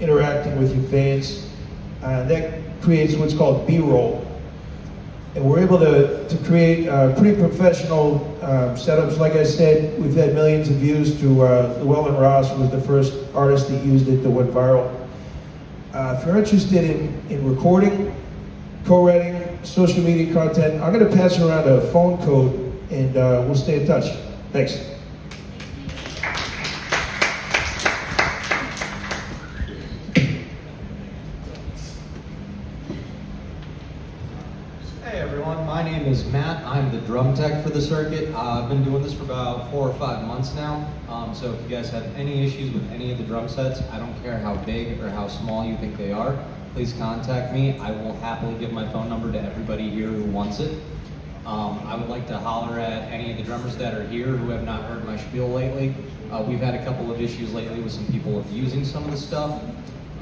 interacting with your fans. That creates what's called B-roll. And we're able to create pretty professional setups. Like I said, we've had millions of views to Llewellyn Ross was the first artist that used it that went viral. If you're interested in recording, co-writing, social media content, I'm going to pass around a phone code and we'll stay in touch. Thanks. Hey everyone, my name is Matt. I'm the drum tech for the circuit. I've been doing this for about 4 or 5 months now. So if you guys have any issues with any of the drum sets, I don't care how big or how small you think they are, please contact me. I will happily give my phone number to everybody here who wants it. I would like to holler at any of the drummers that are here who have not heard my spiel lately. We've had a couple of issues lately with some people abusing some of the stuff.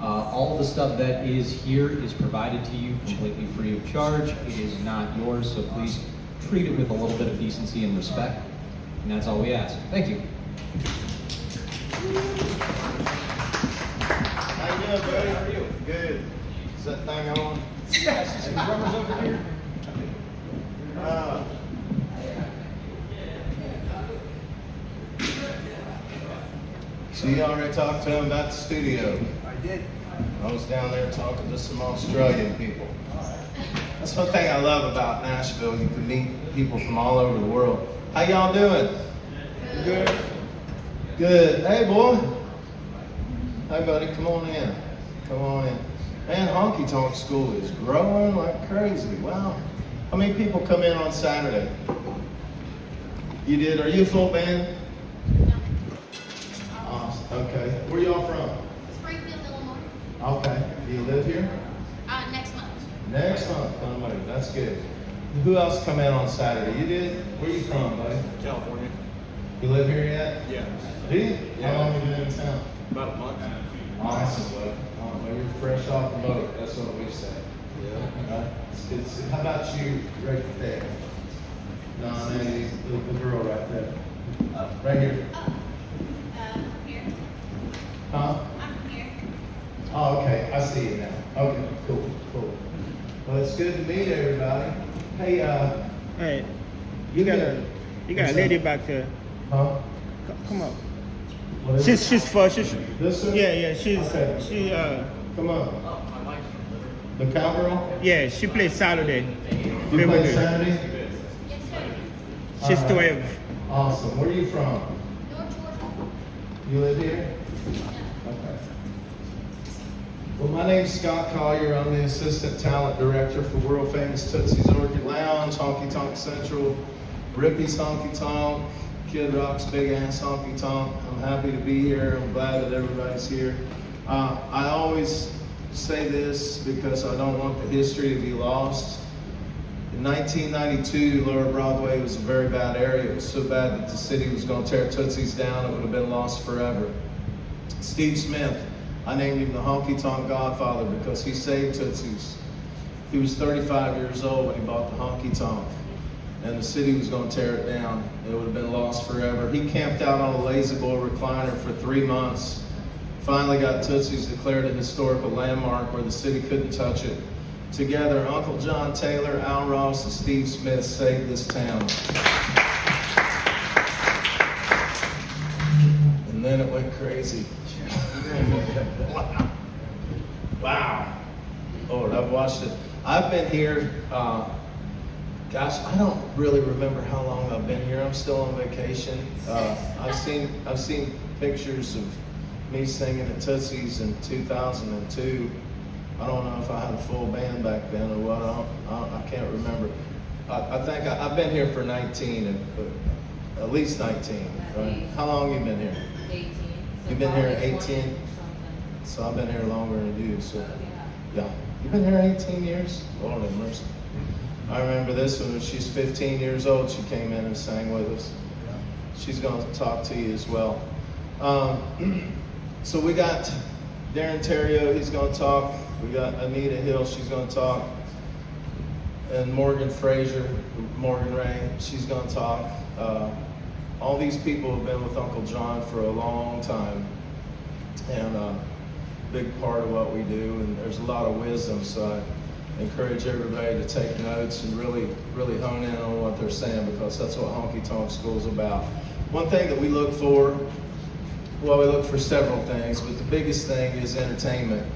All of the stuff that is here is provided to you completely free of charge. It is not yours, so please treat it with a little bit of decency and respect. And that's all we ask. Thank you. How you doing, buddy? How are you? Good. Is that thing on? Yes, some drummers over here. So you already talked to him about the studio? I did. I was down there talking to some Australian people. That's one thing I love about Nashville. You can meet people from all over the world. How y'all doing? Good. Good. Hey, boy. Hey, buddy. Come on in. Come on in. Man, Honky Tonk School is growing like crazy. Wow. How many people come in on Saturday? You did? Are you a full band? No. Awesome. Okay. Where y'all from? Springfield, Illinois. Okay. Do you live here? Next month. Next month. That's good. Who else come in on Saturday? You did? Where you from, buddy? California. You live here yet? Yeah. Do you? Yeah. How long have you been in town? About a month. Awesome, buddy. Well, you're fresh off the boat. That's what we say. Yeah. It's good to see. How about you right there? No, the girl right there. Right here. Here. Huh? I'm here. Oh, okay. I see you now. Okay, cool. Well, it's good to meet everybody. Hey, Hey, you got a lady back there. Huh? Come up. What is She's it? first. This one? Yeah. Okay. Come on. The cowgirl? Yeah. She plays Saturday. You play Saturday? It's good. She's All right. 12. Awesome. Where are you from? North Georgia. You live here? Okay. Well, my name's Scott Collier. I'm the Assistant Talent Director for world famous Tootsie's Orchid Lounge, Honky Tonk Central, Rippy's Honky Tonk, Kid Rock's Big Ass Honky Tonk. I'm happy to be here. I'm glad that everybody's here. I always say this because I don't want the history to be lost. In 1992, Lower Broadway was a very bad area. It was so bad that the city was going to tear Tootsie's down. It would have been lost forever. Steve Smith, I named him the Honky Tonk Godfather because he saved Tootsie's. He was 35 years old when he bought the Honky Tonk, and the city was going to tear it down. It would have been lost forever. He camped out on a lazy boy recliner for 3 months. Finally got Tootsie's declared a historical landmark where the city couldn't touch it. Together, Uncle John Taylor, Al Ross, and Steve Smith saved this town. And then it went crazy. Wow. Lord, I've watched it. I've been here, gosh, I don't really remember how long I've been here. I'm still on vacation. I've seen pictures of me singing at Tootsie's in 2002. I don't know if I had a full band back then or what. I can't remember. I think I've been here for 19, at least 19. Right? How long have you been here? 18. You've been here 18? So I've been here longer than you. So yeah, you've been here 18 years? Lord have mercy. I remember this one when she's 15 years old. She came in and sang with us. She's going to talk to you as well. So we got Darren Terrio, he's going to talk. We got Anita Hill, she's going to talk. And Morgan Fraser, Morgan Ray, she's going to talk. All these people have been with Uncle John for a long time. And big part of what we do, and there's a lot of wisdom, so I encourage everybody to take notes and really hone in on what they're saying, because that's what Honky Tonk School is about. One thing that we look for, well, we look for several things, but the biggest thing is entertainment.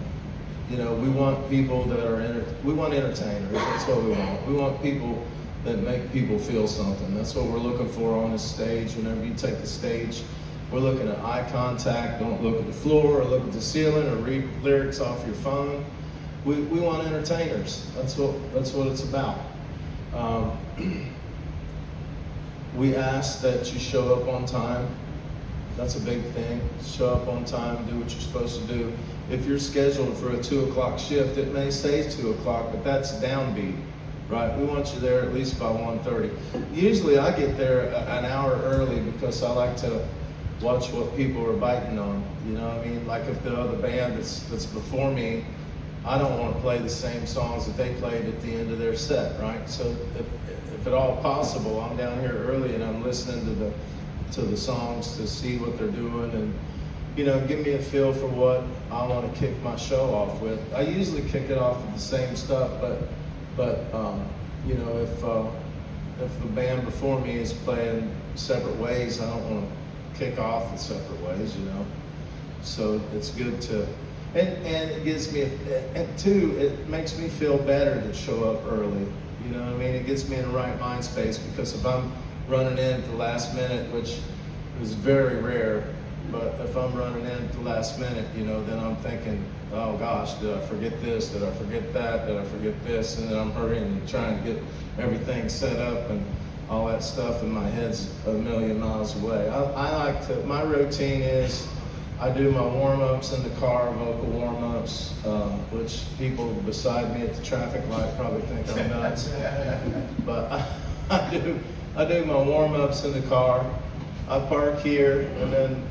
You know, we want people that are, we want entertainers, that's what we want. We want people that make people feel something. That's what we're looking for on this stage. Whenever you take the stage, we're looking at eye contact. Don't look at the floor or look at the ceiling or read lyrics off your phone. We want entertainers. That's what it's about. We ask that you show up on time. That's a big thing. Show up on time, do what you're supposed to do. If you're scheduled for a 2 o'clock shift, it may say 2 o'clock, but that's downbeat, right? We want you there at least by 1:30. Usually I get there an hour early because I like to watch what people are biting on. You know what I mean? Like if the other band that's before me, I don't want to play the same songs that they played at the end of their set, right? So if at all possible, I'm down here early and I'm listening to the songs to see what they're doing and, you know, give me a feel for what I want to kick my show off with. I usually kick it off with the same stuff, but you know, if the band before me is playing separate ways, I don't want to kick off in separate ways, you know. So it's good to, and it gives me, and two, it makes me feel better to show up early. You know what I mean? It gets me in the right mind space, because if I'm running in at the last minute, which is very rare, but if I'm running in at the last minute, you know, then I'm thinking, oh gosh, did I forget this? Did I forget that? Did I forget this? And then I'm hurrying and trying to get everything set up and all that stuff, and my head's a million miles away. I like to, my routine is I do my warm-ups in the car, vocal warm-ups, which people beside me at the traffic light probably think I'm nuts. But I do my warm-ups in the car. I park here and then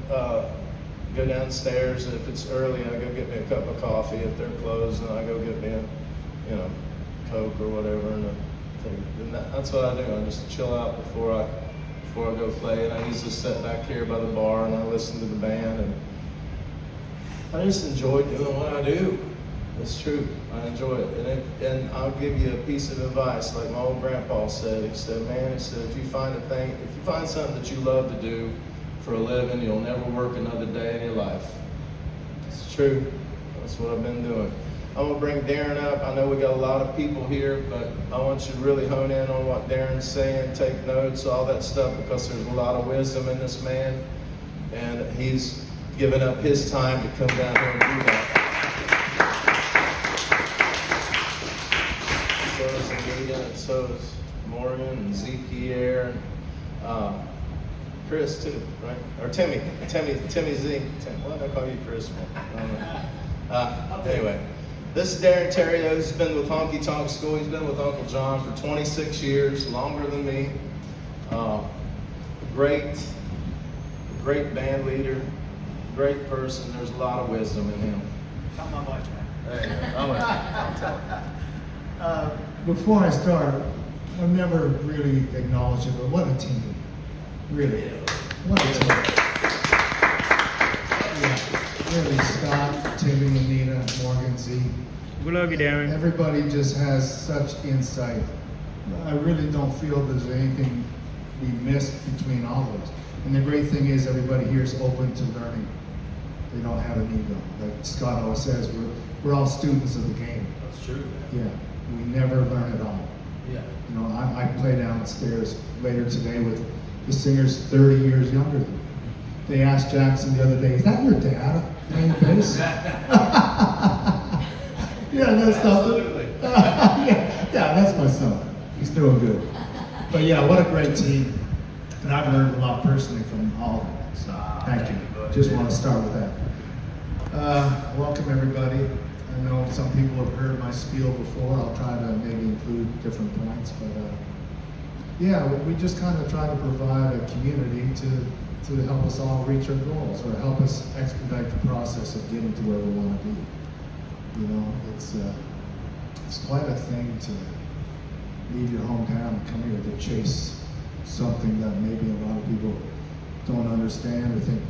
go downstairs, and if it's early, I go get me a cup of coffee if they're closed, and I go get me a, you know, Coke or whatever, and that's what I do. I just chill out before I go play, and I usually sit back here by the bar and I listen to the band, and I just enjoy doing what I do. It's true, I enjoy it. And I'll give you a piece of advice, like my old grandpa said. He said, man, he said, if you find something that you love to do for a living, you'll never work another day in your life. It's true. That's what I've been doing. I'm gonna bring Darren up. I know we got a lot of people here, but I want you to really hone in on what Darren's saying, take notes, all that stuff, because there's a lot of wisdom in this man, and he's given up his time to come down here and do that. So is Anita, and so is Morgan, and Z. Pierre, and Chris too, right? Or Timmy Z. Why did I call you Chris? Anyway, this is Darren Terrio. He's been with Honky Tonk School. He's been with Uncle John for 26 years, longer than me. Great band leader, great person. There's a lot of wisdom in him. Tell my wife that. There you go. I'll tell him. Before I start, I've never really acknowledged it, but what a team. Really. What a team. Yeah. Really, Scott, Timmy, Anita, Morgan, Z. We love you, Darren. Everybody just has such insight. I really don't feel there's anything we missed between all of us. And the great thing is everybody here is open to learning. They don't have an ego. Like Scott always says, we're all students of the game. That's true. Yeah, we never learn it all. Yeah. You know, I play downstairs later today with the singers 30 years younger than me. They asked Jackson the other day, is that your dad playing bass? Yeah, that's something. Absolutely. Yeah, that's my son. He's doing good. But yeah, what a great team. And I've learned a lot personally from all of them. So thank you. Just want to start with that. Welcome everybody. I know some people have heard my spiel before. I'll try to maybe include different points, but yeah, we just kind of try to provide a community to help us all reach our goals, or help us expedite the process of getting to where we want to be. You know, it's quite a thing to leave your hometown and come here to chase something that maybe a lot of people don't understand or think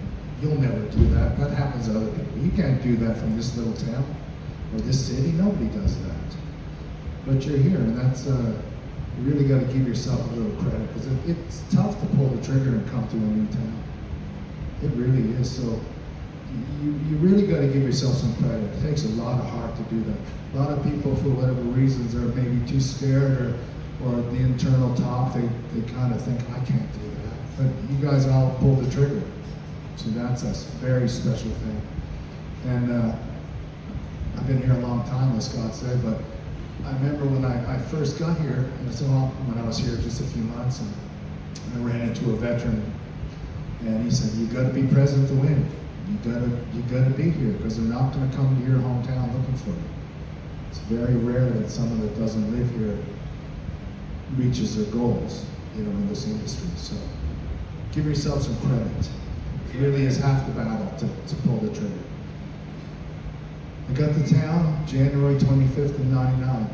You'll never do that. That happens to other people. You can't do that from this little town or this city. Nobody does that. But you're here, and that's, you really got to give yourself a little credit, because it's tough to pull the trigger and come to a new town. It really is. So you really got to give yourself some credit. It takes a lot of heart to do that. A lot of people, for whatever reasons, are maybe too scared, or the internal talk, they kind of think, I can't do that. But you guys all pulled the trigger. So that's a very special thing. And I've been here a long time, as Scott said, but I remember when I first got here, and so when I was here just a few months, and I ran into a veteran, and he said, you gotta be present to win. You gotta be here, because they're not gonna come to your hometown looking for you. It's very rare that someone that doesn't live here reaches their goals, in this industry. So give yourself some credit. It really is half the battle to pull the trigger. I got to town January 25th of '99.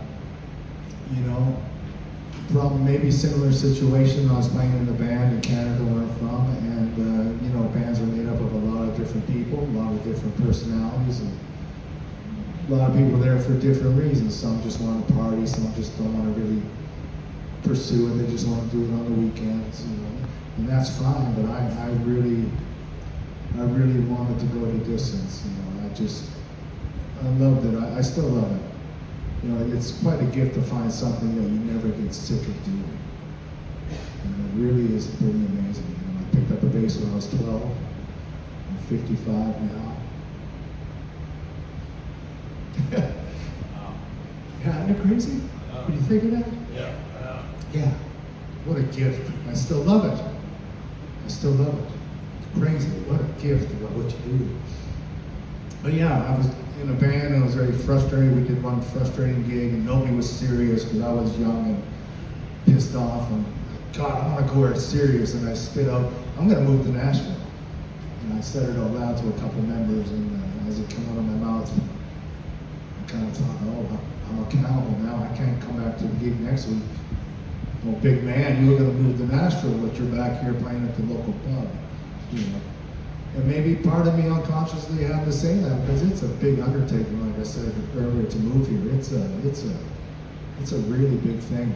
Probably maybe similar situation. I was playing in the band in Canada where I'm from, and bands are made up of a lot of different people, a lot of different personalities, and a lot of people there for different reasons. Some just want to party, some just don't want to really pursue it. They just want to do it on the weekends, and that's fine. But I really wanted to go the distance. I loved it. I still love it. It's quite a gift to find something that you never get sick of doing. And it really is pretty amazing. I picked up a bass when I was 12. I'm 55 now. Yeah, isn't it crazy? What do you think of that? Yeah. Yeah. What a gift. I still love it. I still love it. Crazy. What a gift about what you do. But yeah, I was in a band and I was very frustrated. We did one frustrating gig and nobody was serious because I was young and pissed off, and God, I want to go where it's serious, and I spit out, I'm going to move to Nashville. And I said it out loud to a couple members, and as it came out of my mouth, I kind of thought, oh, I'm accountable now. I can't come back to the gig next week. Well, big man, you were going to move to Nashville, but you're back here playing at the local pub. And maybe part of me unconsciously had to say that because it's a big undertaking, like I said earlier, to move here. It's a really big thing,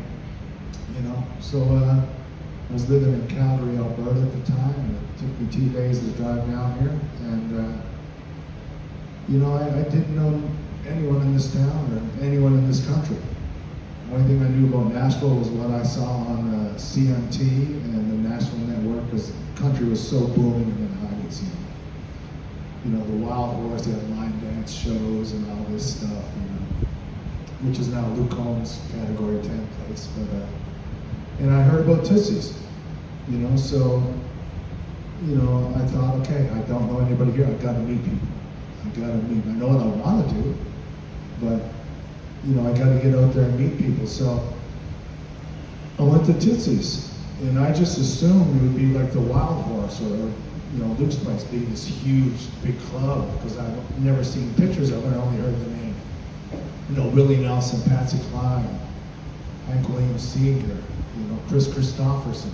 So I was living in Calgary, Alberta at the time, and it took me 2 days to drive down here. And I didn't know anyone in this town or anyone in this country. The only thing I knew about Nashville was what I saw on CMT and the Nashville Network, because the country was so booming in the 90s. The Wild Horse, they had line dance shows and all this stuff, which is now Luke Combs' Category 10 place. But and I heard about Tootsie's, so I thought, okay, I don't know anybody here. I got to meet people. I know what I want to do, but I got to get out there and meet people. So I went to Tootsie's, and I just assumed it would be like the Wild Horse or Luke's place being this huge, big club, because I've never seen pictures of it. I only heard the name. Willie Nelson, Patsy Cline, Hank Williams Sr., Chris Christopherson,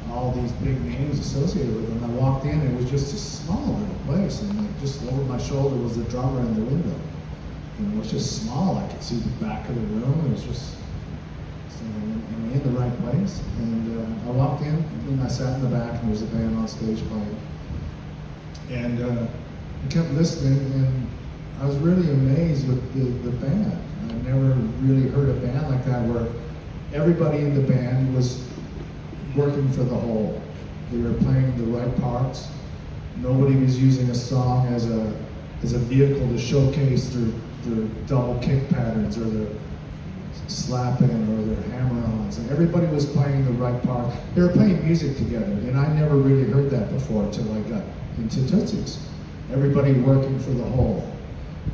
all these big names associated with them. I walked in, and it was just a small little place, and just over my shoulder was the drummer in the window. It was just small. I could see the back of the room. It was just in the right place. And I walked in, and I sat in the back, and there was a band on stage playing. And I kept listening, and I was really amazed with the band. I never really heard a band like that where everybody in the band was working for the whole. They were playing the right parts. Nobody was using a song as a vehicle to showcase their double kick patterns or their slapping or their hammer-ons. And everybody was playing the right part. They were playing music together, and I never really heard that before until I got into Tootsie's. Everybody working for the whole.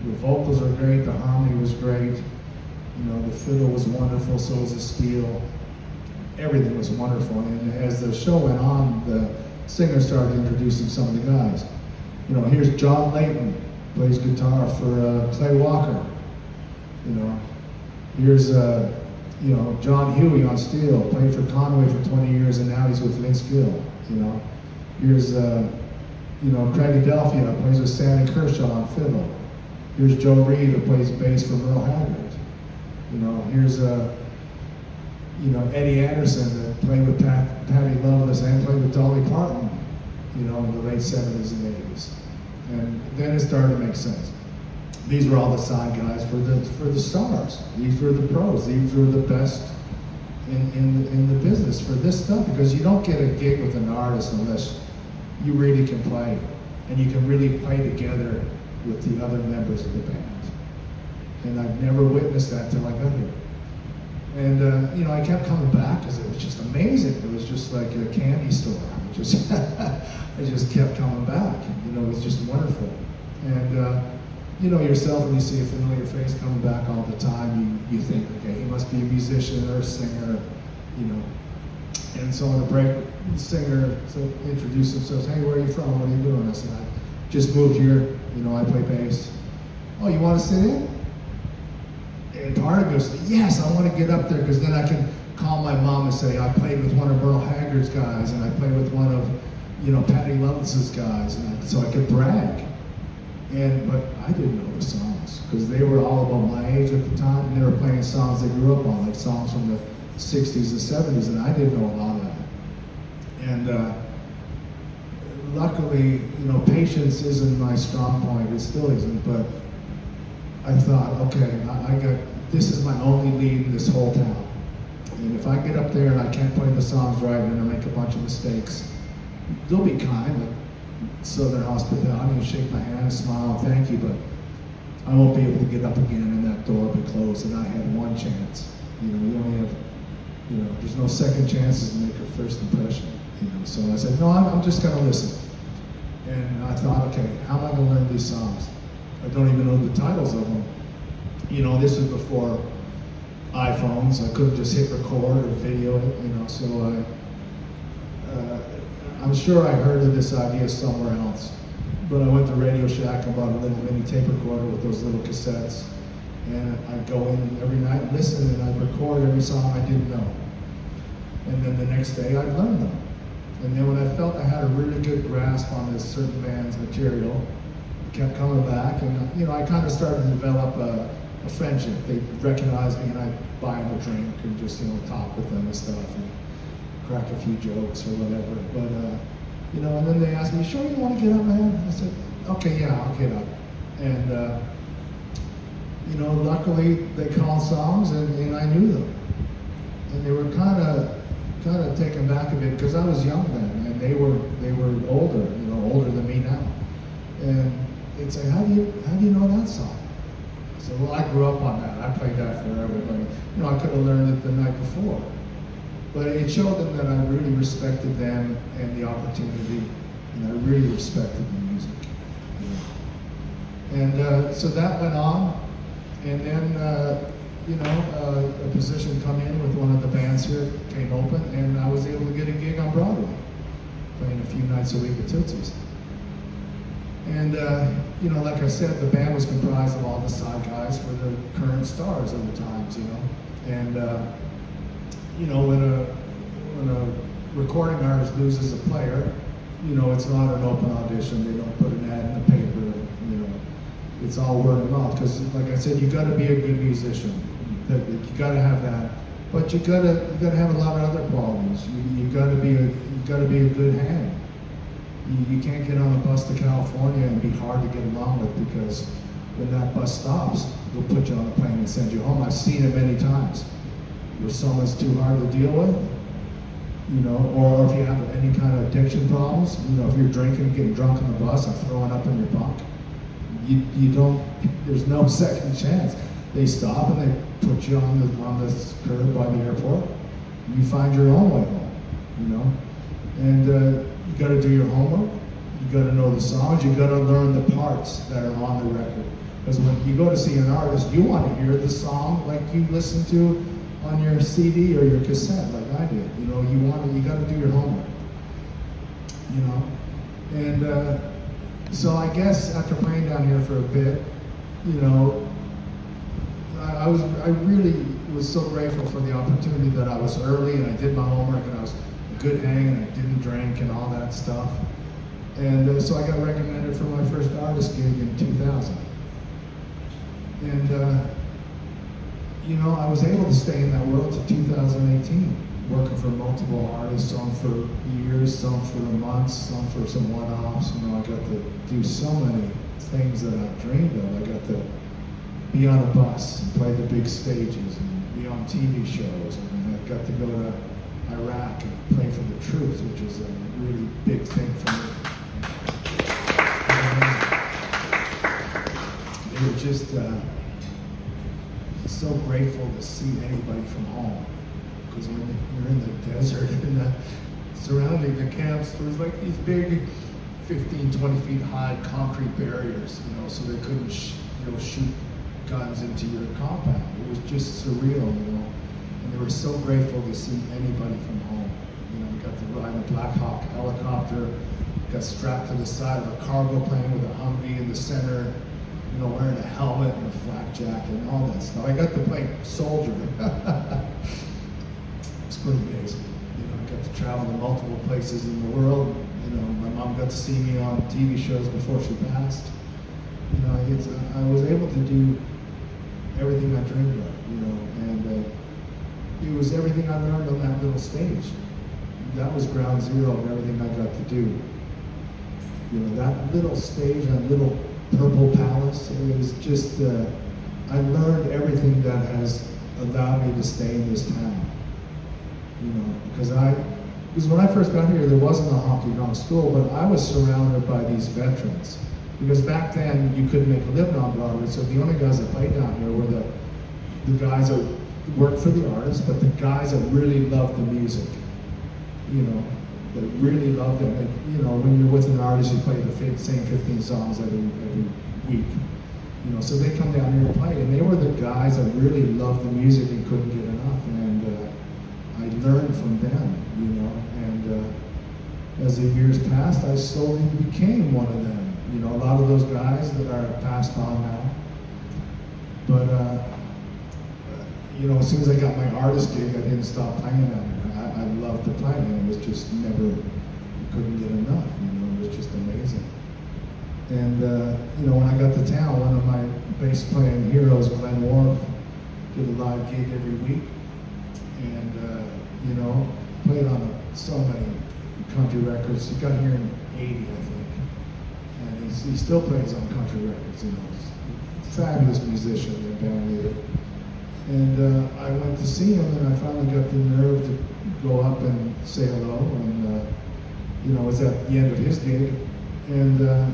The vocals were great, the harmony was great, the fiddle was wonderful, so was the steel. Everything was wonderful, and as the show went on, the singer started introducing some of the guys. Here's John Layton, plays guitar for Clay Walker. Here's John Huey on steel, played for Conway for 20 years, and now he's with Vince Gill. Here's You know, Craigadelphia plays with Sammy Kershaw on fiddle. Here's Joe Reed who plays bass for Merle Haggard. You know, here's Eddie Anderson that played with Patty Loveless and played with Dolly Parton, you know, in the late 70s and 80s. And then it started to make sense. These were all the side guys for the stars. These were the pros. These were the best in the business for this stuff, because you don't get a gig with an artist unless you really can play, and you can really play together with the other members of the band. And I've never witnessed that till I got here. And you know, I kept coming back because it was just amazing. It was just like a candy store. I just kept coming back. You know, it was just wonderful. And you know yourself, when you see a familiar face coming back all the time, you think, okay, he must be a musician or a singer, you know. And so on the break, the singer introduced themselves. Hey, where are you from? What are you doing? I said, I just moved here. You know, I play bass. Oh, you want to sit in? And part of me was, yes, I want to get up there, because then I can call my mom and say, I played with one of Merle Haggard's guys, and I played with one of, you know, Patty Loveless's guys, and so I could brag. But I didn't know the songs, because they were all about my age at the time, and they were playing songs they grew up on, like songs from the 60s and 70s, and I didn't know a lot of that. And luckily, you know, patience isn't my strong point, it still isn't, but I thought, okay, this is my only lead in this whole town. And if I get up there and I can't play the songs right and I make a bunch of mistakes, they'll be kind, like Southern hospitality, and shake my hand and smile and thank you, but I won't be able to get up again and that door will be closed, and I had one chance. You know, you only have, you know, there's no second chances to make a first impression. You know, so I said, no, I'm just gonna listen. And I thought, okay, how am I gonna learn these songs? I don't even know the titles of them. You know, this was before iPhones. I couldn't just hit record or video it, you know, so I'm sure I heard of this idea somewhere else. But I went to Radio Shack and bought a little mini tape recorder with those little cassettes. And I'd go in every night and listen, and I'd record every song I didn't know. And then the next day I'd learn them. And then when I felt I had a really good grasp on this certain band's material, I kept coming back, and you know, I kind of started to develop a friendship. They recognized me, and I'd buy them a drink and just, you know, talk with them and stuff, and crack a few jokes or whatever. But you know, and then they asked me, "Sure you want to get up, man?" I said, "Okay, yeah, I'll get up." And you know, luckily they called songs, and I knew them, and they were kind of taken back a bit because I was young then, and they were older, you know, older than me now, and they'd say, "How do you know that song?" I said, "Well, I grew up on that. I played that for everybody. You know, I could have learned it the night before." But it showed them that I really respected them and the opportunity, and I really respected the music. You know? And so that went on, and then you know, a position come in with one of the bands here came open, and I was able to get a gig on Broadway, playing a few nights a week at Tootsie's. And you know, like I said, the band was comprised of all the side guys for the current stars of the times, you know. And you know, when a recording artist loses a player, you know, it's not an open audition. They don't put an ad in the paper. You know, it's all word of mouth. Because, like I said, you got to be a good musician. You got to have that. But you got to have a lot of other qualities. You got to be a good hand. You can't get on a bus to California and be hard to get along with, because when that bus stops, they'll put you on a plane and send you home. I've seen it many times. Where someone's too hard to deal with, you know, or if you have any kind of addiction problems, you know, if you're drinking, getting drunk on the bus and throwing up in your bunk, you don't, there's no second chance. They stop and they put you on the curb by the airport. You find your own way home, you know, and you got to do your homework. You got to know the songs. You got to learn the parts that are on the record. Because when you go to see an artist, you want to hear the song like you listen to on your CD or your cassette, like I did. You know, you got to do your homework. You know, and so I guess after playing down here for a bit, you know, I really was so grateful for the opportunity that I was early and I did my homework and I was a good hang and I didn't drink and all that stuff. And so I got recommended for my first artist gig in 2000. And, I was able to stay in that world to 2018, working for multiple artists, some for years, some for months, some for some one-offs. I got to do so many things that I dreamed of. I got to be on a bus and play the big stages and be on TV shows. And I got to go to Iraq and play for the troops, which was a really big thing for me. They were just so grateful to see anybody from home. Because when you're in the desert and surrounding the camps, there was like these big 15, 20 feet high concrete barriers, so they couldn't shoot guns into your compound. It was just surreal, and they were so grateful to see anybody from home. We got to ride a Black Hawk helicopter, got strapped to the side of a cargo plane with a Humvee in the center, wearing a helmet and a flak jacket and all that stuff. I got to play soldier. It's pretty amazing. I got to travel to multiple places in the world. My mom got to see me on TV shows before she passed. I was able to do everything I dreamed of, and it was everything I learned on that little stage. That was ground zero of everything I got to do. That little stage, that little Purple Palace, it was just, I learned everything that has allowed me to stay in this town. Because when I first got here, there wasn't a Honky Tonk School, but I was surrounded by these veterans. Because back then, you couldn't make a living on Broadway, so the only guys that played down here were the guys that worked for the artists, but the guys that really loved the music. That really loved it. And, when you're with an artist, you play the same 15 songs every week. So they come down here and play, and they were the guys that really loved the music and couldn't get enough. And I learned from them, and as the years passed, I slowly became one of them. A lot of those guys that are passed on now. But, as soon as I got my artist gig, I didn't stop playing down here. I loved to play, and it was just never, couldn't get enough, it was just amazing. And, when I got to town, one of my bass playing heroes, Glenn Worf, did a live gig every week. And, played on so many country records. He got here in '80, I think. And he still plays on country records, He's a fabulous musician and band leader. And I went to see him, and I finally got the nerve to go up and say hello. And, it was at the end of his gig. And, I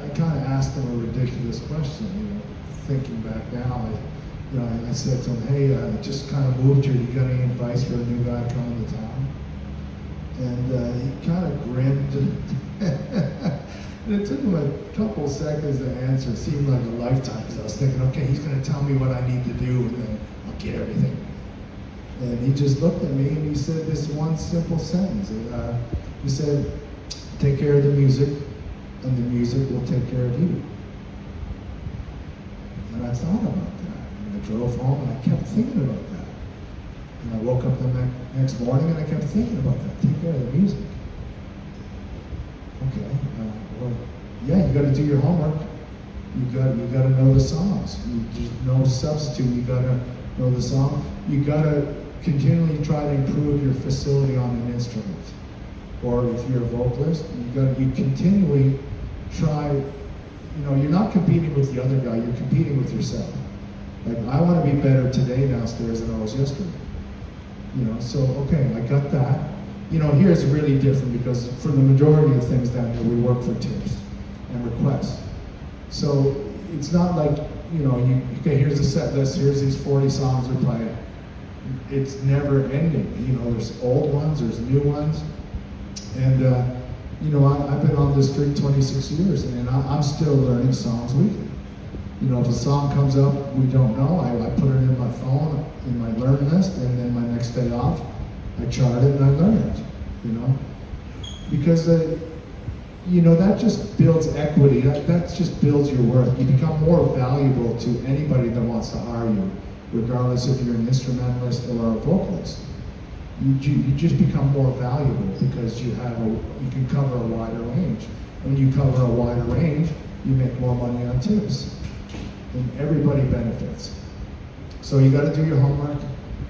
kind of asked him a ridiculous question, thinking back now. I said to him, hey, I just kind of moved here. You got any advice for a new guy coming to town? And he kind of grinned. And it took him a couple seconds to answer. It seemed like a lifetime, because I was thinking, okay, he's going to tell me what I need to do, and then I'll get everything. And he just looked at me, and he said this one simple sentence. He said, take care of the music, and the music will take care of you. And I thought about that. I drove home and I kept thinking about that. And I woke up the next morning and I kept thinking about that. Take care of the music. Okay. Yeah, you got to do your homework. You got to know the songs. There's no substitute. You got to know the song. You got to continually try to improve your facility on an instrument. Or if you're a vocalist, you continually try. You're not competing with the other guy. You're competing with yourself. Like, I want to be better today downstairs than I was yesterday. So, okay, I got that. Here it's really different, because for the majority of things down here, we work for tips and requests. So it's not like, okay, here's the set list, here's these 40 songs we're playing. It's never ending. There's old ones, there's new ones. And, I've been on this street 26 years, and I'm still learning songs weekly. If a song comes up we don't know, I put it in my phone, in my learn list, and then my next day off, I chart it and I learn it, Because, that just builds equity, that just builds your worth. You become more valuable to anybody that wants to hire you, regardless if you're an instrumentalist or a vocalist. you just become more valuable because you can cover a wider range. When you cover a wider range, you make more money on tips, and everybody benefits. So you got to do your homework.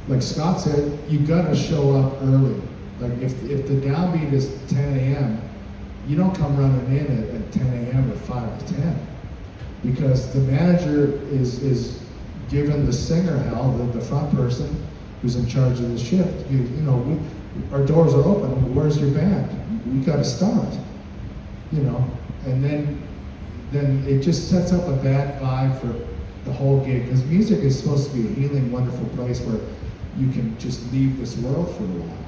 Like Scott said, you got to show up early. Like if the downbeat is 10 a.m., you don't come running in at 10 a.m. or 5 to 10, because the manager is giving the singer hell, the front person who's in charge of the shift. Our doors are open. Where's your band? We got to start. And then it just sets up a bad vibe for the whole gig, because music is supposed to be a healing, wonderful place where you can just leave this world for a while,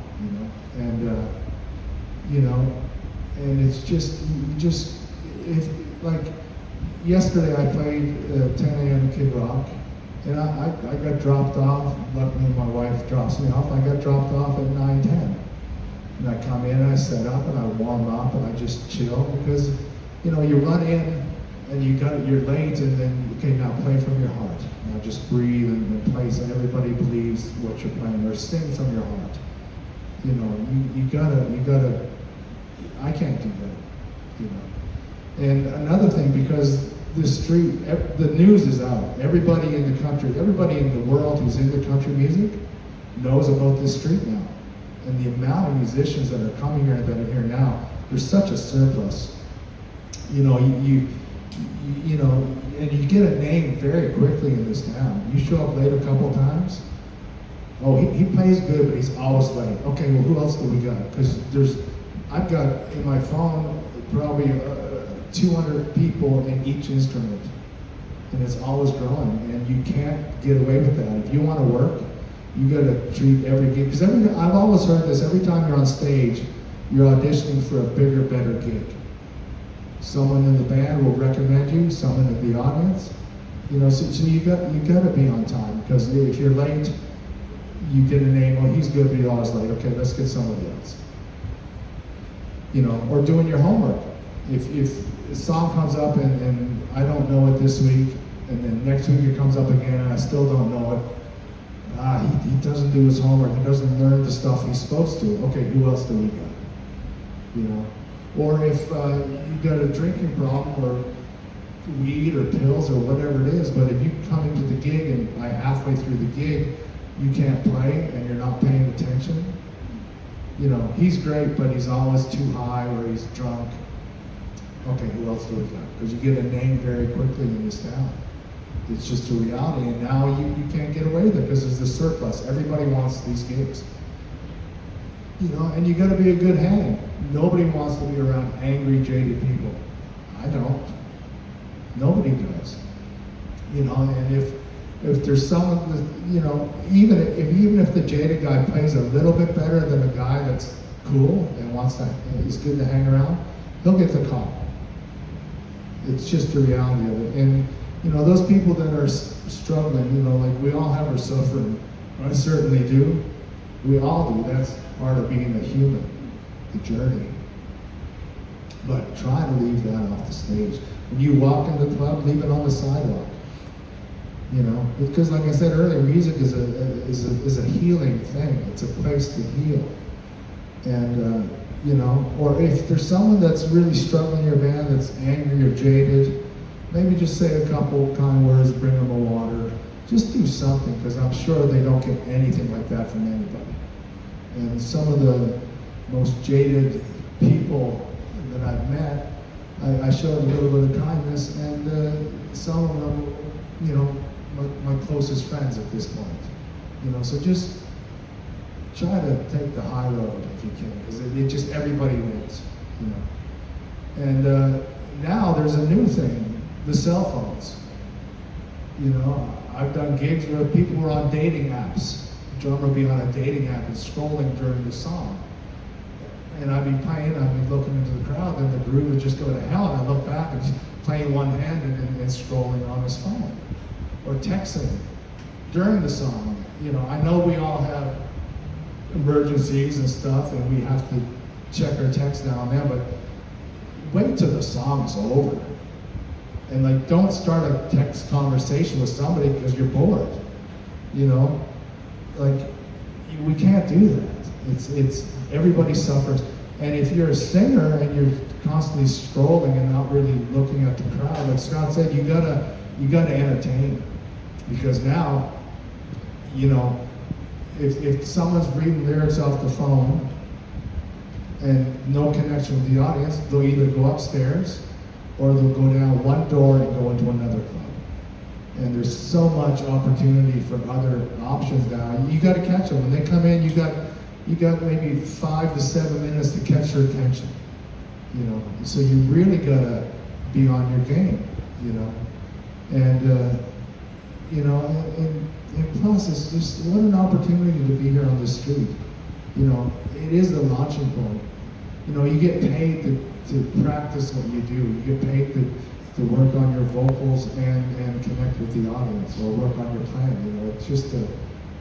and it's just if like yesterday I played 10 a.m. Kid Rock, and I got dropped off. Luckily my wife drops me off. I got dropped off at 9:10, and I come in and I set up and I warm up and I just chill, because you run in and you're late, and then okay, now play from your heart. Now just breathe and play so everybody believes what you're playing, or sing from your heart. You gotta. I can't do that. And another thing, because the news is out. Everybody in the country, everybody in the world who's into country music knows about this street now. And the amount of musicians that are coming here that are here now, there's such a surplus. And you get a name very quickly in this town. You show up late a couple times. Oh, he plays good, but he's always late. Okay, well, who else do we got? Because I've got in my phone probably 200 people in each instrument, and it's always growing, and you can't get away with that. If you want to work, you got to treat every gig, because I've always heard this, every time you're on stage, you're auditioning for a bigger, better gig. Someone in the band will recommend you, someone in the audience, so you got to be on time, because if you're late, you get a name, oh, he's good, but he's always late. Okay, let's get somebody else. Or doing your homework. If a song comes up and I don't know it this week, and then next week it comes up again and I still don't know it, he doesn't do his homework, he doesn't learn the stuff he's supposed to. Okay, who else do we got? Or if you got a drinking problem, or weed or pills or whatever it is, but if you come into the gig and by halfway through the gig you can't play and you're not paying attention, he's great, but he's always too high or he's drunk. Okay, who else do we got? Because you get a name very quickly in this town. It's just a reality, and now you can't get away with it because there's the surplus. Everybody wants these gigs. And you got to be a good hang. Nobody wants to be around angry, jaded people. I don't. Nobody does. And if there's someone that, even if the jaded guy plays a little bit better than a guy that's cool and is good to hang around, he'll get the call. It's just the reality of it. And those people that are struggling, like we all have our suffering. I certainly do. We all do. That's part of being a human, the journey. But try to leave that off the stage. When you walk in the club, leave it on the sidewalk. Because like I said earlier, music is a healing thing. It's a place to heal. And or if there's someone that's really struggling in your band, that's angry or jaded, maybe just say a couple kind words, bring them a water. Just do something, because I'm sure they don't get anything like that from anybody. And some of the most jaded people that I've met, I showed a little bit of kindness, and some of them, my closest friends at this point. So just try to take the high road if you can, because it just, everybody wins. And now there's a new thing, the cell phones. I've done gigs where people were on dating apps. The drummer would be on a dating app and scrolling during the song. And I'd be playing, I'd be looking into the crowd, and the groove would just go to hell, and I'd look back and just playing one hand and scrolling on his phone. Or texting during the song. I know we all have emergencies and stuff, and we have to check our text now and then, but wait till the song's over. And don't start a text conversation with somebody because you're bored. We can't do that. It's everybody suffers. And if you're a singer and you're constantly scrolling and not really looking at the crowd, like Scott said, you gotta entertain. Because now, you know, if someone's reading lyrics off the phone and no connection with the audience, they'll either go upstairs or they'll go down one door and go into another club. And there's so much opportunity for other options now. You got to catch them when they come in. You got maybe 5 to 7 minutes to catch their attention. You know, so you really got to be on your game. You know, and you know, and plus it's just what an opportunity to be here on the street. You know, it is the launching point. You know, you get paid to practice what you do. You get paid to work on your vocals and connect with the audience or work on your playing. You know, it's just an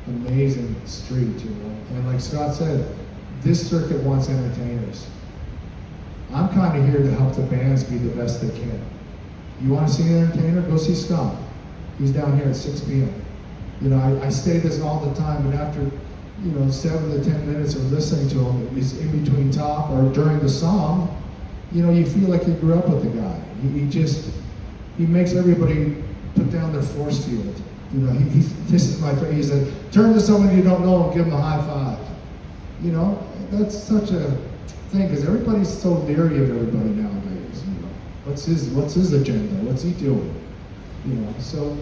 amazing street, you know. And like Scott said, this circuit wants entertainers. I'm kind of here to help the bands be the best they can. You want to see an entertainer? Go see Scott. He's down here at 6 p.m. You know, I say this all the time, but after, you know, 7 to 10 minutes of listening to him, he's in between talk or during the song, you know, you feel like you grew up with the guy. He makes everybody put down their force field. You know, this is my friend. He said, turn to someone you don't know and give them a high five. You know, that's such a thing because everybody's so leery of everybody nowadays. You know, what's his agenda? What's he doing? You know, so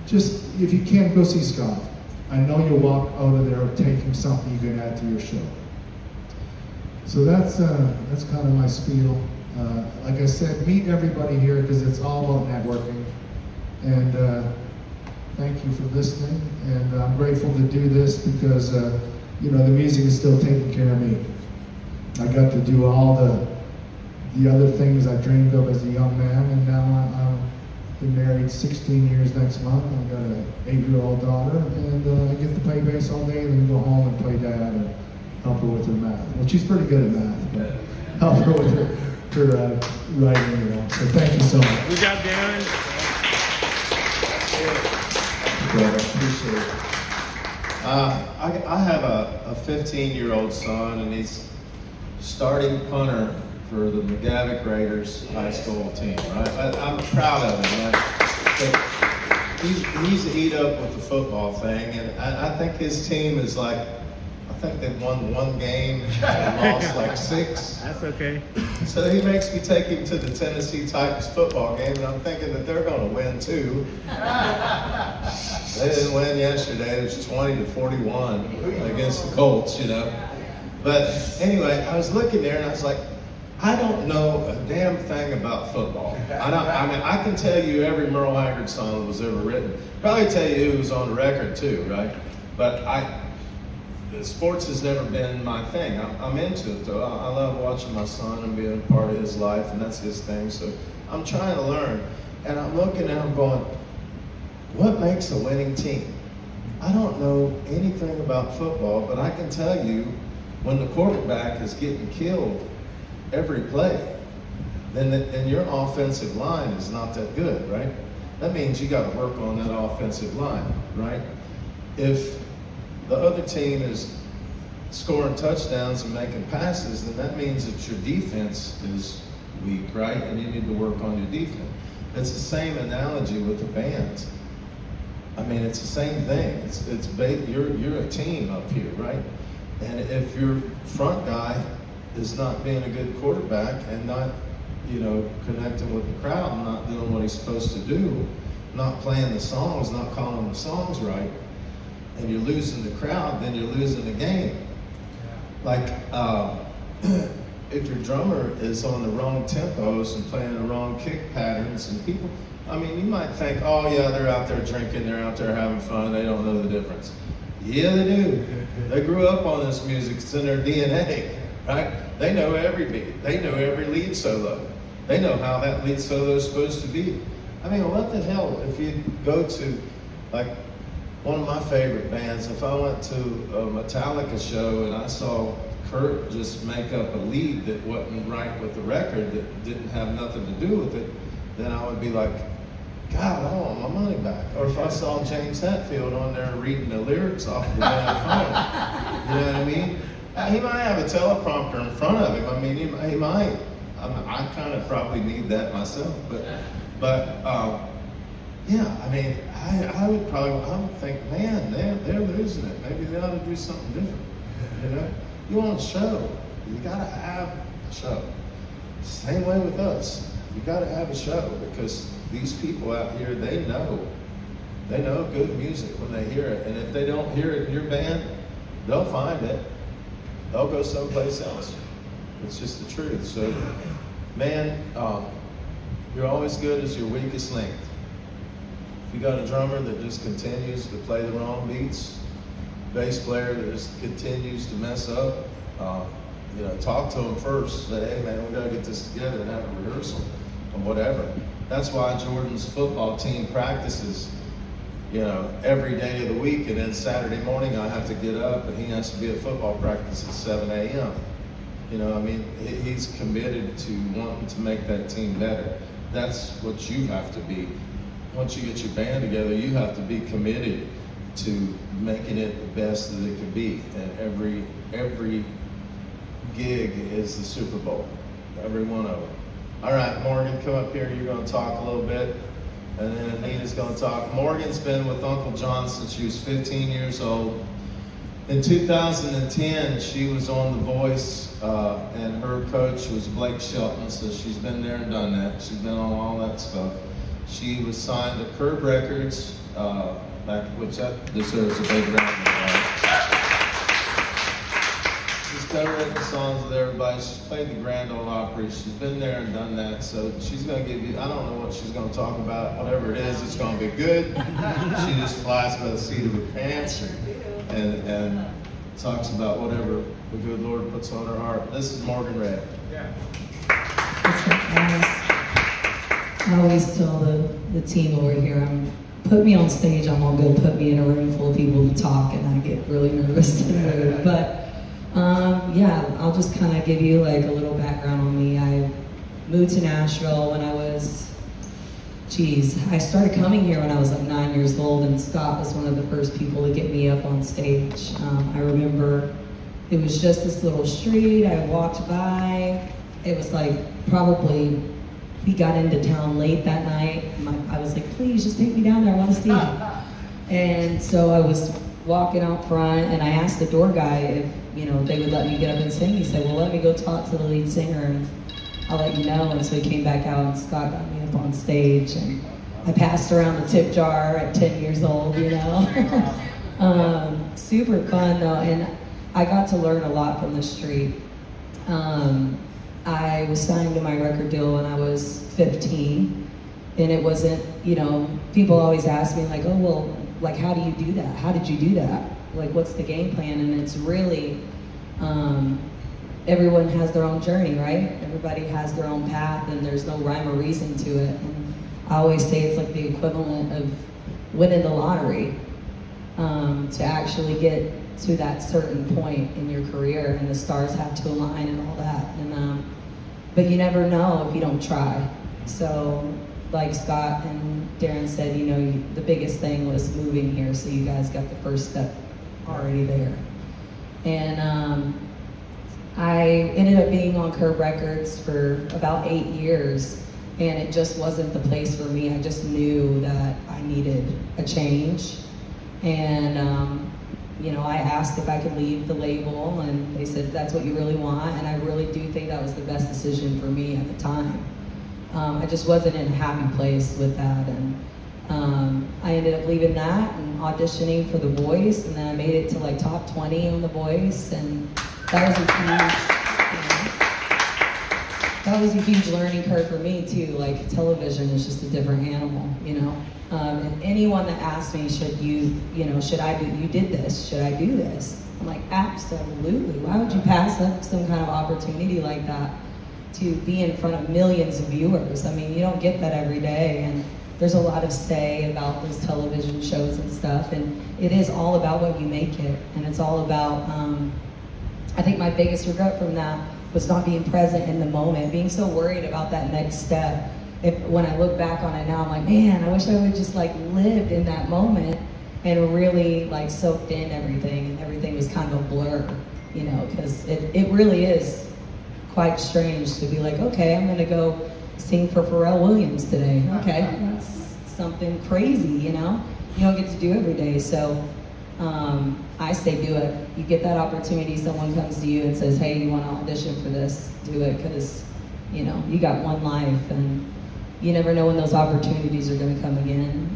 just if you can't go see Scott, I know you'll walk out of there taking something you can add to your show. So that's kind of my spiel. Like I said, meet everybody here because it's all about networking. And thank you for listening. And I'm grateful to do this because you know, the music is still taking care of me. I got to do all the other things I dreamed of as a young man, and now I'm been married 16 years next month. I've got an 8-year-old daughter, and I get to play bass all day and then go home and play dad and help her with her math. Well, she's pretty good at math, but help her with her writing, you know. So thank you so much. Good job, Darren. I appreciate it. I have a 15-year-old son, and he's starting punter for the McGavick Raiders high school team, right? I'm proud of him. He's eat up with the football thing, and I think his team is like, I think they've won 1 game and lost like 6. That's okay. So he makes me take him to the Tennessee Titans football game, and I'm thinking that they're going to win too. They didn't win yesterday. It was 20-41 against the Colts, you know. But anyway, I was looking there and I was like, I don't know a damn thing about football. I mean, I can tell you every Merle Haggard song that was ever written. Probably tell you who was on the record too, right? But sports has never been my thing. I'm into it though. I love watching my son and being a part of his life, and that's his thing. So I'm trying to learn. And I'm looking at him going, what makes a winning team? I don't know anything about football, but I can tell you when the quarterback is getting killed every play, then your offensive line is not that good, right? That means you got to work on that offensive line, right? If the other team is scoring touchdowns and making passes, then that means that your defense is weak, right? And you need to work on your defense. It's the same analogy with the bands. I mean, it's the same thing. You're a team up here, right? And if your front guy is not being a good quarterback and not, you know, connecting with the crowd and not doing what he's supposed to do, not playing the songs, not calling the songs right, and you're losing the crowd, then you're losing the game. Like, if your drummer is on the wrong tempos and playing the wrong kick patterns, and people, I mean, you might think, oh yeah, they're out there drinking, they're out there having fun, they don't know the difference. Yeah, they do. They grew up on this music, it's in their DNA, right? They know every beat, they know every lead solo. They know how that lead solo is supposed to be. I mean, what the hell, if you go to, like, one of my favorite bands, if I went to a Metallica show and I saw Kurt just make up a lead that wasn't right with the record, that didn't have nothing to do with it, then I would be like, God, I want my money back. Or if I saw James Hetfield on there reading the lyrics off the damn phone, you know what I mean? He might have a teleprompter in front of him. I mean, he might. I kind of probably need that myself, but yeah. I mean, I would think, man, they're losing it. Maybe they ought to do something different. You know, you want a show, you gotta have a show. Same way with us. You gotta have a show because these people out here, they know good music when they hear it, and if they don't hear it in your band, they'll find it. They'll go someplace else. It's just the truth. So, man, you're always good as your weakest link. If you got a drummer that just continues to play the wrong beats, bass player that just continues to mess up, you know, talk to them first. Say, hey man, we gotta get this together and have a rehearsal or whatever. That's why Jordan's football team practices, you know, every day of the week, and then Saturday morning I have to get up and he has to be at football practice at 7 a.m. You know, I mean, he's committed to wanting to make that team better. That's what you have to be. Once you get your band together, you have to be committed to making it the best that it can be. And every gig is the Super Bowl, every one of them. All right, Morgan, come up here. You're going to talk a little bit, and then Anita's going to talk. Morgan's been with Uncle John since she was 15 years old. In 2010, she was on The Voice, and her coach was Blake Shelton, so she's been there and done that. She's been on all that stuff. She was signed to Curb Records, which that deserves a big round of applause. She's co-written songs with everybody. She's played the Grand Ole Opry. She's been there and done that. So she's going to give you, I don't know what she's going to talk about. Whatever it is, it's going to be good. She just flies by the seat of her pants and talks about whatever the good Lord puts on her heart. This is Morgan Red. I always tell the team over here, put me on stage, I'm all good. Put me in a room full of people to talk, and I get really nervous and rude. But yeah, I'll just kind of give you like a little background on me. I moved to Nashville when I was, I started coming here when I was like 9 years old, and Scott was one of the first people to get me up on stage. I remember it was just this little street. I walked by. It was like probably, we got into town late that night. I was like, please just take me down there, I want to see you. And so I was walking out front, and I asked the door guy if, you know, they would let me get up and sing. He said, well, let me go talk to the lead singer and I'll let you know. And so he came back out, and Scott got me up on stage, and I passed around the tip jar at 10 years old, you know. Super fun though, and I got to learn a lot from the street. I was signed to my record deal when I was 15, and it wasn't, you know, people always ask me like, oh, well, like, how do you do that? How did you do that? Like, what's the game plan? And it's really, everyone has their own journey, right? Everybody has their own path, and there's no rhyme or reason to it. And I always say it's like the equivalent of winning the lottery, to actually get to that certain point in your career, and the stars have to align and all that. And but you never know if you don't try. So like Scott and Darren said, you know, the biggest thing was moving here, so you guys got the first step already there. And I ended up being on Curb Records for about 8 years, and it just wasn't the place for me. I just knew that I needed a change. And you know, I asked if I could leave the label, and they said, that's what you really want. And I really do think that was the best decision for me at the time. I just wasn't in a happy place with that. And I ended up leaving that and auditioning for The Voice, and then I made it to like top 20 on The Voice, and that was a huge, you know, that was a huge learning curve for me too. Like, television is just a different animal, you know. And anyone that asked me, should you did this, should I do this? I'm like, absolutely. Why would you pass up some kind of opportunity like that to be in front of millions of viewers? I mean, you don't get that every day, and there's a lot of say about those television shows and stuff, and it is all about what you make it, and it's all about, I think my biggest regret from that was not being present in the moment, being so worried about that next step. When I look back on it now, I'm like, man, I wish I would just like lived in that moment and really like soaked in everything, and everything was kind of a blur. you know, because it really is quite strange to be like, okay, I'm gonna go sing for Pharrell Williams today. Okay, that's something crazy, you know? You don't get to do every day, so I say do it. You get that opportunity, someone comes to you and says, hey, you want to audition for this? Do it, because, you know, you got one life, and you never know when those opportunities are going to come again.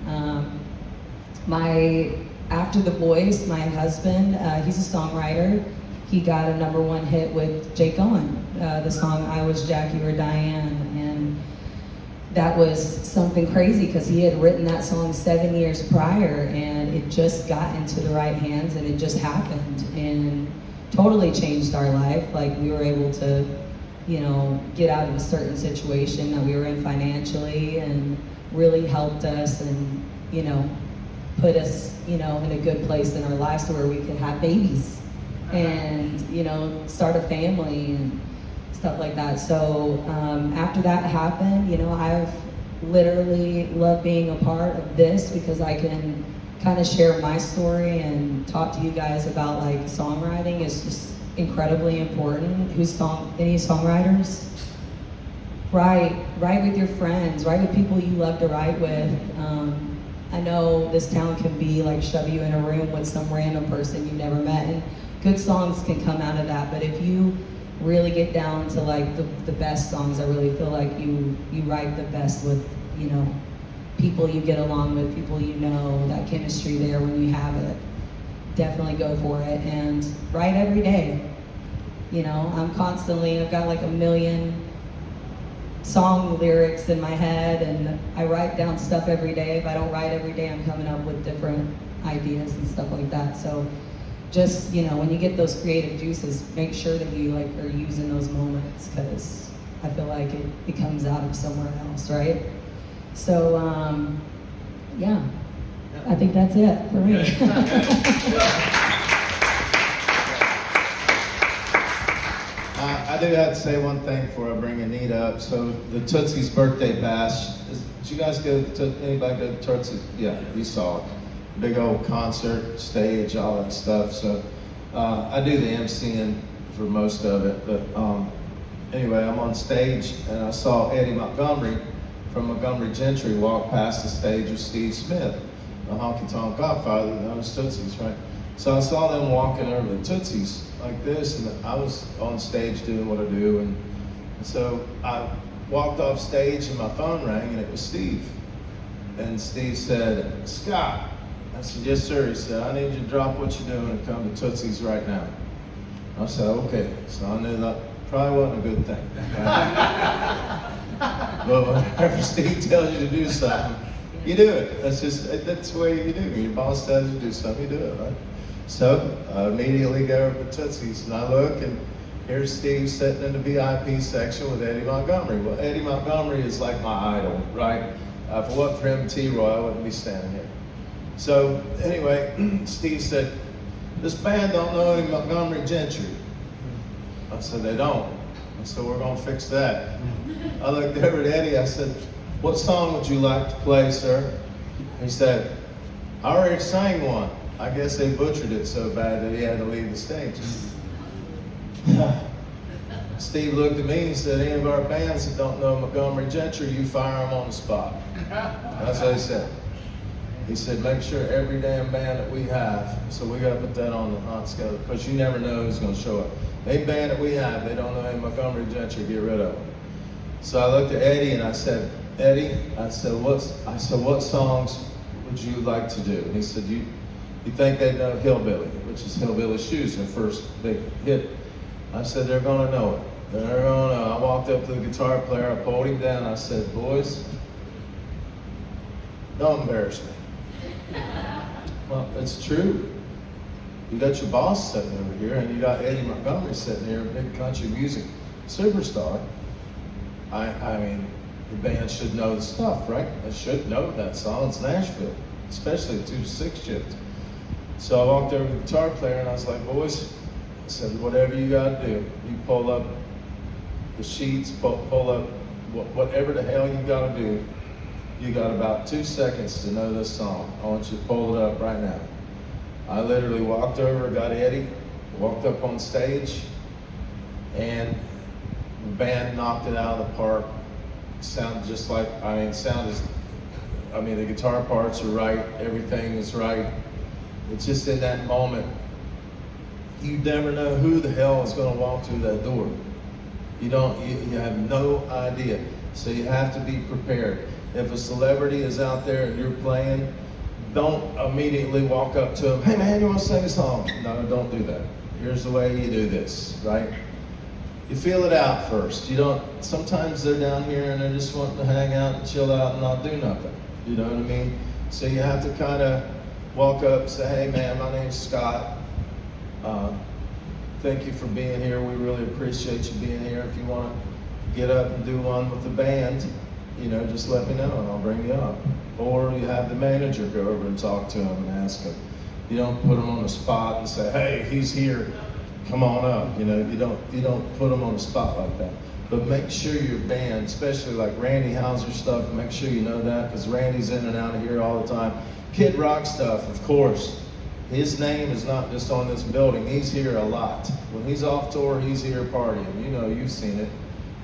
After The Voice, my husband, he's a songwriter. He got a #1 hit with Jake Owen, the song I Was Jackie or Diane, and that was something crazy because he had written that song 7 years prior, and it just got into the right hands, and it just happened and totally changed our life. Like, we were able to, you know, get out of a certain situation that we were in financially, and really helped us, and, you know, put us, you know, in a good place in our lives to where we could have babies and, you know, start a family and stuff like that. So after that happened, you know, I've literally loved being a part of this because I can kind of share my story and talk to you guys about, like, songwriting is just incredibly important. Any songwriters? Write with your friends, write with people you love to write with. I know this town can be like shove you in a room with some random person you've never met, and good songs can come out of that, but if you really get down to, like, the best songs, I really feel like you write the best with, you know, people you get along with, people you know, that chemistry there when you have it. Definitely go for it and write every day. You know, I've got like 1 million song lyrics in my head, and I write down stuff every day. If I don't write every day, I'm coming up with different ideas and stuff like that. So just, you know, when you get those creative juices, make sure that you, like, are using those moments, because I feel like it comes out of somewhere else, right? So, yeah, I think that's it for me. I do have to say one thing before I bring Anita up. So the Tootsie's birthday bash, did you guys anybody go to Tootsie? Yeah, you saw it. Big old concert, stage, all that stuff. So I do the MCing for most of it. But anyway, I'm on stage and I saw Eddie Montgomery from Montgomery Gentry walk past the stage with Steve Smith, the Honky Tonk Godfather, that was Tootsie's, right? So I saw them walking over the Tootsies like this, and I was on stage doing what I do, and so I walked off stage and my phone rang, and it was Steve. And Steve said, Scott. I said, yes, sir. He said, I need you to drop what you're doing and come to Tootsie's right now. I said, okay. So I knew that probably wasn't a good thing. But whenever Steve tells you to do something, you do it. That's the way you do. Your boss tells you to do something, you do it, right? So I immediately go over to Tootsie's, and I look, and here's Steve sitting in the VIP section with Eddie Montgomery. Well, Eddie Montgomery is like my idol, right? If it wasn't for him and T-Roy, I wouldn't be standing here. So anyway, Steve said, this band don't know Eddie Montgomery Gentry. I said, they don't. I said, we're gonna fix that. I looked over at Eddie, I said, what song would you like to play, sir? He said, I already sang one. I guess they butchered it so bad that he had to leave the stage. Steve looked at me and said, any of our bands that don't know Montgomery Gentry, you fire them on the spot. That's what he said. He said, make sure every damn band that we have, so we gotta put that on the hot scale, because you never know who's gonna show up. Any band that we have, they don't know any Montgomery Gentry, get rid of them. So I looked at Eddie and I said, Eddie, I said, what songs would you like to do? And he said, you think they know Hillbilly, which is Hillbilly Shoes, their first big hit. I said, they're gonna know it. They're gonna know. I walked up to the guitar player, I pulled him down, I said, boys, don't embarrass me. Well, it's true. You got your boss sitting over here, and you got Eddie Montgomery sitting here, a big country music superstar. I mean, the band should know the stuff, right? They should know that song. It's Nashville, especially the 2-6 shift. So I walked over to the guitar player, and I was like, boys, I said, whatever you got to do, you pull up the sheets, pull up whatever the hell you got to do. You got about 2 seconds to know this song. I want you to pull it up right now. I literally walked over, got Eddie, Walked up on stage, and the band knocked it out of the park. Sounded just like, the guitar parts are right, everything is right. It's just in that moment, you never know who the hell is gonna walk through that door. You have no idea. So you have to be prepared. If a celebrity is out there and you're playing, don't immediately walk up to them, hey man, you wanna sing a song? No, don't do that. Here's the way you do this, right? You feel it out first. Sometimes they're down here and they're just wanting to hang out and chill out and not do nothing. You know what I mean? So you have to kind of walk up and say, hey man, my name's Scott. Thank you for being here. We really appreciate you being here. If you want to get up and do one with the band, just let me know and I'll bring you up. Or you have the manager go over and talk to him and ask him. You don't put him on the spot and say, hey, he's here, come on up. You don't put him on the spot like that. But make sure your band, especially like Randy Houser stuff, make sure you know that, because Randy's in and out of here all the time. Kid Rock stuff, of course. His name is not just on this building. He's here a lot. When he's off tour, he's here partying. You've seen it.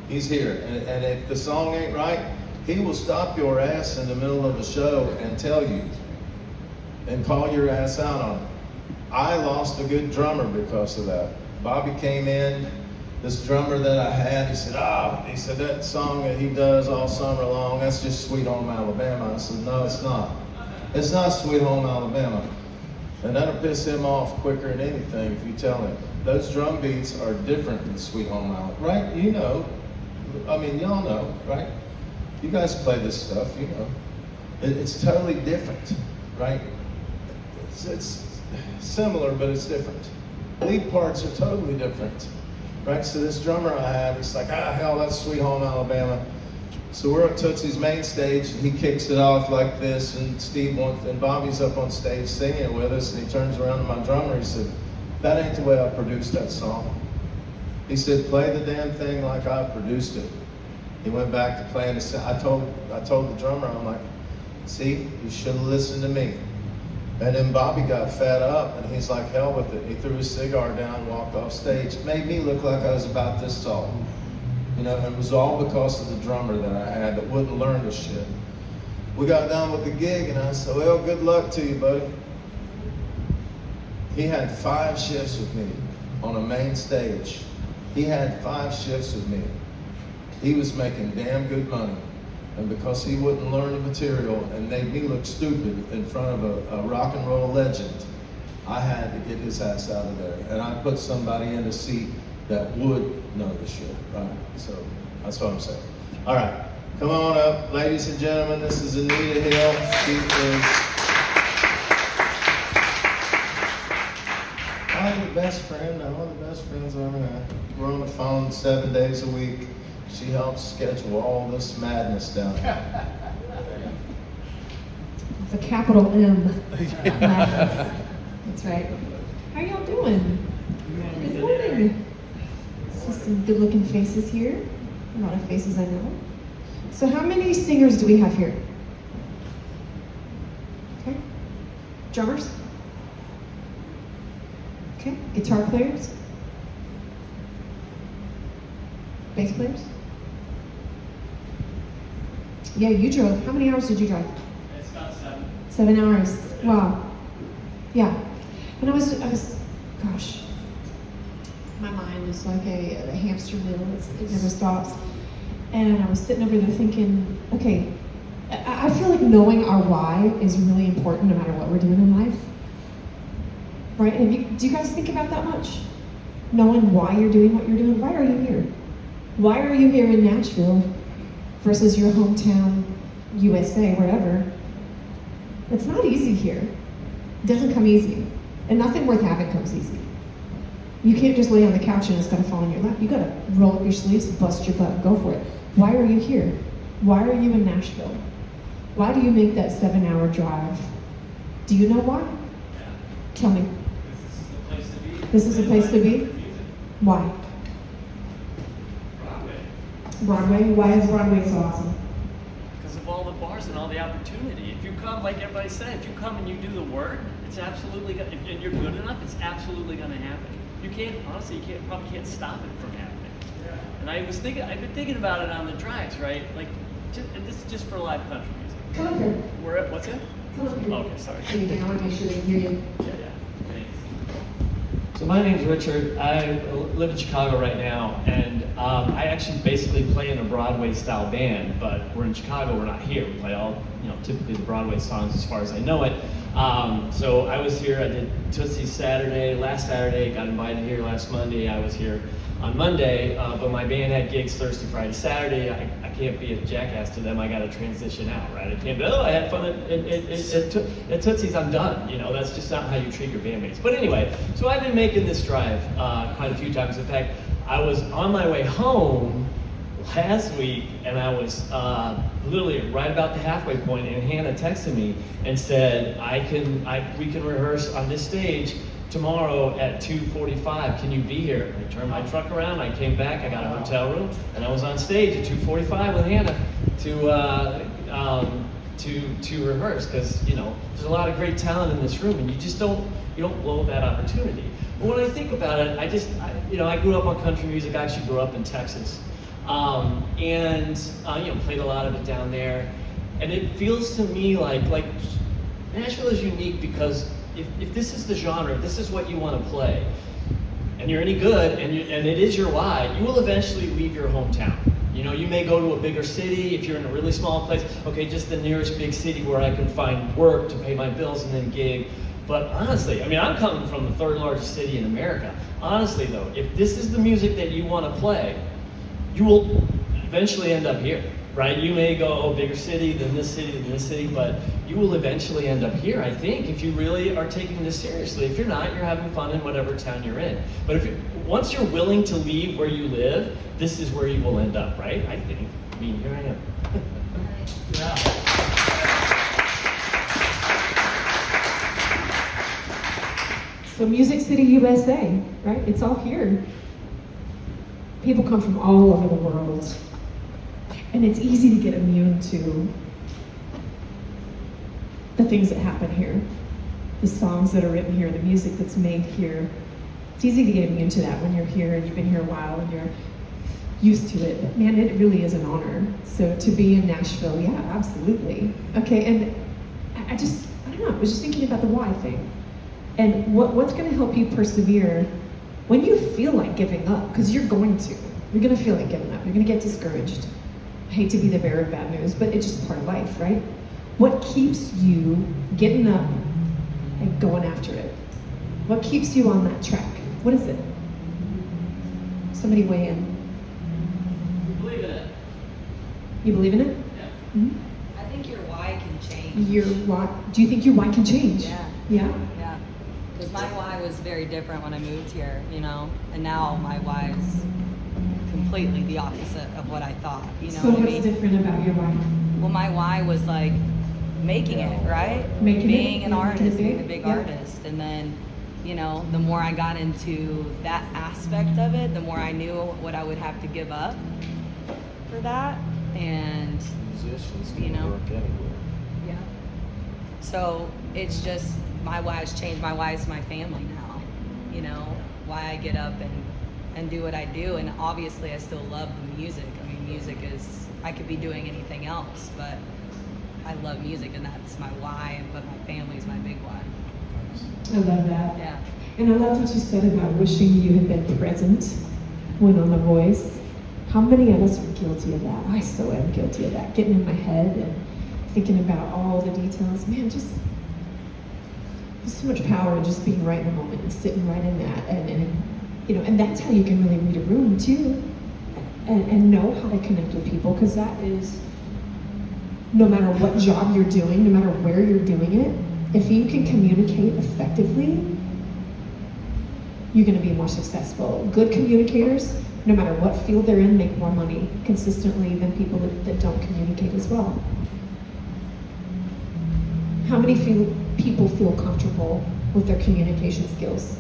He's here. And if the song ain't right, he will stop your ass in the middle of the show and tell you and call your ass out on it. I lost a good drummer because of that. Bobby came in, this drummer that I had, he said, that song that he does all summer long, that's just Sweet Home Alabama. I said, no, it's not. It's not Sweet Home Alabama. And that'll piss him off quicker than anything if you tell him. Those drum beats are different than Sweet Home Alabama, right? Y'all know, right? You guys play this stuff, It's totally different, right? It's similar, but it's different. Lead parts are totally different, right? So this drummer I had, it's like, hell, that's Sweet Home Alabama. So we're at Tootsie's main stage, and he kicks it off like this, and Bobby's up on stage singing it with us, and he turns around to my drummer, he said, that ain't the way I produced that song. He said, play the damn thing like I produced it. He went back to playing the I told the drummer, I'm like, see, you should have listened to me. And then Bobby got fed up, and he's like, hell with it. He threw his cigar down and walked off stage. It made me look like I was about this tall. And it was all because of the drummer that I had that wouldn't learn the shit. We got done with the gig, and I said, well, good luck to you, buddy. He had 5 shifts with me on a main stage. He had 5 shifts with me. He was making damn good money. And because he wouldn't learn the material and made me look stupid in front of a rock and roll legend, I had to get his ass out of there. And I put somebody in the seat that would know the shit, right? So that's what I'm saying. All right, come on up, ladies and gentlemen. This is Anita Hill. She is I'm the best friend. I'm one of the best friends I ever had. We're on the phone 7 days a week. She helps schedule all this madness down here. It's a capital M. Madness. That's right. How y'all doing? Good morning. See some good-looking faces here. A lot of faces I know. So how many singers do we have here? Okay. Drummers? Okay. Guitar players? Bass players? Yeah, you drove. How many hours did you drive? It's about 7. 7 hours. Wow. Yeah. And I was, gosh, my mind is like a hamster wheel. It never stops. And I was sitting over there thinking, okay, I feel like knowing our why is really important no matter what we're doing in life. Right? Do you guys think about that much? Knowing why you're doing what you're doing? Why are you here? Why are you here in Nashville versus your hometown, USA, wherever? It's not easy here. It doesn't come easy. And nothing worth having comes easy. You can't just lay on the couch and it's gonna fall in your lap. You gotta roll up your sleeves, bust your butt, go for it. Why are you here? Why are you in Nashville? Why do you make that 7-hour drive? Do you know why? Yeah. Tell me. This is the place to be. This is a place to be? Why? Broadway. Broadway? Why is Broadway so awesome? Because of all the bars and all the opportunity. If you come, like everybody said, if you come and you do the work, it's absolutely, and you're good enough, it's absolutely going to happen. you can't, honestly, probably can't stop it from happening. And I've been thinking about it on the drives, right? Like, and this is just for live country music. Come up here. We're at, what's it? Come up here. Okay, sorry. I want to make sure they can hear you. Yeah. Thanks. So my name's Richard. I live in Chicago right now, and I actually basically play in a Broadway style band, but we're in Chicago, we're not here. We play all, typically the Broadway songs as far as I know it. So I was here, I did Tootsie last Saturday, got invited here last Monday. I was here on Monday, but my band had gigs Thursday, Friday, Saturday. I can't be a jackass to them. I got to transition out, right? I can't be, I had fun at Tootsie's, I'm done. That's just not how you treat your bandmates. But anyway, so I've been making this drive quite a few times. In fact, I was on my way home last week, and I was literally right about the halfway point, and Hannah texted me and said, we can rehearse on this stage tomorrow at 2:45, can you be here? I turned my truck around, I came back, I got a hotel room, and I was on stage at 2:45 with Hannah to rehearse, because there's a lot of great talent in this room, and you don't blow that opportunity. But when I think about it, I grew up on country music. I actually grew up in Texas, and played a lot of it down there, and it feels to me like Nashville is unique because if this is the genre, if this is what you want to play, and you're any good, and it is your why, you will eventually leave your hometown. You may go to a bigger city. If you're in a really small place, okay, just the nearest big city where I can find work to pay my bills and then gig. But honestly, I'm coming from the third largest city in America. Honestly though, if this is the music that you want to play, you will eventually end up here, right? You may go, bigger city, then this city, but you will eventually end up here, I think, if you really are taking this seriously. If you're not, you're having fun in whatever town you're in. But once you're willing to leave where you live, this is where you will end up, right? I think. Here I am. Yeah. So Music City, USA, right? It's all here. People come from all over the world. And it's easy to get immune to the things that happen here, the songs that are written here, the music that's made here. It's easy to get immune to that when you're here and you've been here a while and you're used to it. But man, it really is an honor. So to be in Nashville, yeah, absolutely. Okay, and I don't know, I was just thinking about the why thing. And what's gonna help you persevere when you feel like giving up, because you're going to. You're gonna feel like giving up, you're gonna get discouraged. I hate to be the bearer of bad news, but it's just part of life, right? What keeps you getting up and going after it? What keeps you on that track? What is it? Somebody weigh in. You believe in it? You believe in it? Yeah. Mm-hmm. I think your why can change. Your why? Do you think your why can change? Yeah. Yeah? Yeah. Because my why was very different when I moved here, and now my why is completely the opposite of what I thought. So what's different about your why? Well, my why was like making it, right? Being an artist, being a big yeah. artist. And then, the more I got into that aspect of it, the more I knew what I would have to give up for that. And, Musicians can work anywhere. yeah. So it's just, my why has changed. My why is my family now. Why I get up and do what I do. And obviously I still love the music. Music is, I could be doing anything else, but I love music, and that's my why, but my family's my big why. I love that. Yeah. And I love what you said about wishing you had been present when on The Voice. How many of us are guilty of that? I so am guilty of that. Getting in my head and thinking about all the details. Man, just there's so much power in just being right in the moment and sitting right in that. And that's how you can really read a room too. And know how to connect with people, because that is, no matter what job you're doing, no matter where you're doing it, if you can communicate effectively, you're going to be more successful. Good communicators, no matter what field they're in, make more money consistently than people that don't communicate as well. How many people feel comfortable with their communication skills?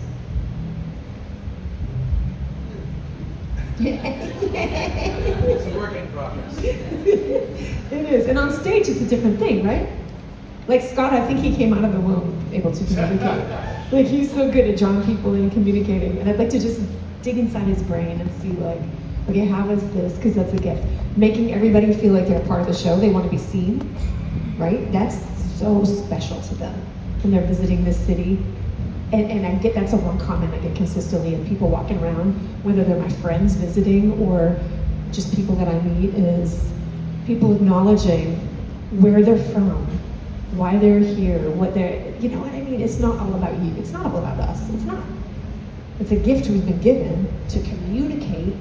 It's a work in progress. It is, and on stage it's a different thing, right? Like Scott, I think he came out of the womb able to communicate. Like he's so good at drawing people in and communicating. And I'd like to just dig inside his brain and see like, okay, how is this? Because that's a gift. Making everybody feel like they're a part of the show. They want to be seen, right? That's so special to them when they're visiting this city. And I get, that's a one comment I get consistently of people walking around, whether they're my friends visiting or just people that I meet, is people acknowledging where they're from, why they're here, what they're, you know what I mean? It's not all about you. It's not all about us. It's not. It's a gift we've been given to communicate,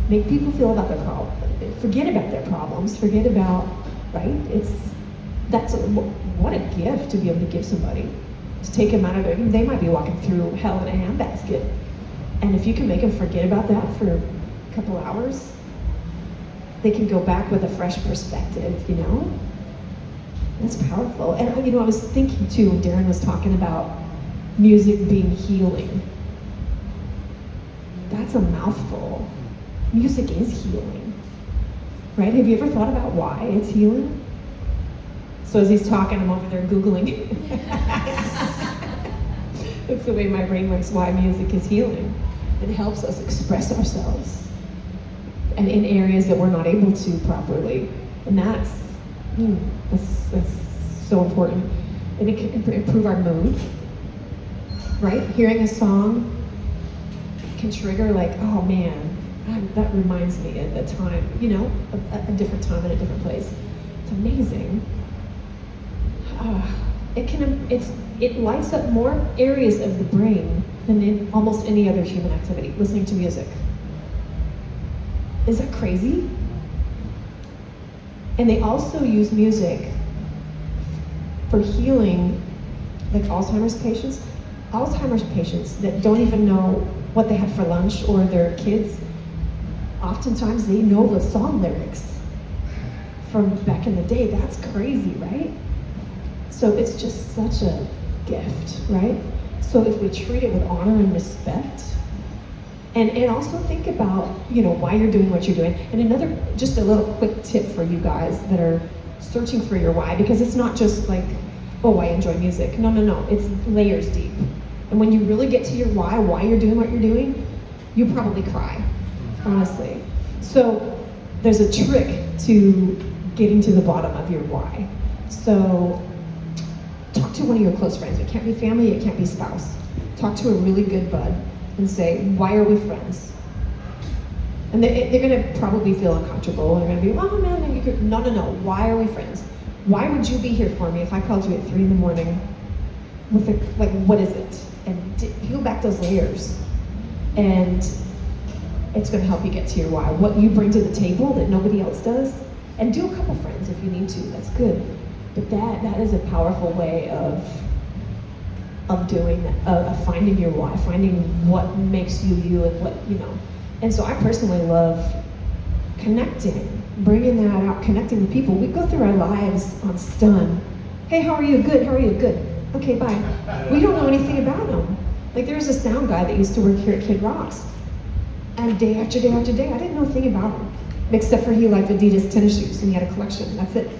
make people feel about their problems, forget about their problems, forget about, right? What a gift to be able to give somebody. To take them out of there, they might be walking through hell in a handbasket. And if you can make them forget about that for a couple hours, they can go back with a fresh perspective, you know? That's powerful. And I was thinking too, when Darren was talking about music being healing. That's a mouthful. Music is healing, right? Have you ever thought about why it's healing? So as he's talking, I'm over there Googling. That's the way my brain works, why music is healing. It helps us express ourselves and in areas that we're not able to properly. And that's so important. And it can improve our mood, right? Hearing a song can trigger like, oh man, that reminds me of a time, you know, a different time in a different place. It's amazing. It lights up more areas of the brain than in almost any other human activity, listening to music. Is that crazy? And they also use music for healing, like Alzheimer's patients. Alzheimer's patients that don't even know what they had for lunch or their kids, oftentimes they know the song lyrics from back in the day. That's crazy, right? So it's just such a gift, right? So if we treat it with honor and respect, and also think about, you know, why you're doing what you're doing. And just a little quick tip for you guys that are searching for your why, because it's not just like, oh, I enjoy music. No, it's layers deep. And when you really get to your why you're doing what you're doing, you probably cry, honestly. So there's a trick to getting to the bottom of your why. So talk to one of your close friends. It can't be family, it can't be spouse. Talk to a really good bud and say, why are we friends? And they're gonna probably feel uncomfortable. They're gonna be, oh man, no, why are we friends? Why would you be here for me if I called you at 3 a.m? Like, what is it? And peel back those layers. And it's gonna help you get to your why. What you bring to the table that nobody else does. And do a couple friends if you need to, that's good. But that is a powerful way of doing that, of finding your why, finding what makes you you and what, you know. And so I personally love connecting, bringing that out, connecting with people. We go through our lives on stun. Hey, how are you? Good, how are you? Good. Okay, bye. We don't know anything about them. Like there's a sound guy that used to work here at Kid Rocks. And day after day after day, I didn't know a thing about him. Except for he liked Adidas tennis shoes and he had a collection, that's it.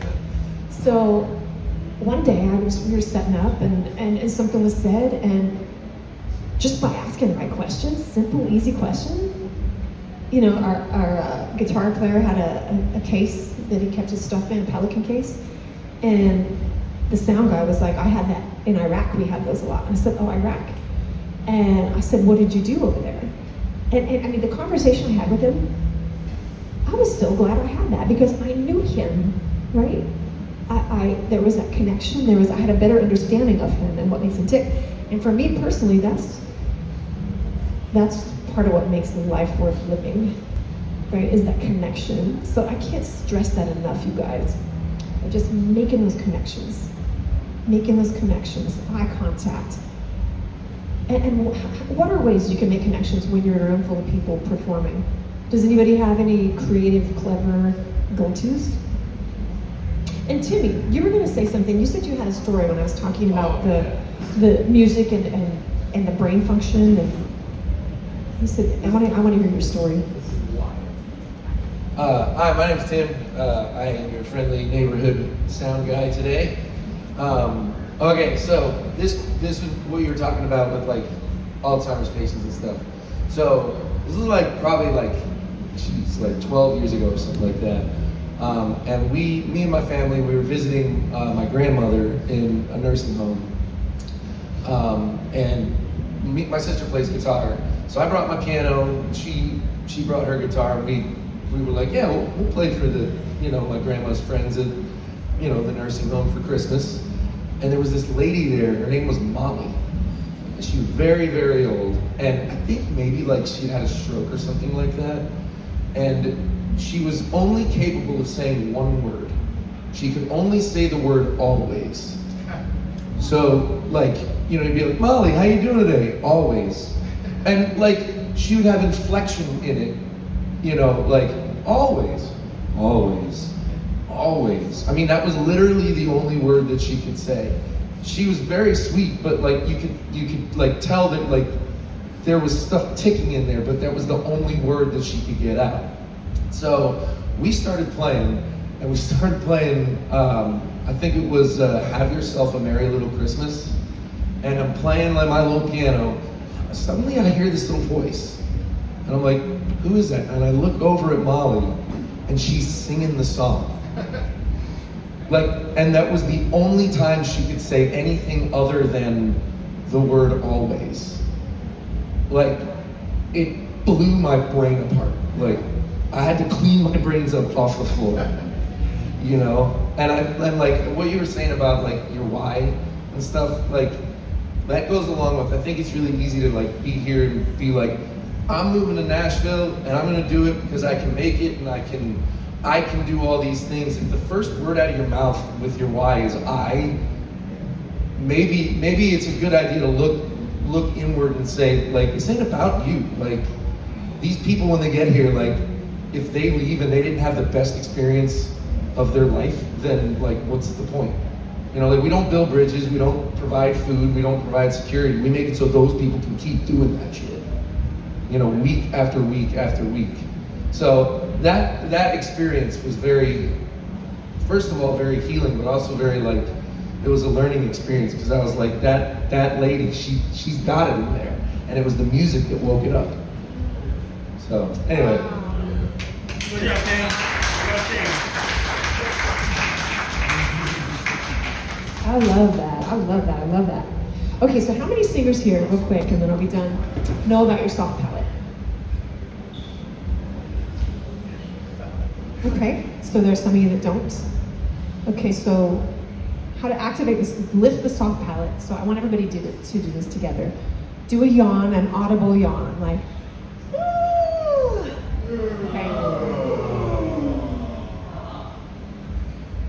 So one day we were setting up and something was said, and just by asking the right questions, simple, easy question, you know, our guitar player had a case that he kept his stuff in, a Pelican case, and the sound guy was like, I had that in Iraq, we had those a lot. And I said, oh, Iraq. And I said, what did you do over there? And I mean, the conversation I had with him, I was so glad I had that because I knew him, right? There was that connection, I had a better understanding of him and what makes him tick. And for me personally, that's part of what makes life worth living, right, is that connection. So I can't stress that enough, you guys. Just making those connections, eye contact. And what are ways you can make connections when you're in a room full of people performing? Does anybody have any creative, clever go-tos? And Timmy, you were going to say something. You said you had a story when I was talking about the music and the brain function. And you said, I want to hear your story. Hi, my name's Tim. I am your friendly neighborhood sound guy today. Okay, so this is what you were talking about with like Alzheimer's patients and stuff. So this was like probably like, geez, like 12 years ago or something like that. And me and my family, we were visiting my grandmother in a nursing home. And my sister plays guitar. So I brought my piano, she brought her guitar, and we were like, yeah, we'll play for the, my grandma's friends at, the nursing home for Christmas. And there was this lady there, her name was Molly. And she was very, very old. And I think maybe like she had a stroke or something like that. And she was only capable of saying one word. She could only say the word always. So like, you'd be like, Molly, how you doing today? Always. And like, she would have inflection in it, like always, always, always. I mean, that was literally the only word that she could say. She was very sweet, but like you could like tell that like there was stuff ticking in there, but that was the only word that she could get out. So we started playing, and we started playing, I think it was Have Yourself a Merry Little Christmas. And I'm playing like my little piano. Suddenly I hear this little voice. And I'm like, who is that? And I look over at Molly, and she's singing the song. Like, and that was the only time she could say anything other than the word always. Like, it blew my brain apart. Like, I had to clean my brains up off the floor, And like what you were saying about like your why and stuff, like that goes along with, I think it's really easy to like be here and be like, I'm moving to Nashville and I'm gonna do it because I can make it and I can do all these things. If the first word out of your mouth with your why is I, maybe it's a good idea to look inward and say, like, this ain't about you. Like, these people when they get here, like, if they leave and they didn't have the best experience of their life, then like, what's the point? Like we don't build bridges, we don't provide food, we don't provide security. We make it so those people can keep doing that shit, week after week after week. So that experience was very, first of all, very healing, but also very like, it was a learning experience because I was like, that lady, she's got it in there, and it was the music that woke it up. So anyway. Good job, Dan. I love that. I love that. I love that. Okay, so how many singers here, real quick, and then I'll be done, know about your soft palate? Okay, so there's some of you that don't. Okay, so how to activate this, lift the soft palate. So I want everybody to do this together. Do a yawn, an audible yawn, like, okay.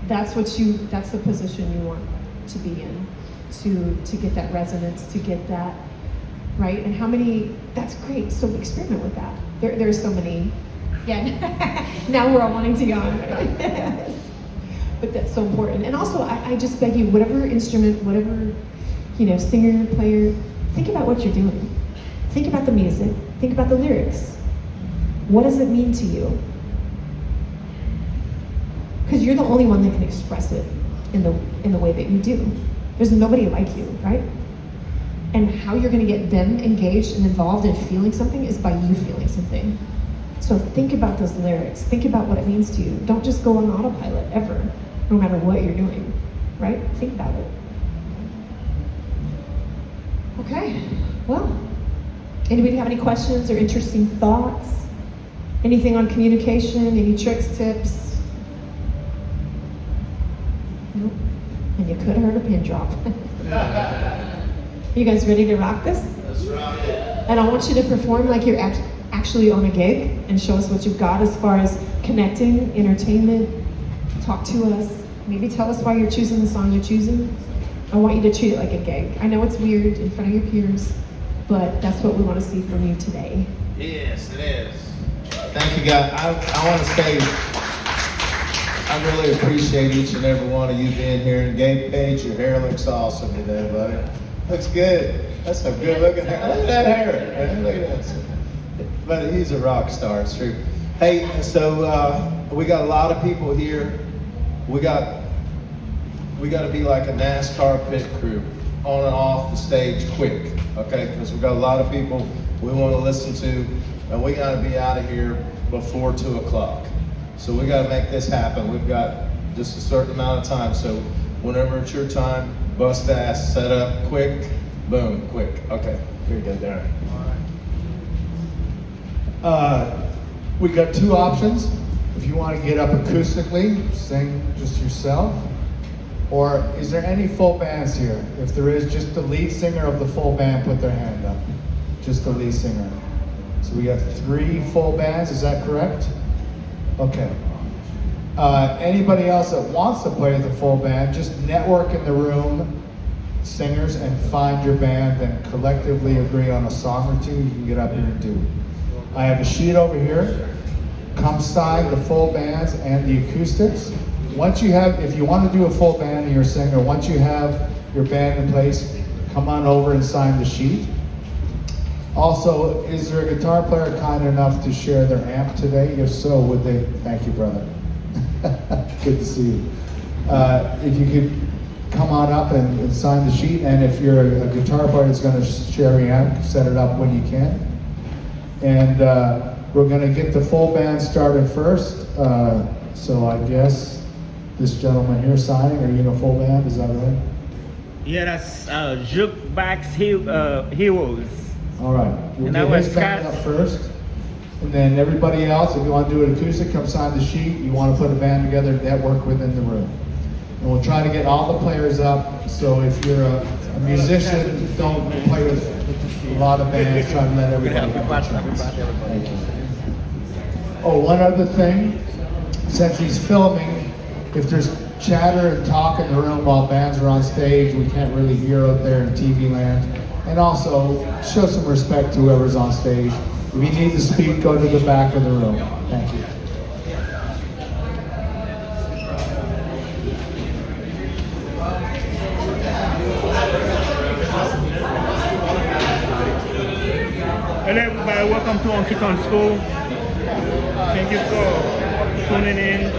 That's the position you want to be in, to get that resonance, to get that, right? And how many, that's great, so experiment with that. There's so many, yeah, now we're all wanting to yawn, right? But that's so important. And also, I just beg you, whatever instrument, whatever, singer, player, think about what you're doing. Think about the music, think about the lyrics. What does it mean to you? Because you're the only one that can express it in the way that you do. There's nobody like you, right? And how you're gonna get them engaged and involved in feeling something is by you feeling something. So think about those lyrics. Think about what it means to you. Don't just go on autopilot ever, no matter what you're doing, right? Think about it. Okay, well, anybody have any questions or interesting thoughts? Anything on communication, any tricks, tips? Nope. And you could have heard a pin drop. You guys ready to rock this? That's right. And I want you to perform like you're actually on a gig and show us what you've got as far as connecting, entertainment. Talk to us. Maybe tell us why you're choosing the song you're choosing. I want you to treat it like a gig. I know it's weird in front of your peers, but that's what we want to see from you today. Yes, it is. Thank you, guys. I want to say I really appreciate each and every one of you being here. And Gabe Page, your hair looks awesome today, buddy. Looks good. That's a good looking hair. Look at that hair, man. Look at that. But he's a rock star, it's true. Hey, so we got a lot of people here. We got we got to be like a NASCAR pit crew, on and off the stage quick, okay? Because we've got a lot of people we want to listen to, and we got to be out of here before 2 o'clock. So we got to make this happen. We've got just a certain amount of time. So whenever it's your time, bust ass, set up, quick, boom, quick. Okay, here you go, Darren. We got 2 options. If you want to get up acoustically, sing just yourself, or is there any full bands here? If there is, just the lead singer of the full band put their hand up. Just the lead singer. So we got 3 full bands, is that correct? Okay. Anybody else that wants to play with the full band, just network in the room, singers, and find your band and collectively agree on a song or 2 you can get up here and do. I have a sheet over here. Come sign the full bands and the acoustics. Once you have, if you want to do a full band and you're a singer, once you have your band in place, come on over and sign the sheet. Also, is there a guitar player kind enough to share their amp today? If so, would they? Thank you, brother. Good to see you. If you could come on up and sign the sheet, and if you're a guitar player that's going to share your amp, set it up when you can. And we're going to get the full band started first. So I guess this gentleman here signing, are you in a full band? Is that right? Yeah, that's Jukebox Heroes. All right. We'll And get that his was band Scott. up first. And then everybody else, if you want to do it acoustic, come sign the sheet. You want to put a band together, network within the room. And we'll try to get all the players up. So if you're a musician, don't play with a lot of bands. Try to let everybody get a chance. Thank you. Oh, one other thing. Since he's filming, if there's chatter and talk in the room while bands are on stage, we can't really hear out there in TV land. And also, show some respect to whoever's on stage. If you need to speak, go to the back of the room. Thank you. Hello everybody, welcome to Honky Tonk School. Thank you for tuning in.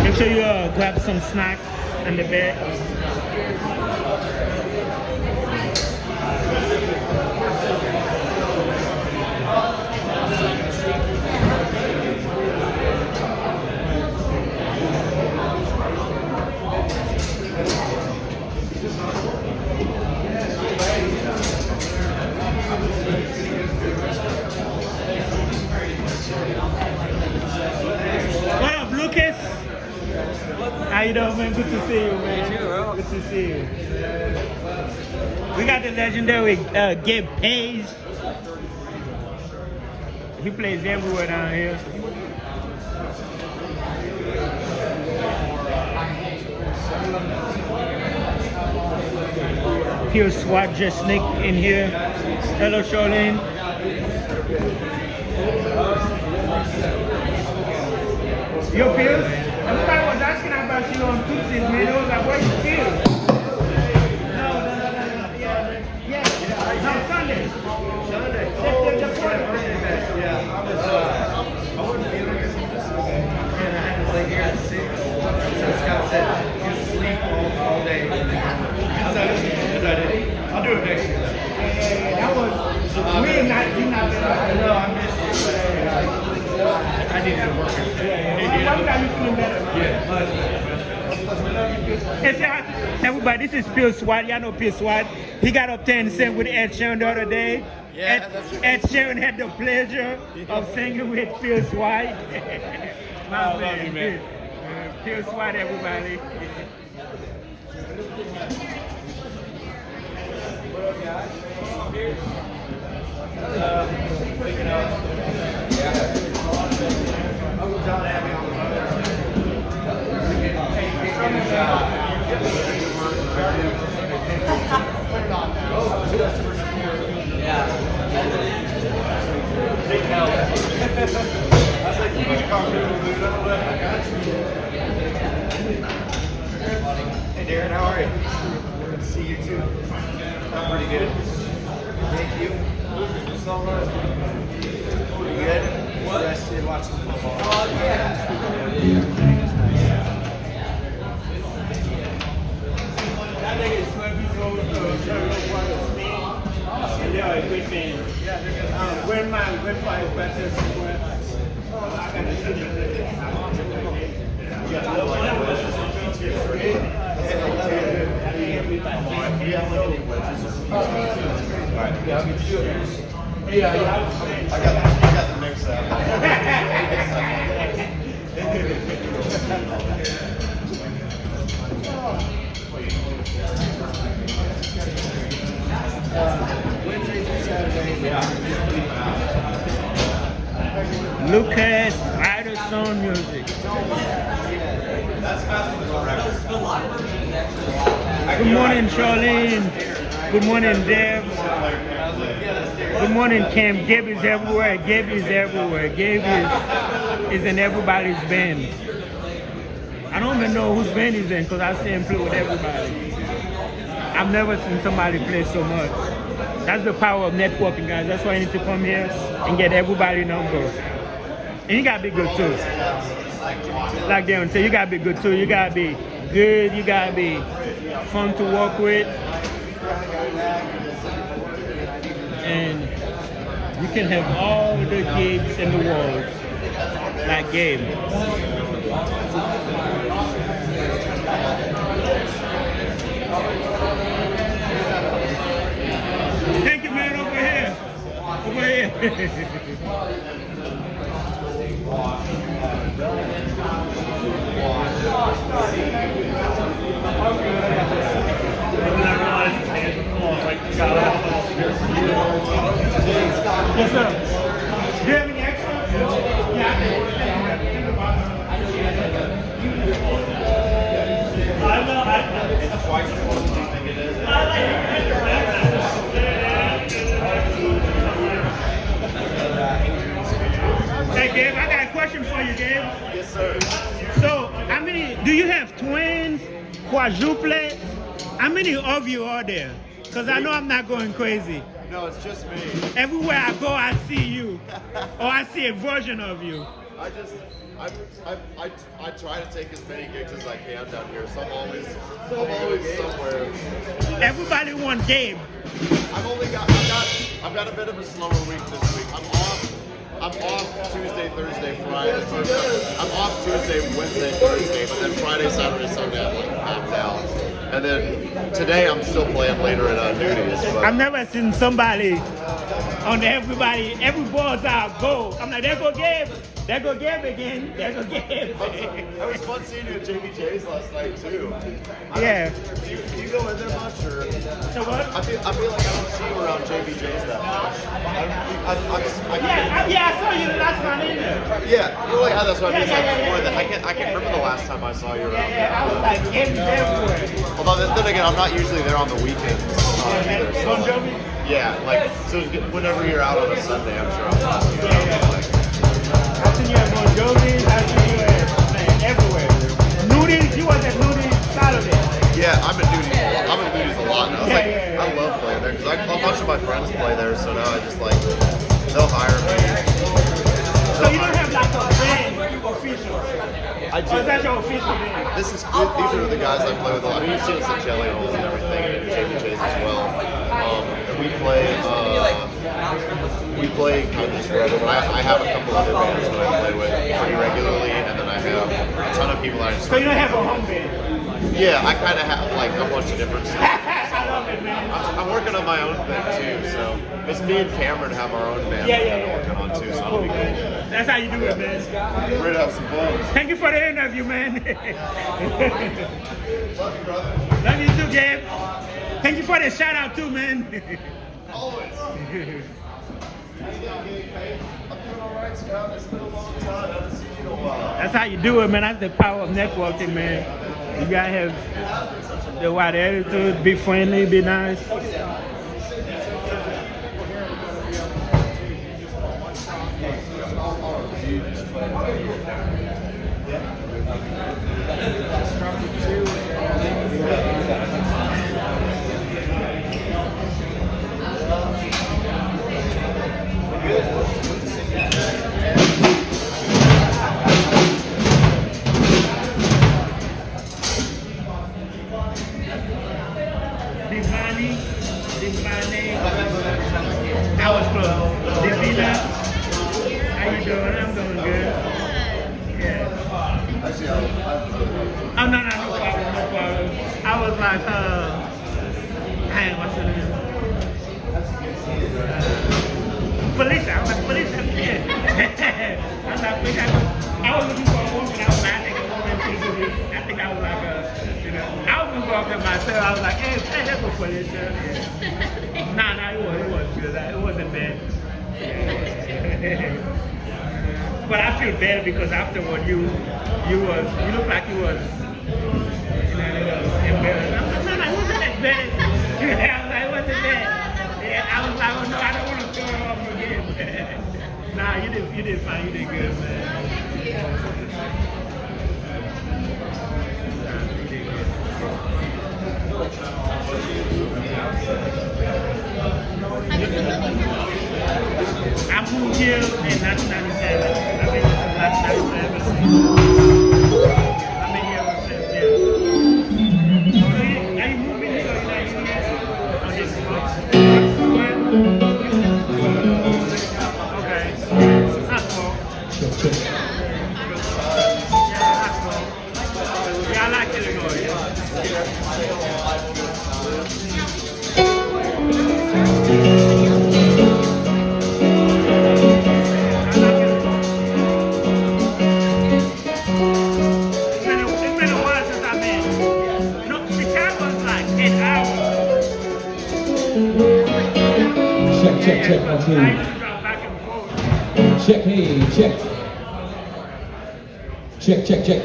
Make sure you grab some snacks in the bed. What up, Lucas? How you doing, man? Good to see you, man. Good to see you. We got the legendary Gabe Page. He plays everywhere down here. Pure SWAT just sneaked in here. Hello, Charlene. Yo, Pierce, everybody was asking about you on Tootsie, man. It was like, where you feel? No. Yeah. No, Sunday. Yeah, I wasn't feeling it. And I had to lay here at 6. So Scott said, you sleep all day. I did. I'll do it next year. That was you not No, I missed it. I needed to work. Why got you feeling better? Hey, say, everybody, this is Pierre SWAT. Y'all know Pierre SWAT. He got up there and sang with Ed Sheeran the other day. Yeah, that's right. Ed Sheeran had the pleasure of singing with Pierre SWAT. My man. Pierre SWAT, everybody. Hey Darren, how are you? Good to see you too. I'm pretty good. Thank you. So much. You good? Rested, watching football. my grandpa is back there somewhere. Oh, I got to sit there. I got the mix up. Lucas, Idle Sound Music. Good morning, Charlene. Good morning, Deb. Good morning, Cam. Gabe is everywhere. Gabe is everywhere. Gabe is in everybody's band. I don't even know whose band he's in because I see him play with everybody. I've never seen somebody play so much. That's the power of networking, guys. That's why you need to come here and get everybody number. And you gotta be good too. Like Darren said, you gotta be good too. You gotta be good. You gotta be fun to work with. And you can have all the gigs in the world, like Gabe. Thank you, man. Over here. Over here. Yes, sir. Do you have any extra? Yeah. I know. It's twice as much as you think it is. Hey, Gabe, I got a question for you, Gabe. Yes, sir. So, how many, do you have twins, quadruplets? How many of you are there? Because I know I'm not going crazy. No, it's just me. Everywhere I go, I see you. Or I see a version of you. I try to take as many gigs as I can down here, so I'm always somewhere. Everybody wants Gabe. I've got a bit of a slower week this week. I'm off Tuesday, Thursday, Friday. I'm off Tuesday, Wednesday, Thursday, but then Friday, Saturday, Sunday I'm like packed out. And then today I'm still playing later at duties. But I've never seen somebody on every ball's out go. I'm like, there go Gabe. There go Gabe again. There go Gabe. It was fun seeing you at JBJ's last night too. Yeah. Do you go in there much or? So what? I feel like I don't see you around JBJ's that much. Yeah, I saw you the last time in there. Yeah, well, yeah, that's what I mean. Yeah. I can't remember the last time I saw you around. Yeah, I was like, Gabe's everywhere. Although then again, I'm not usually there on the weekends either. So, Bon Jovi? yeah, like so whenever you're out on a Sunday, I'm sure I'll I seen you at Bon Jovi. I seen you at everywhere. Nudies, you was at Nudies Saturday. Yeah, I'm at Duties a lot. And I love playing there because a bunch of my friends play there. So now I just like they'll hire me. So you don't have like a band official? I do. Or is that your official band? This is good. These are the guys I play with a lot. I mean, you've seen us at Jelly Rolls and everything, and at JBJ's as well. And we play kind of just wherever. But I have a couple other bands that I play with pretty regularly, and then I have a ton of people that I just. So you don't have a home band? Yeah, I kind of have like a bunch of different stuff. I love it, man. I'm working on my own thing too, so it's me and Cameron have our own band that we're working on too, so that'll be cool. That's how you do it, man. We're ready to have some fun. Thank you for the interview, man. Love you, brother. Love you too, Gabe. Thank you for the shout out too, man. Always. I'm doing all right, Scott. It's been a long time. I haven't seen you in a while. That's how you do it, man. That's the power of networking, man. You gotta have the right attitude, be friendly, be nice. I was close. Divina, how you doing? I'm doing good. Yeah. Oh, no, no problem, no problem. I was like, dang, what's her name? Felicia, I was like, Felicia, yeah. I was like, Felicia, I was looking for a woman, I was like, I think a woman should do this. I think I was like I was gonna go up there myself, I was like, hey, that's what Felicia. Yeah. Nah, it was good, it wasn't bad. But I feel better because afterward you look like you was, embarrassed. I'm like, no, it wasn't that bad. I was like, it wasn't bad. Yeah, I was like, oh no, I don't want to throw it off again. Nah, you did fine, you did good, man. I moved here in 1997. I've been here since 1997. I've been here ever since, yeah. Are you moving here or you're not here? Or just okay. That's cool. Yeah, that's cool. Yeah, I like Illinois, yeah. Check, okay. Check, hey, check. Check. Okay.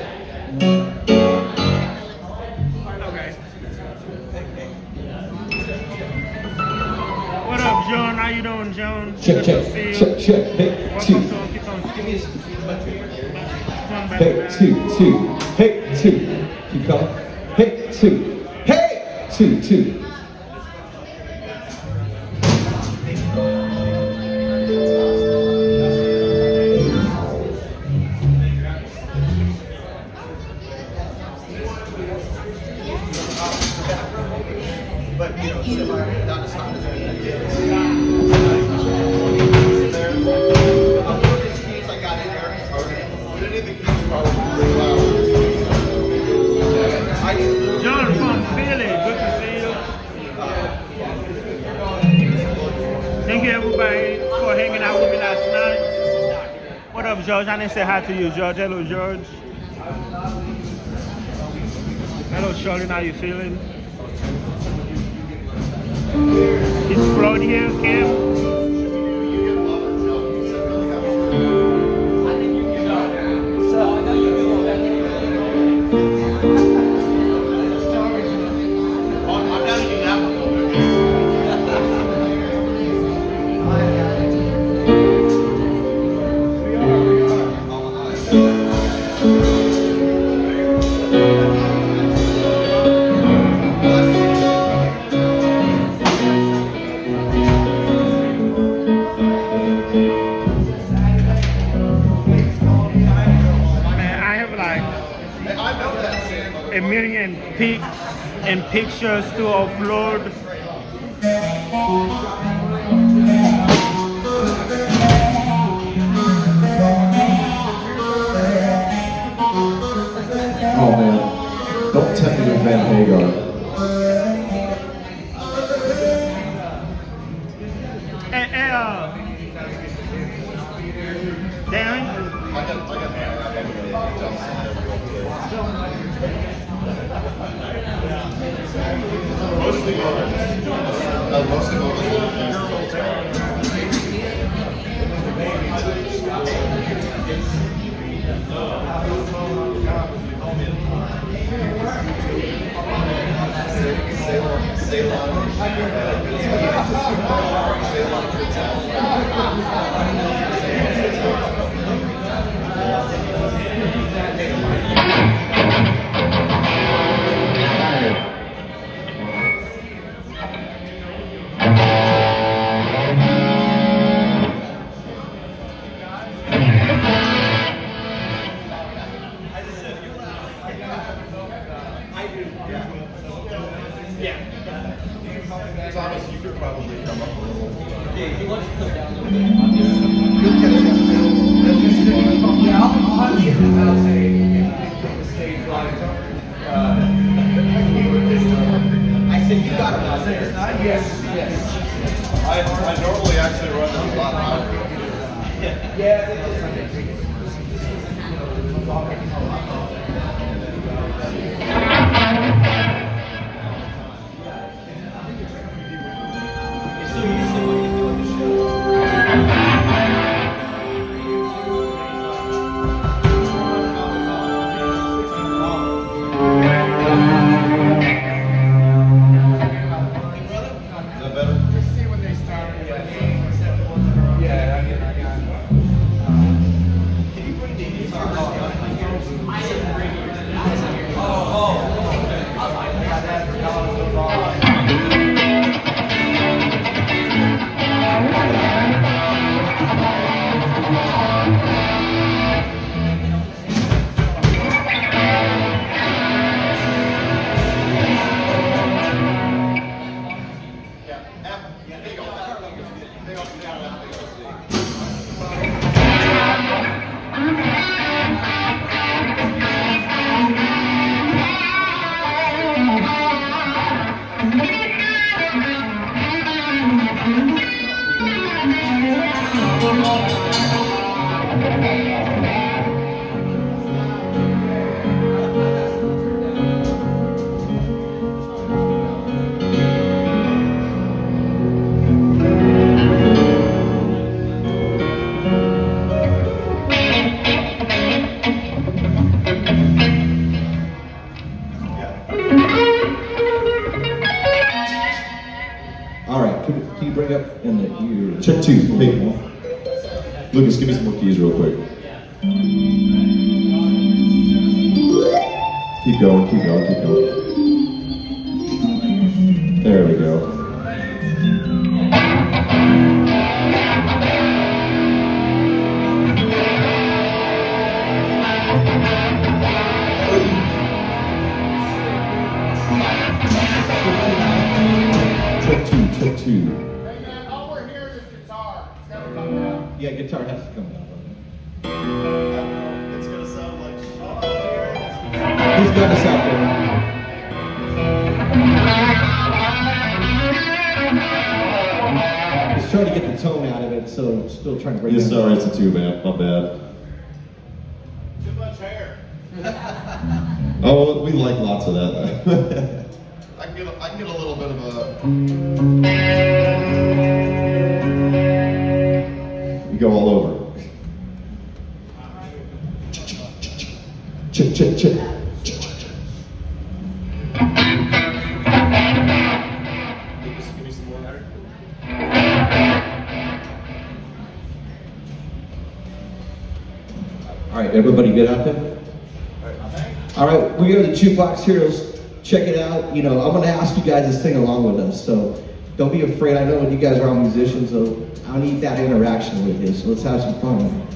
What up, John? How you doing, John? Check. Hey, two. Hey, two. Hey, two. Keep going. Hey, two. Hey, two. John from Philly, good to see you. Thank you everybody for hanging out with me last night. What up, George? I didn't say hi to you, George. Hello, George. Hello, Charlene. How you feeling? It's Floyd here, Cam. A million pics and pictures to upload. Oh man, don't tempt me with Van Hagar. Hey, Darren? Thomas, you could probably come up a little. Dave, you want to come down a little bit? Yeah, I'll have you. I'll say, the stage right. I said, you got it. I said, it's not yes, yes. I normally actually run this a lot longer. Check two. Hey, Lucas, give me some more keys real quick. Keep going, keep going, keep going. There we go. Check two, check two. Yeah, guitar has to come down. It's gonna sound like Who's got us out there? He's trying to get the tone out of it, so still trying to break it. Yeah, sorry, it's a two, man. My bad. too much hair. Oh, we like lots of that. I can get a little bit of a. We go all over. Check, check, check. Give me some more hair. All right, everybody good out there? All right, we are the Jukebox Heroes. Check it out. You know, I'm going to ask you guys to sing along with us, so don't be afraid. I know you guys are all musicians, so I need that interaction with you, so let's have some fun.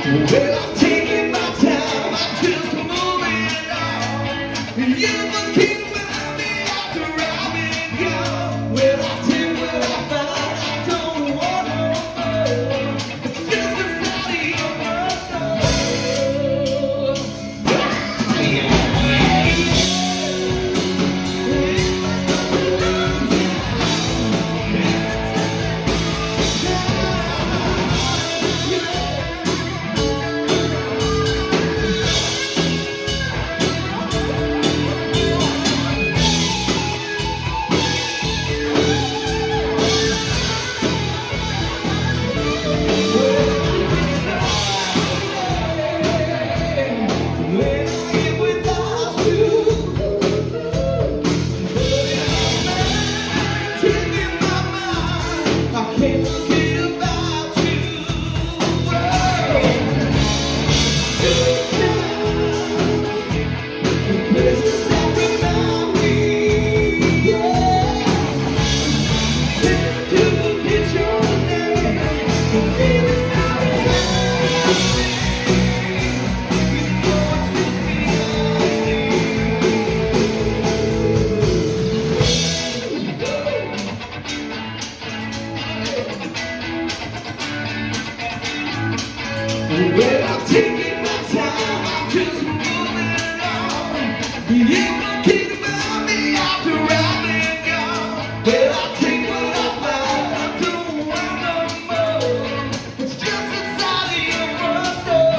Well, I'm taking my time, I'm just moving on. You forget about me after I've been gone. Well, I'll take what I find, I don't want no more. It's just a study of my soul. Well, I'm taking my time, I'm just moving on. You forget about me after I've been gone. Well, I'll take what I find, I don't want no more. It's just inside of your front door.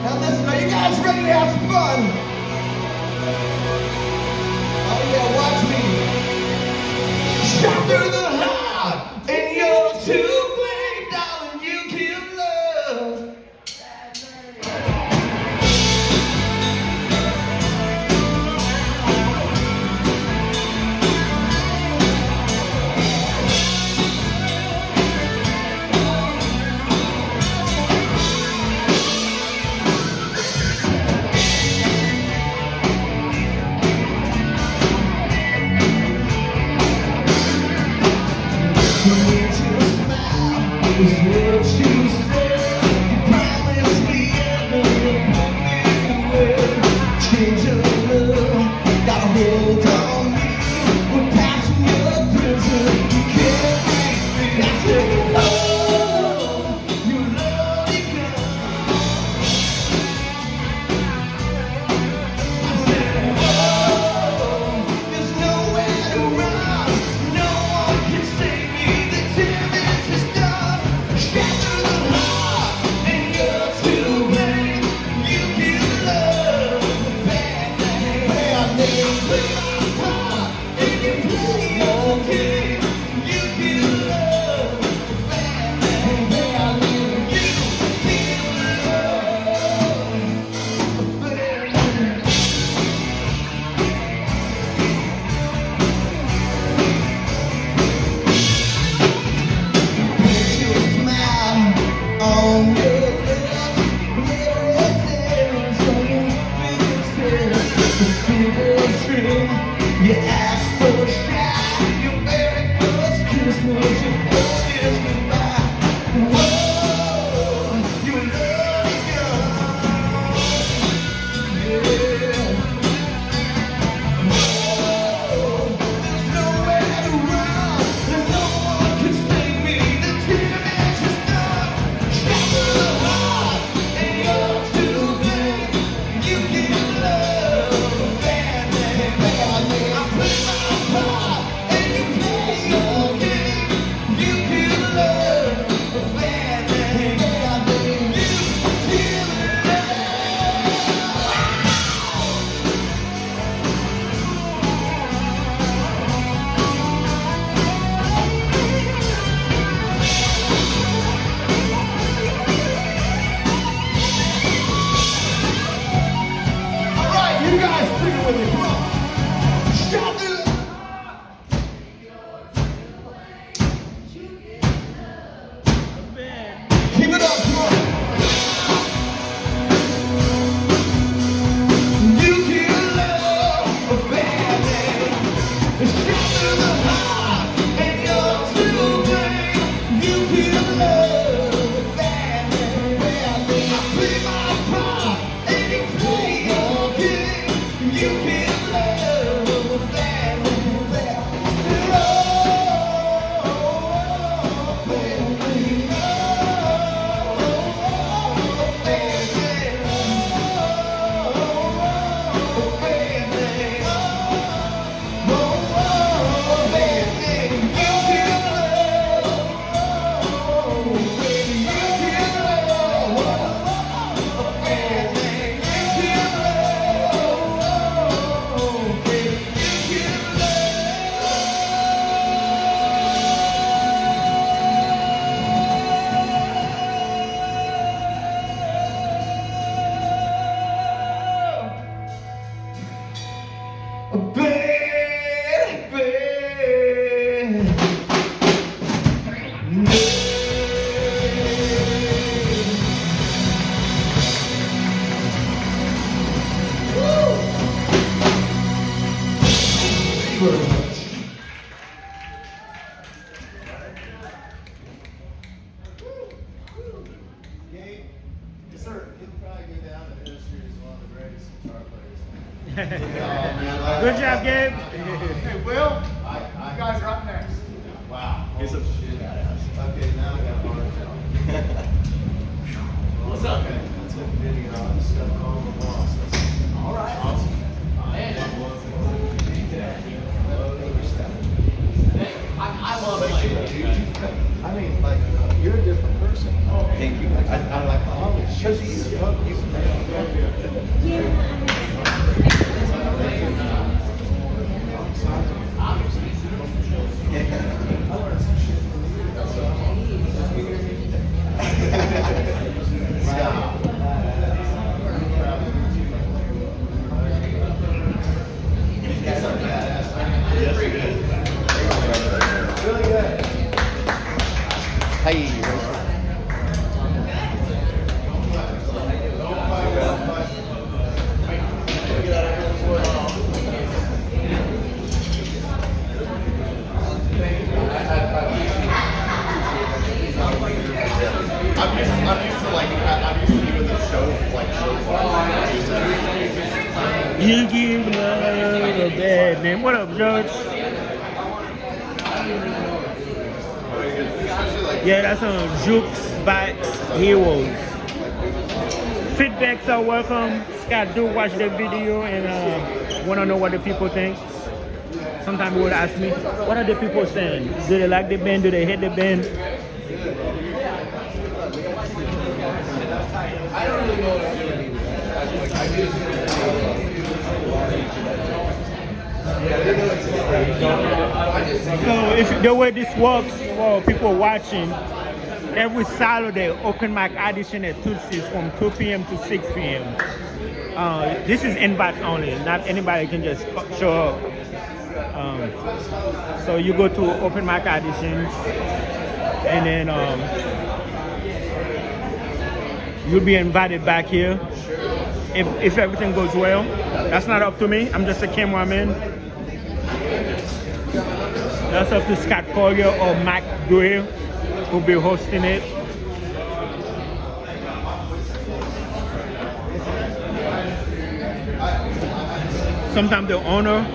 Now listen, are you guys ready to have some fun? guys sing it with me. Come on. Shout it. Keep it up, come on. You can love a bad man. It's shot to the heart and you're too late. You can love a bad man. I play my part and you play your game. You can love a bad man. Yes, sir. He'd probably go down in history as one of the greatest guitar players. Good job, Gabe. Hey, Will, you guys are up next. Wow. He's a shit ass. Okay, now I got a hard job. What's up? Okay, that's a video. I just got called the boss. All right. Awesome. I love it. I mean, like, you're a different person. Oh, thank you. I like my hobby. Because you. You give love a bad name. What up, George? Yeah, that's on Jukes Bites Heroes. Feedbacks are welcome. Scott, do watch the video and want to know what the people think. Sometimes they would ask me, what are the people saying? Do they like the band? Do they hate the band? I don't really know what I'm doing either. So if the way this works for people watching, every Saturday open mic audition at Tootsie from 2 p.m. to 6 p.m. This is invite only, not anybody can just show up. So you go to open mic auditions and then you'll be invited back here if everything goes well. That's not up to me. I'm just a cameraman. That's up to Scott Collier or Mac Dwyer, who'll be hosting it. Sometimes the owner,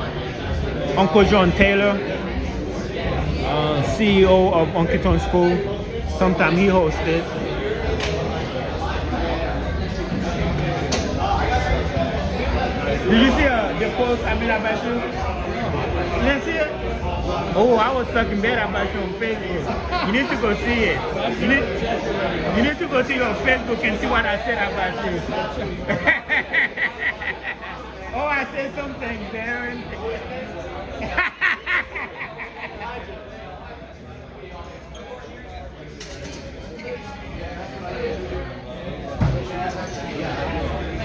Uncle John Taylor, CEO of Honky Tonk School, sometimes he hosts it. Did you see the post I made about you? You didn't see it? Oh, I was talking bad about you on Facebook. You need to go see it. You need to go see your Facebook and see what I said about you. Oh, I said something, Darren.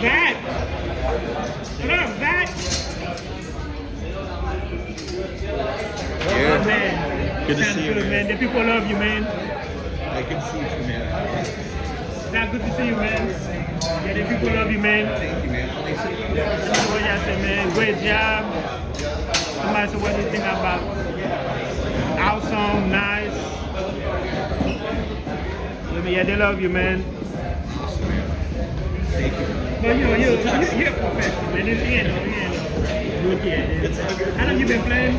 That. Look, that. Good to Sounds see you, good, man. The people love you, man. Hey, good to see you too, man. Sounds good to see you, man. Yeah, the people love you, man. Thank you, man. That's what y'all say, man. Great job. Somebody said, what do you think about our song? Nice. Yeah, they love you, man. Thank you. But you're a professional, man. It's the end. Good kid. How long you been playing?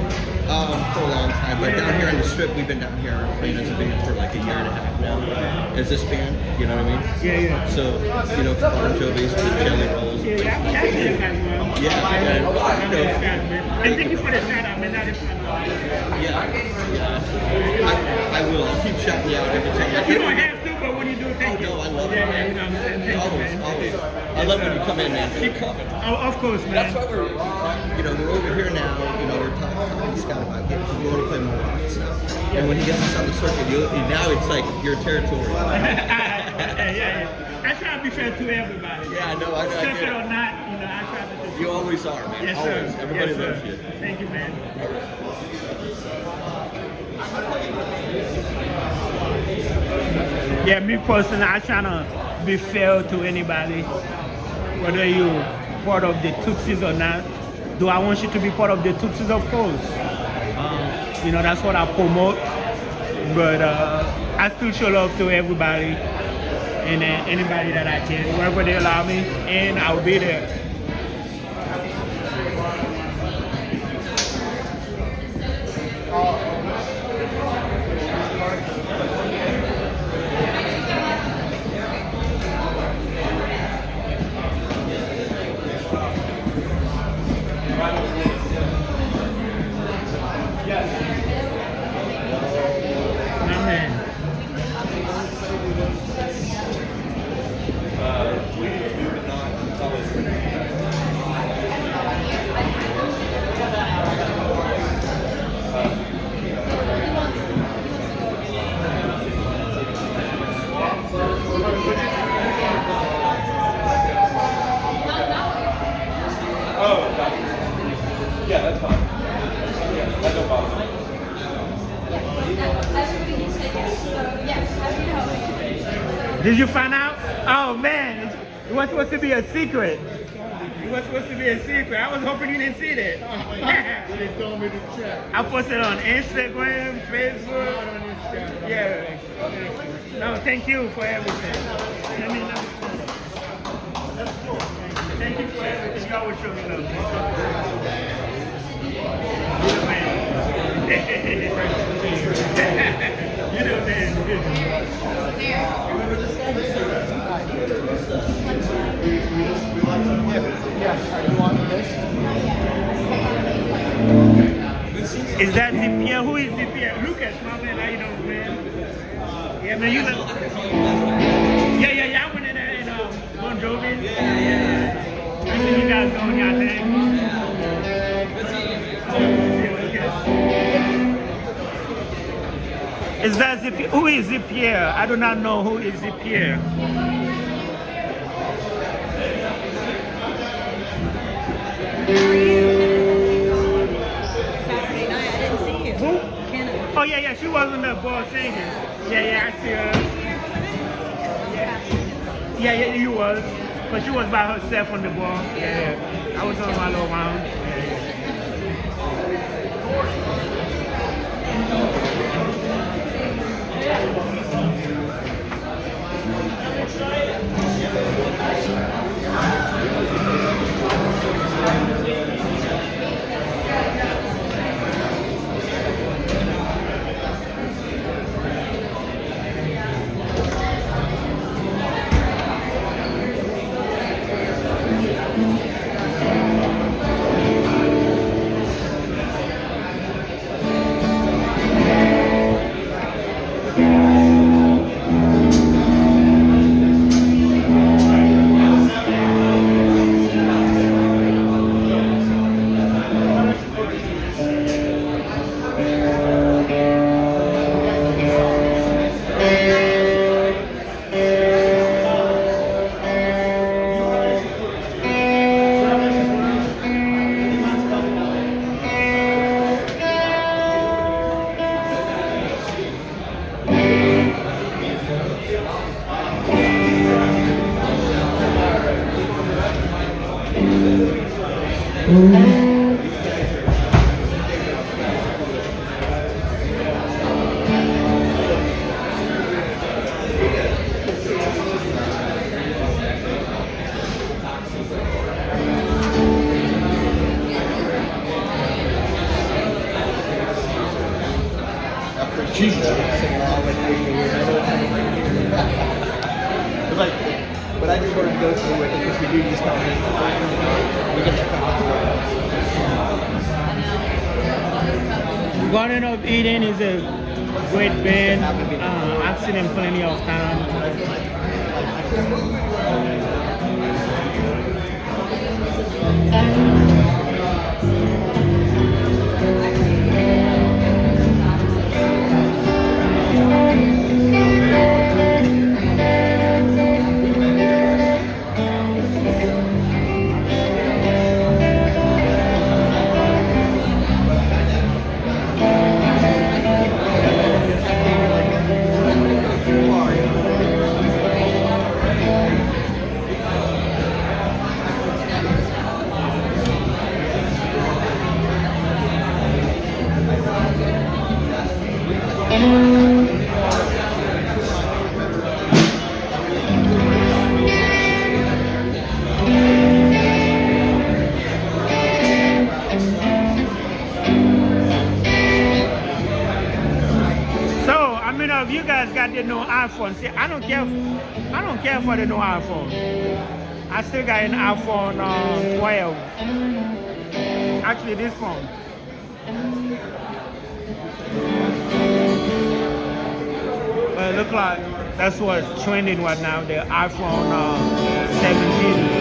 For a long time, but down here on the strip, we've been down here playing as a band for like a year and a half now. As this band, you know what I mean? Yeah. So, you know, Bon Jovi's, the Jelly Rolls. Yeah, that's it, man. Yeah, and, you know, and thank you for the shout out, man. That is fun. yeah. I will. I'll keep shouting you out every time. You don't have to, but when you do, thank you. No, I love it. Yeah, you know what I'm saying? Thank you, man. Always. I love when you come in, man. Keep coming. Oh, of course, man. That's why we're over here now. You know, we're talking to Scott about getting we want to play more rock stuff. And when he gets us on the circuit, now it's like your territory. Yeah. I try to be fair to everybody. Yeah, I know. I Accept get it it. or not, I try to do. You always are, man. Yes, always. sir. Everybody Yes, sir. loves you. Thank you, man. Yeah, me personally, I try to be fair to anybody, whether you're part of the Tootsies or not. Do I want you to be part of the Tootsies? Of course. That's what I promote. But I still show love to everybody and anybody that I can, wherever they allow me, and I'll be there. Yeah, that's fine. Yeah, that's no problem. Did you find out? Oh man, it was supposed to be a secret. It was supposed to be a secret. I was hoping you didn't see that. They told me to check. I posted on Instagram, Facebook. Yeah. No, thank you for everything. Let me know. Thank you for everything. You always show me love. You're the man. You're the man. Is that the Pierre? Who is the Pierre? Lucas, my man. How you doing, man? Yeah, man. You look. Yeah. I went in there and Bon Jovi. Yeah. I see you guys doing your thing. Is that the Who is the Pierre? I do not know who is the Pierre. Saturday night, I didn't see you. Who? Kenna. Oh yeah, she was on the ball singing. Yeah, I see her. Yeah, you was. But she was by herself on the ball. Yeah. I was on my little round. Jesus. Like, but I just wanted to go through with it because we do just tell me we get to come up with Garden of Eden is a great band. I've seen them plenty of times. If you guys got the new iPhone, see, I don't care for the new iPhone. I still got an iPhone 12. Actually, this phone. But it look like that's what's trending right now, the iPhone 17.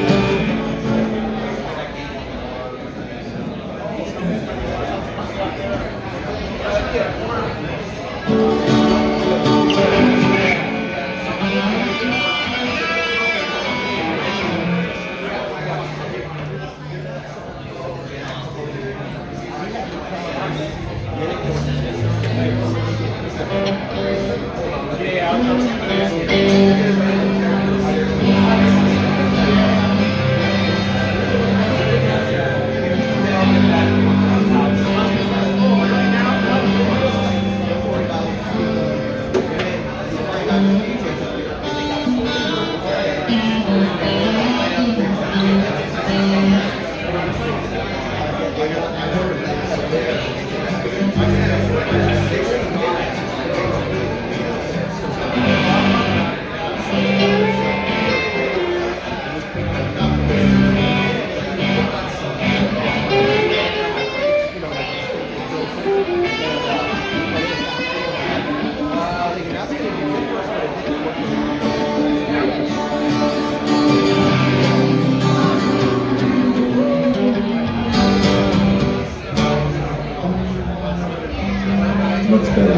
Much better.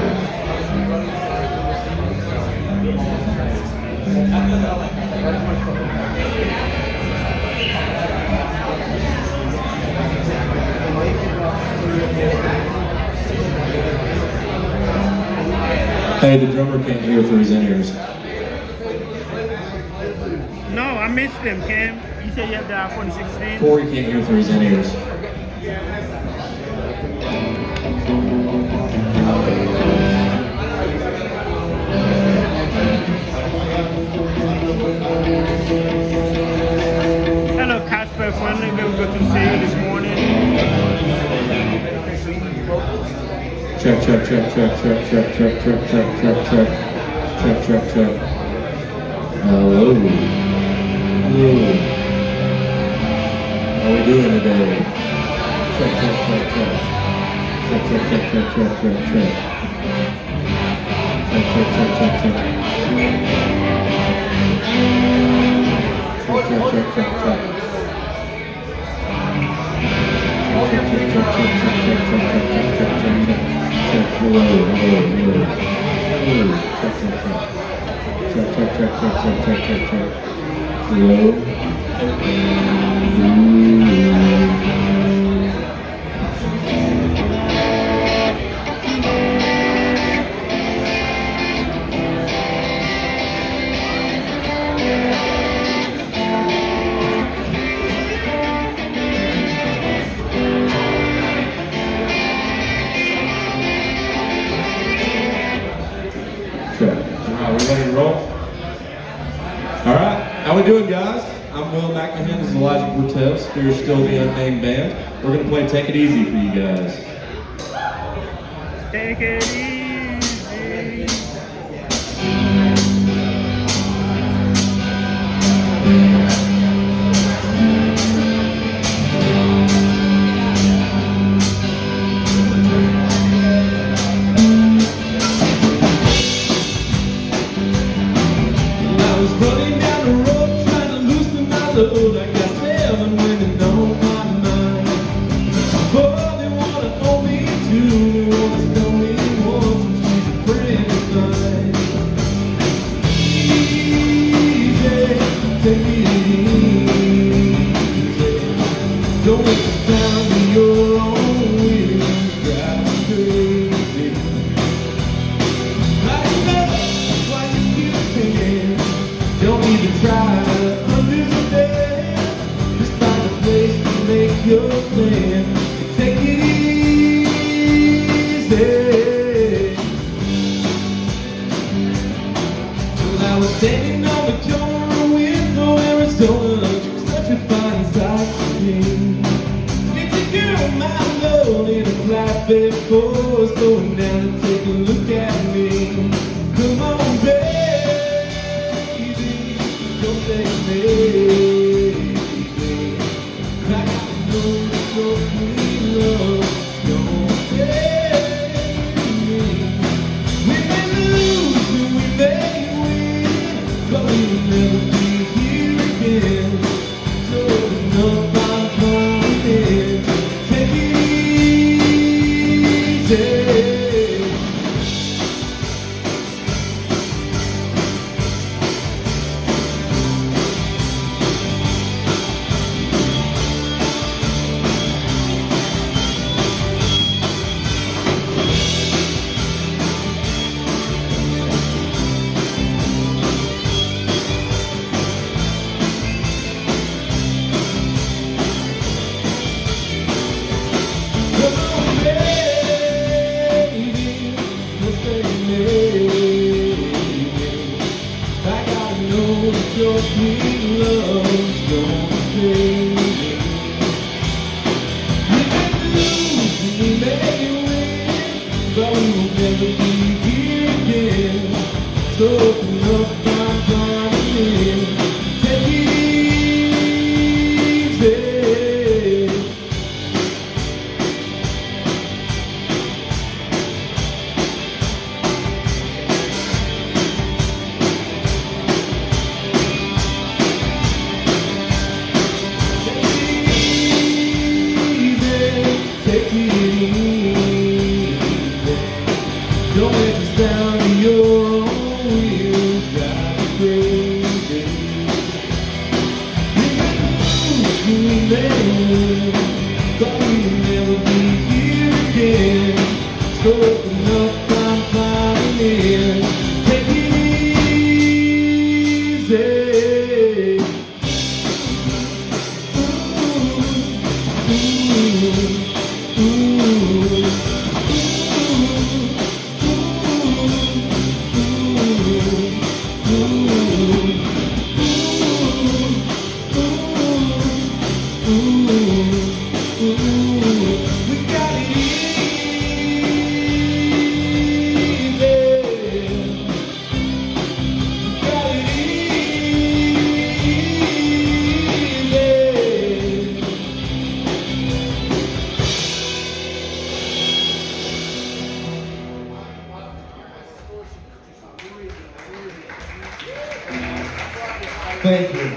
Hey, the drummer can't hear through his in-ears. No, I missed them, Cam. You said you have the iPhone 16? Corey can't hear through his in-ears. Hello, CASHAPP friendly. Very good to see you this morning. Check, check, check, check, check, check, check, check, check, check, check, check, check, check. Hello. Hello. How we doing today? Check, check, check, check. Check, check, check, check, check, check, check. Check, check, check, check, check. Check, check, check, check, check. Check, check, check, check, check, check, check, check, check, check, check. Check, hello, hello, hello. Hello, check, check, check. Check, check, check, check, check, check, check, check. Hello. Ready to roll? All right, how we doing, guys? I'm Will McMahon, this is Elijah Cortez. We're still the unnamed band. We're gonna play Take It Easy for you guys. Take it easy. I was running down the road trying to loosen my load. I got 7 women on my mind. Oh, they wanna own me too. They wanna tell me once and she's a friend of mine. Easy, take it easy. Don't let the sound of your own wheels drive me crazy. I know why you still singing. Don't even try to understand. Just find a place to make your plan. Take it easy. Well, I was standing on the corner with no Arizona. Such a fine sight to me. It's a girl, my love, in a flatbed before slowing down and take a look at me. Come on, baby, don't say maybe. I gotta know that your sweet love don't save me. We may lose and we may win, but we will never be here again. So enough, I'm coming. Take it easy. Come on, baby, don't say maybe. I gotta know that your sweet love's gonna stay. We may lose and we may win, but we will never be here again. So open up, I'm coming in. Take it easy. Take it easy. Don't let the sound of your own wheels drive you crazy. We may win, but we will never be here again. So open up, I'm climbing in. Take it easy. We got it Thank you.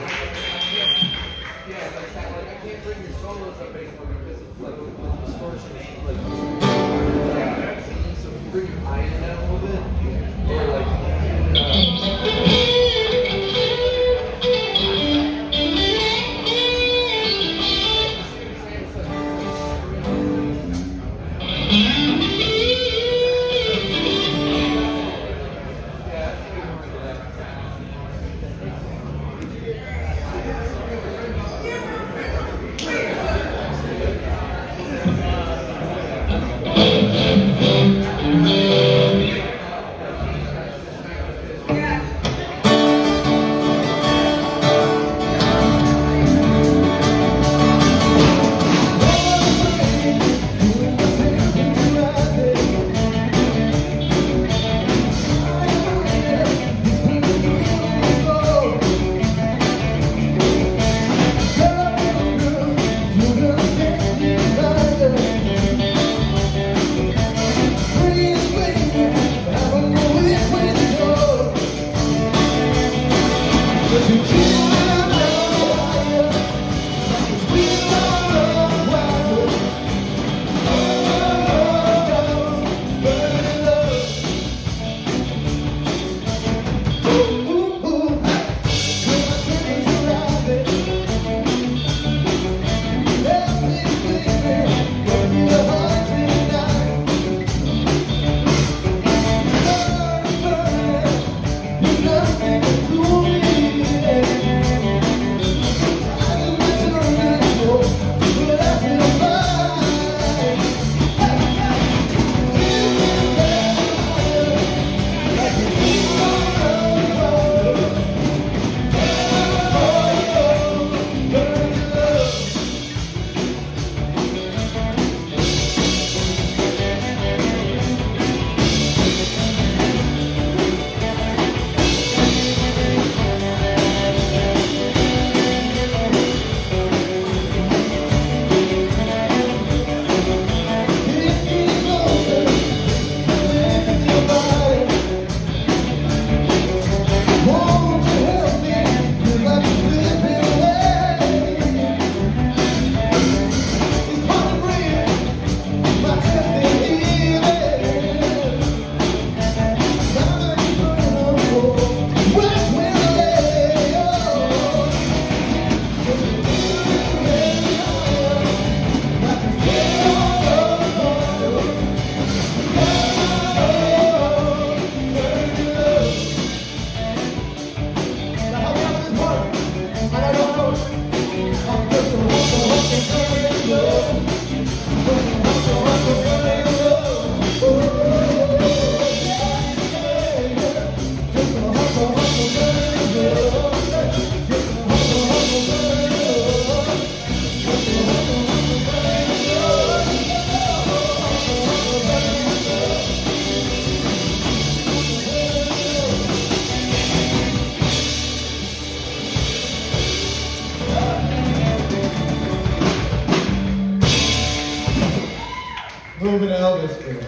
little bit of Elvis for you.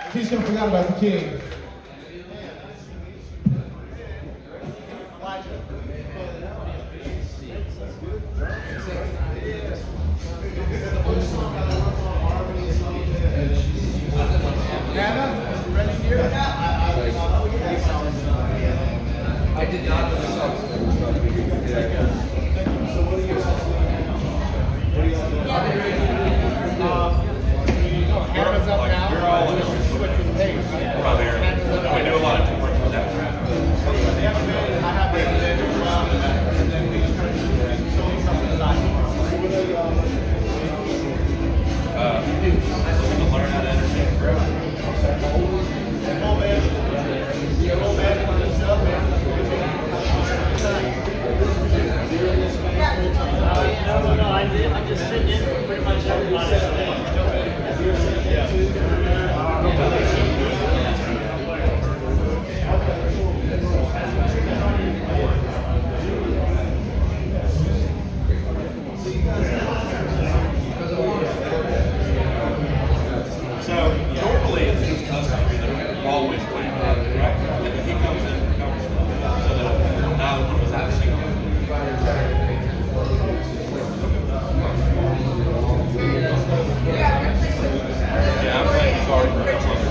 Please don't forget about the king. I did not know the song. Hannah's up now. You're all switching pace. We do a lot of work with that. I have to and then we just show something aside. To learn how to entertain. No, I'm just sitting in for pretty much everybody today. So normally it's just us three that are always playing, right? And then he comes in and covers stuff. So that now one was absent. Yeah, I'm playing guitar for a couple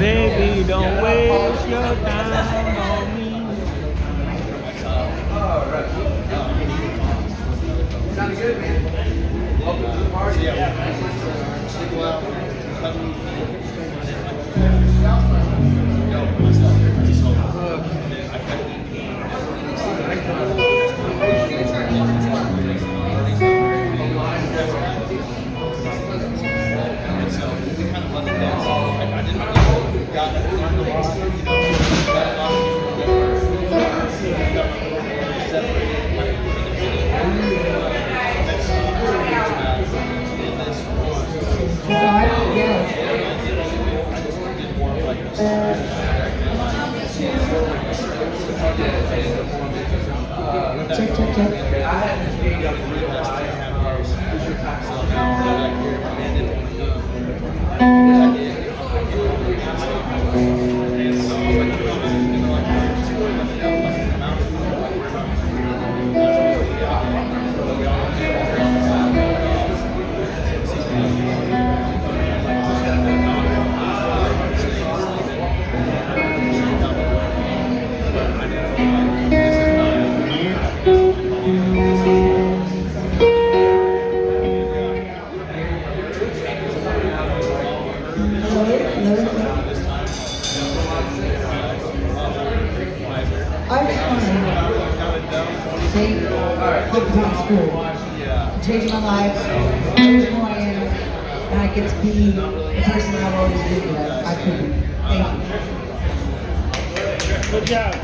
Baby, don't waste your time on me. Sounds good, man. Welcome to the party. Check, check, check. Honky Tonk School. Changed my life, changed who I am, and I get to be the person I've always been. I couldn't. Thank you. Good job.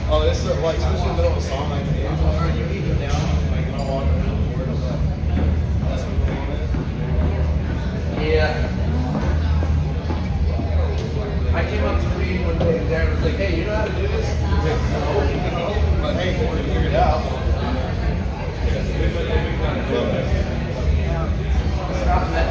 Oh, this is like, especially in the middle of a song like that. You keep it down, like, and I'll walk around the board. That's what we're on it. Yeah. I came up to Reed one day and Darren was like, hey, you know how to do this? He's like, no. But hey, we're gonna figure it out. Stop that.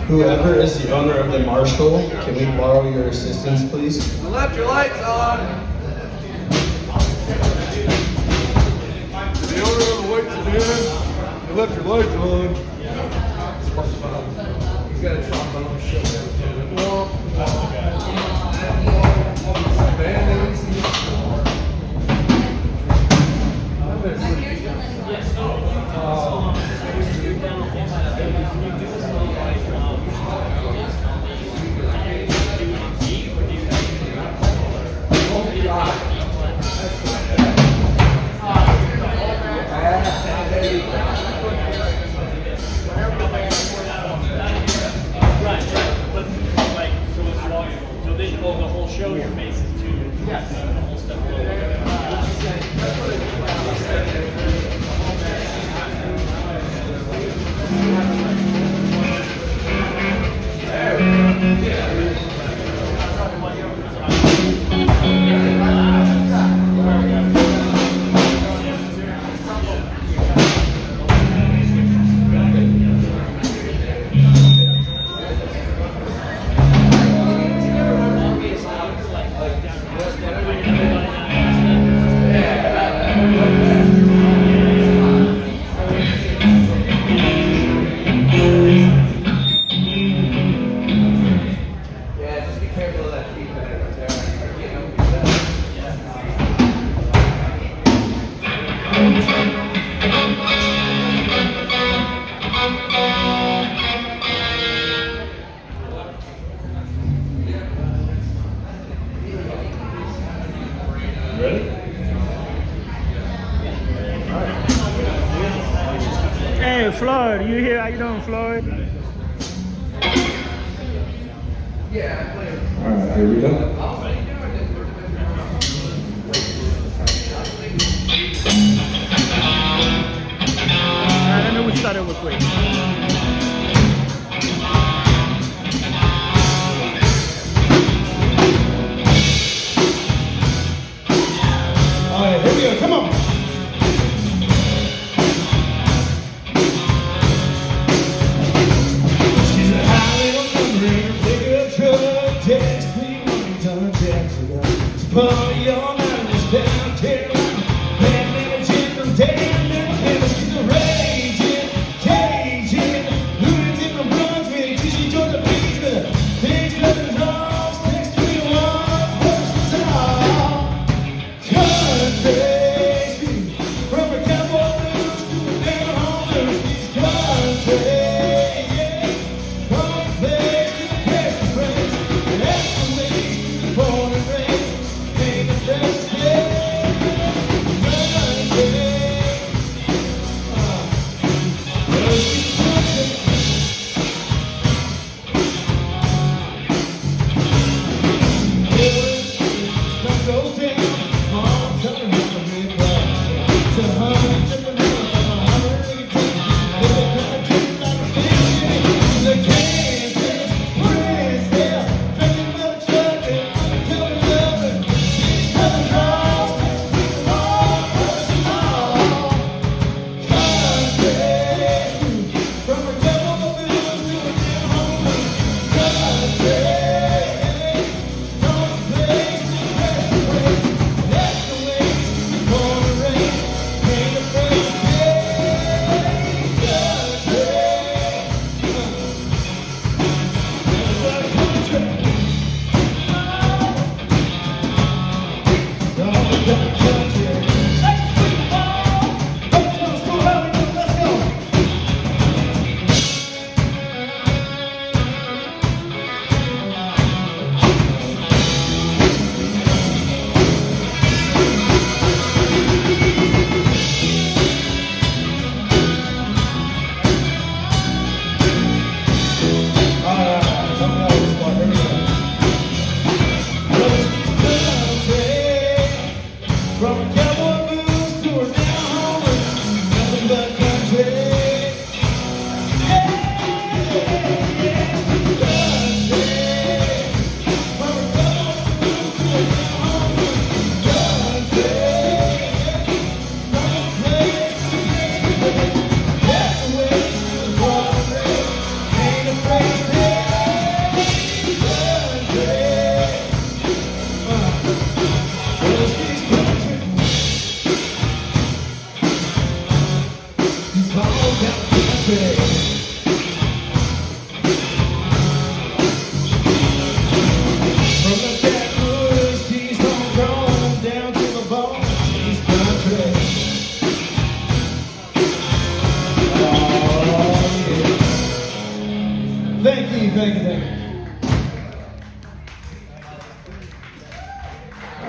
Whoever is the owner of the Marshall, can we borrow your assistance, please? You left your lights on. The owner of the lights is in. You left your lights on. He's got a trombone show there Hey, Floyd, you here? How you doing, Floyd? All right, here we go. Let me start it real quick. All right, here we go. Come on. She's a high little number, pickup truck, text me when you done texting her. She's probably all night, just down Carolina, bad little chick from damn little Hannah. She's a raging, caging, Louis in the Brunswick, Tootsie, Georgia, Petersburg, Big Southern Hogs, text me one, what's all country. From a cowboy blues to a down home blues, she's country, yeah. From a place to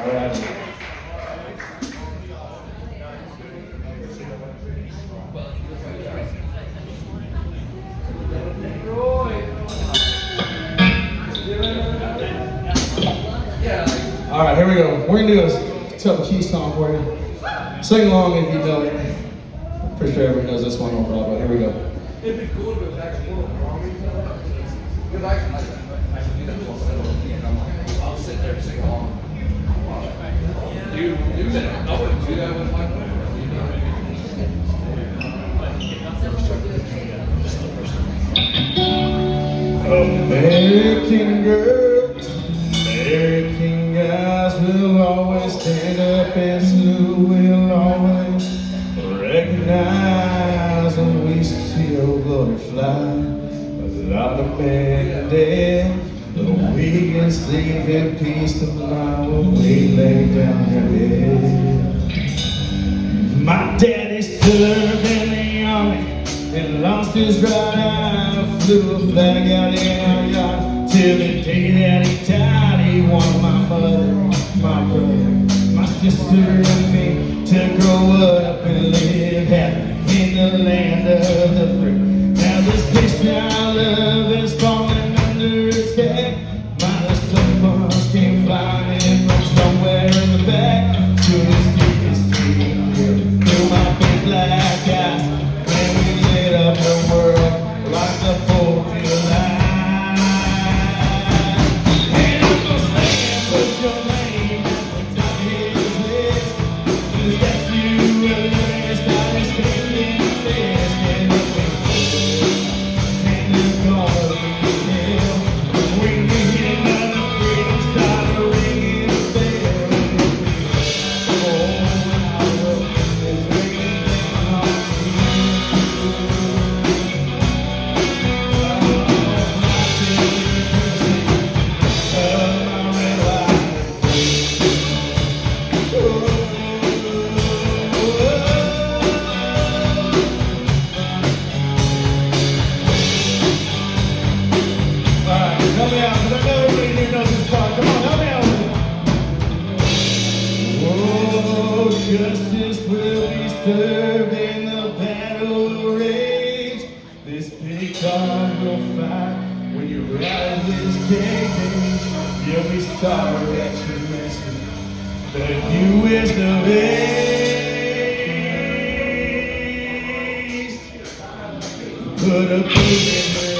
All right. All right, here we go. We're gonna do a tough key song for you. Sing along if you know it. Pretty sure everyone knows this one on Broadway. Here we go. It'd be cool if it was actually more because I can do that whole set. I'll sit there and sing along. You do that. I wouldn't do that with my American girls, American guys will always stand up and salute. We'll always recognize and we still glory fly. A lot of men dead, but we can sleep in peace tonight when we lay down our head. My daddy served in the army and lost his right eye. Flew a flag out in our yard till the day that he died. He wanted my mother, my brother, my sister and me to grow up and live happy in the land of the free. Now this nation I love is falling under attack. My little son came flying in from somewhere in the back. Soon as he could see through my big black eyes, when we lit up the world like the 4th of July. And I'm gonna stand with your name at the top of his list. 'Cause that's you and the rest I was standing fast. And if we fall, and it's gonna be hell. When we hit another freedom, start ringing the bell. Oh, our world is ringing down on justice will be served in the battle rage. This big dog will fight when you ride this cage. You'll be sorry that you missed it, but you is the best. Put a boot in the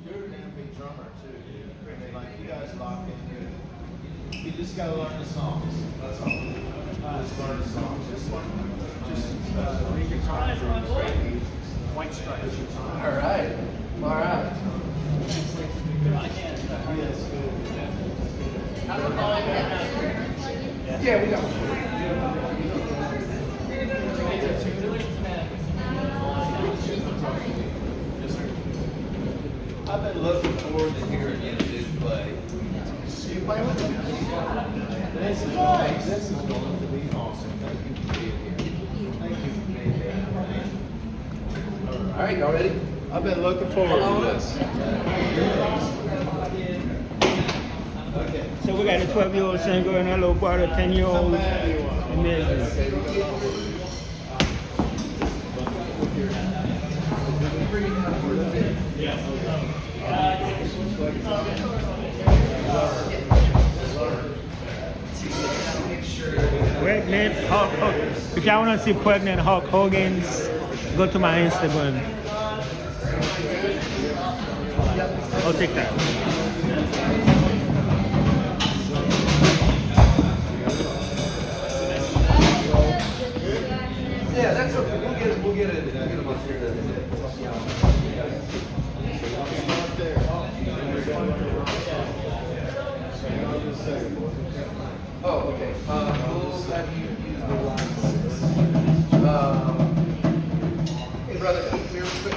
You're a damn big drummer too. Like you guys lock in good. You just gotta learn the songs. That's all. Just learn the songs. Just read your time. White stripes. All right. All right. Yes, good. Yeah, we got one. I've been looking forward to hearing you do play. You play with them? This is going to be awesome. Thank you for being here. Thank you for being here. All right, y'all ready? I've been looking forward to this. So we got a 12-year-old singer and a little boy, a 10-year-old. Amazing. Pregnant Hulk Hogan. If y'all want to see pregnant Hulk Hogan's, go to my Instagram. I'll take that. Yeah, that's okay. We'll get them up here Oh, okay. We'll have you use the lines. Hey, brother, here, quick.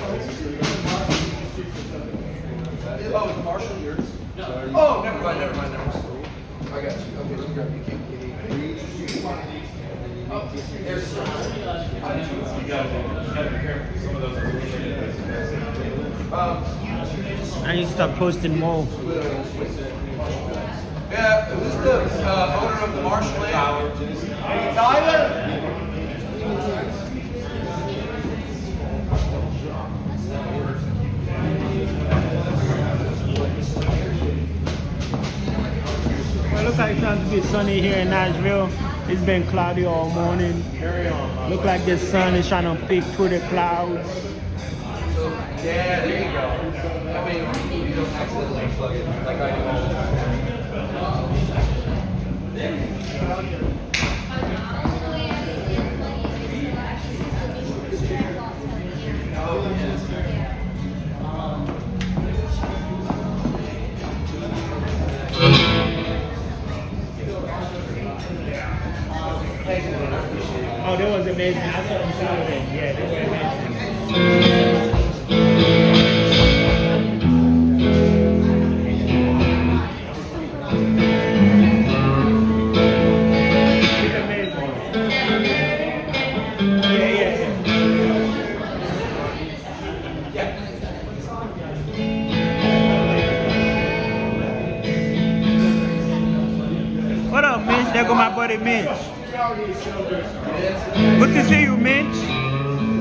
Oh, is Marshall yours? No. Oh, never mind. I got you. Okay, let me grab you. Oh, there's some. You gotta be careful. Some of those are I need to start posting more. Yeah, who's the owner of the Marshland? Tyler. Well, looks like it's going to be sunny here in Nashville. It's been cloudy all morning. Look like the sun is trying to peek through the clouds. Yeah, there you go. That way you don't accidentally plug it like I do all the time. Oh, that was amazing. I saw them Saturday. Yeah, they were amazing. What up, Mitch? There go my buddy Mitch. Good to see you, Mitch.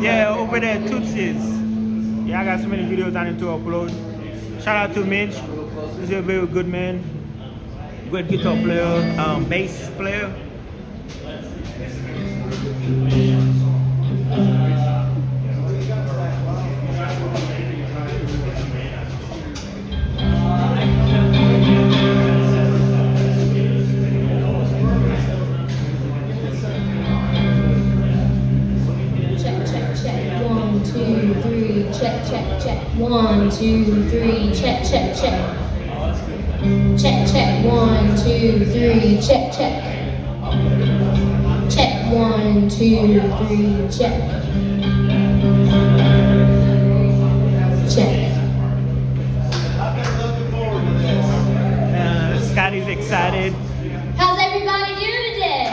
Yeah, over there, Tootsie's. Yeah, I got so many videos I need to upload. Shout out to Mitch. He's a very good man. Great guitar player, bass player. Check, check, check. 1, 2, 3, check, check, check. Check, check. 1, 2, 3, check, check. Check. 1, 2, 3, check. Check. Scotty's excited. How's everybody doing today?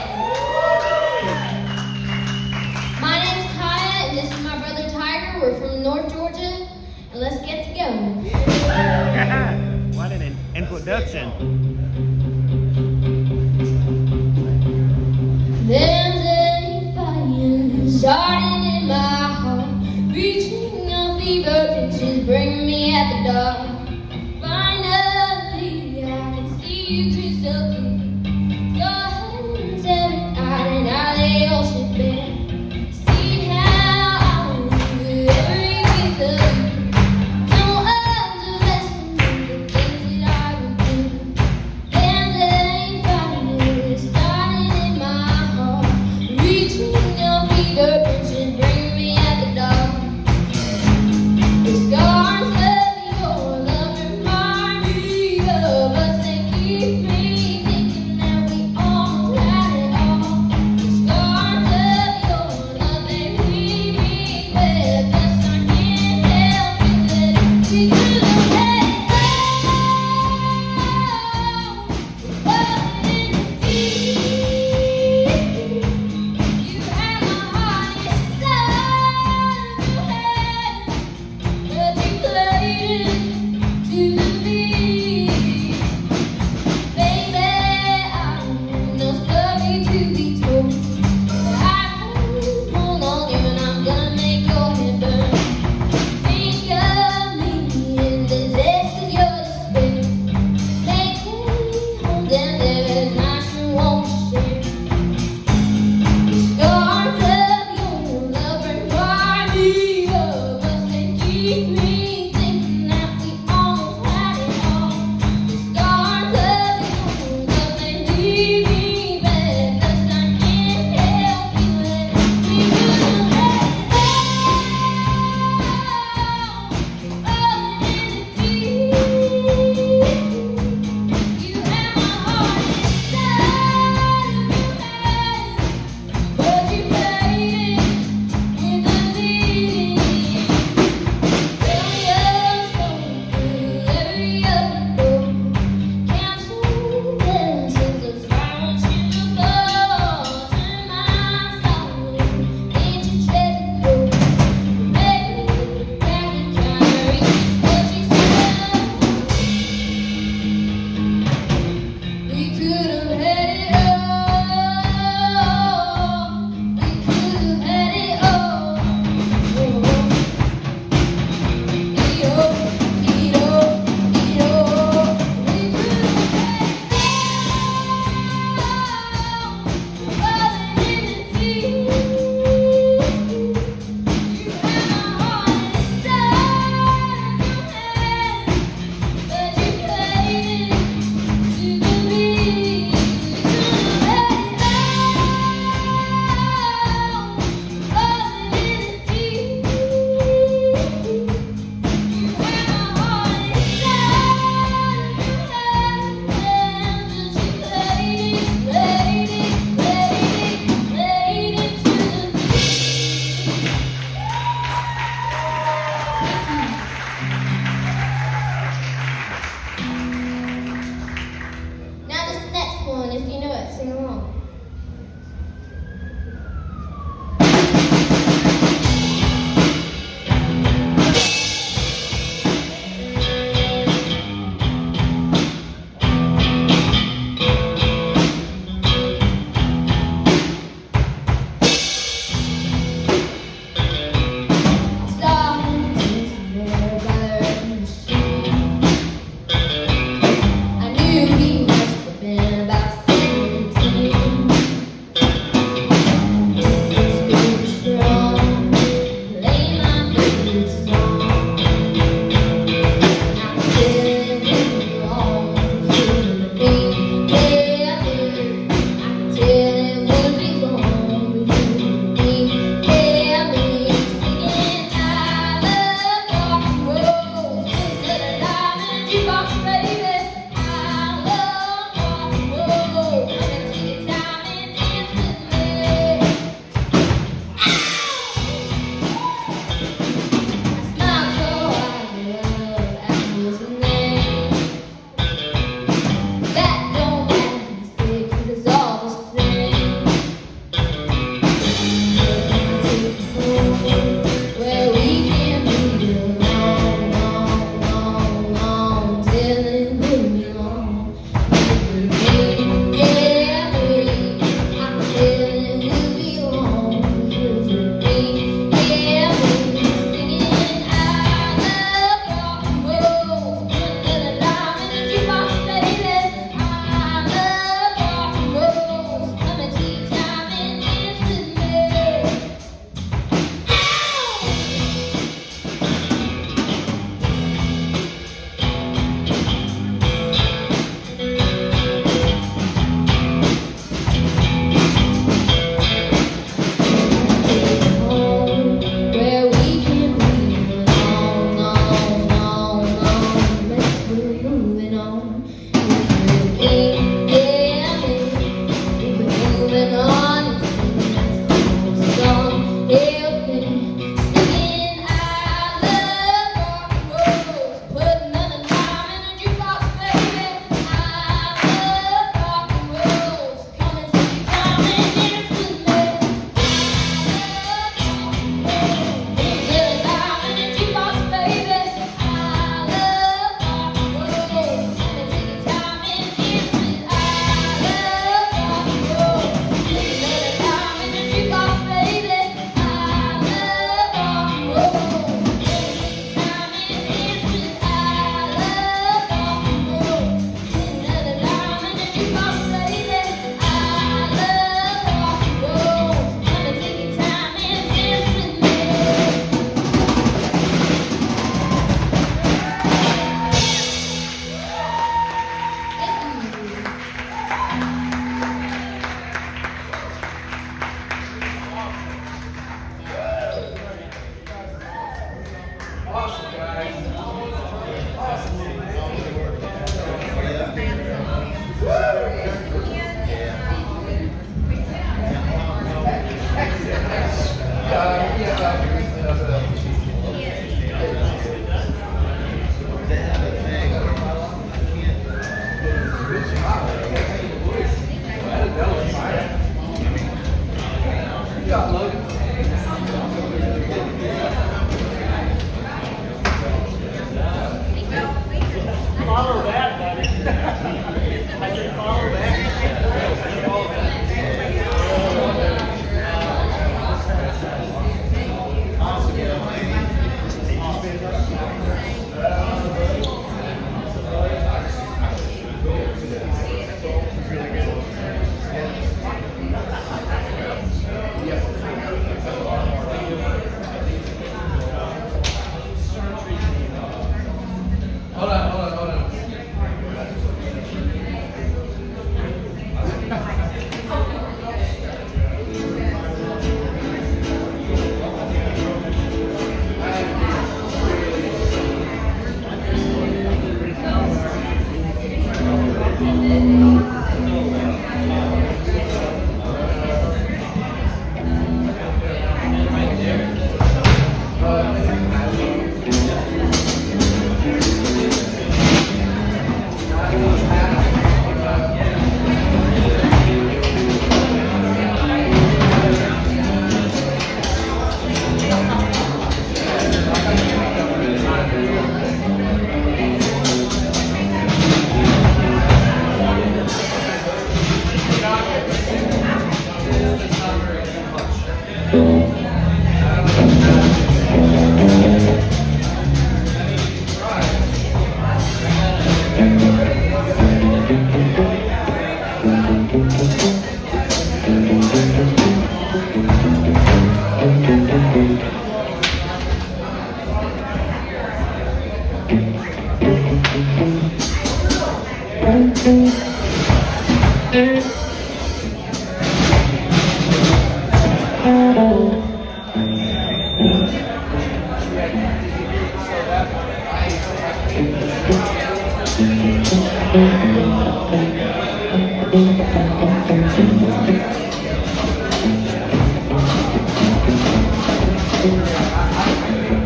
My name's Kaya, and this is my brother Tiger. We're from North Georgia, and let's get to going. What an introduction. There's a fire starting in my heart, reaching a fever pitches, bringing me at the dark. Finally, I can see you crystal clear. Go ahead and tell me out, and I'll lay your shit bare. See how I will do every piece of you. Don't underestimate the things that I will do. There's a fire starting in my heart, reaching your fever pitches, bringing me at the dark. The scars of your love.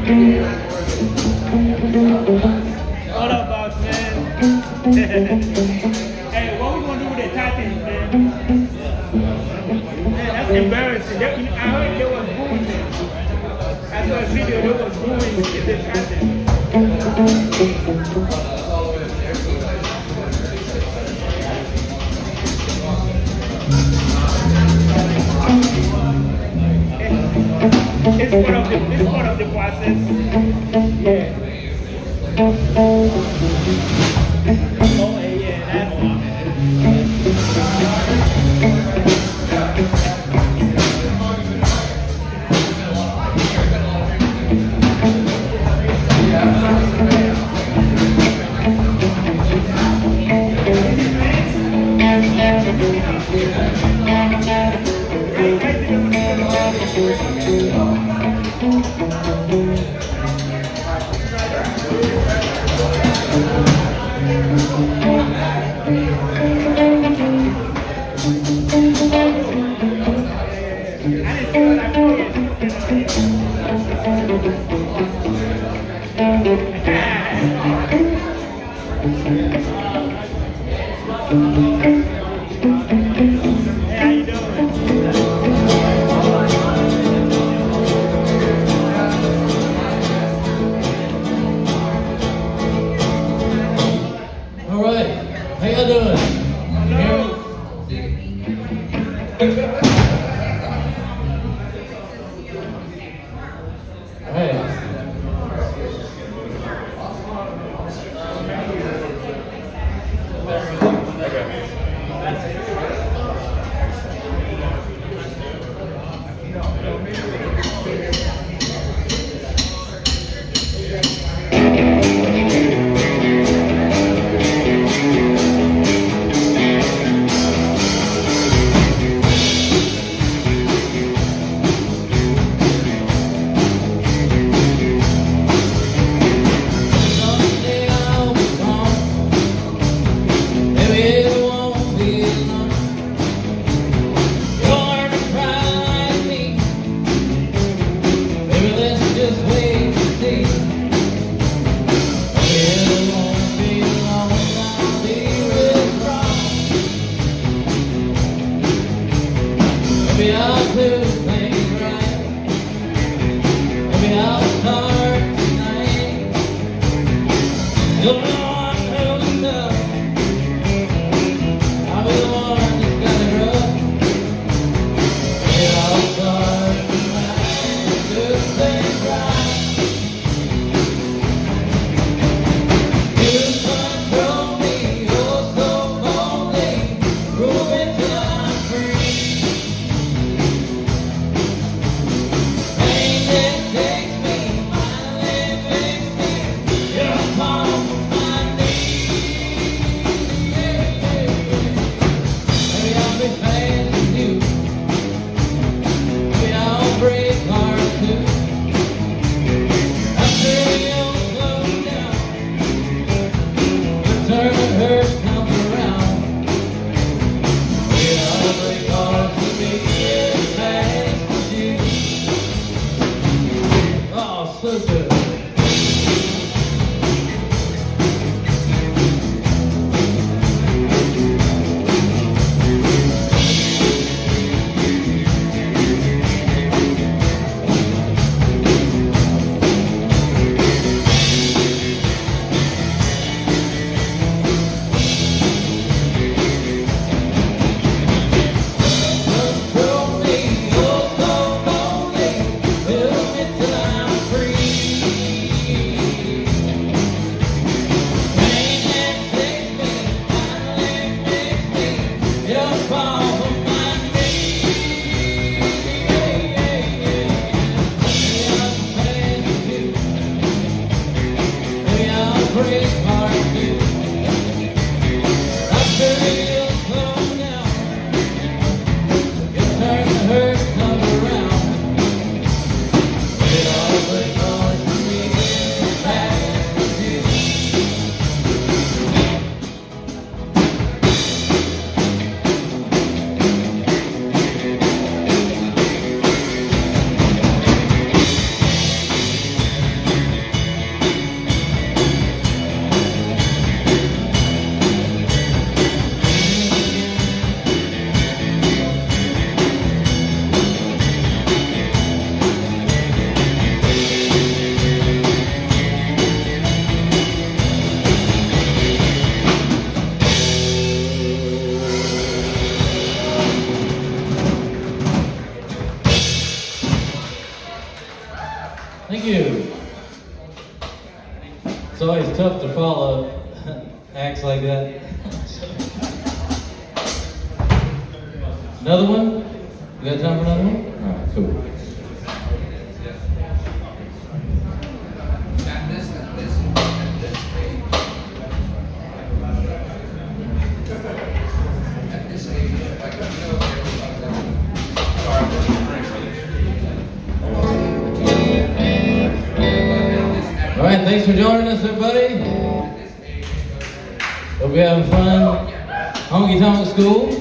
What up, boss man? Hey, what we gonna do with the Titans, man? Man, that's embarrassing. I heard they was booing them. I saw a video, they was booing the Titans. It's part of the process. Yeah. Oh, yeah, that's All right, how y'all doing? Maybe I'll do things right. Maybe I'll start tonight. You'll know I'm holding up. I'll be the one that's got it rough. Maybe I'll start tonight. Do things right. You control me, oh so lonely. Prove it till I'm free. Free. It's always tough to follow acts like that. Another one? You got time for another one? All right, cool. All right, thanks for joining us, everybody. Hope you're having fun. Honky Tonk School.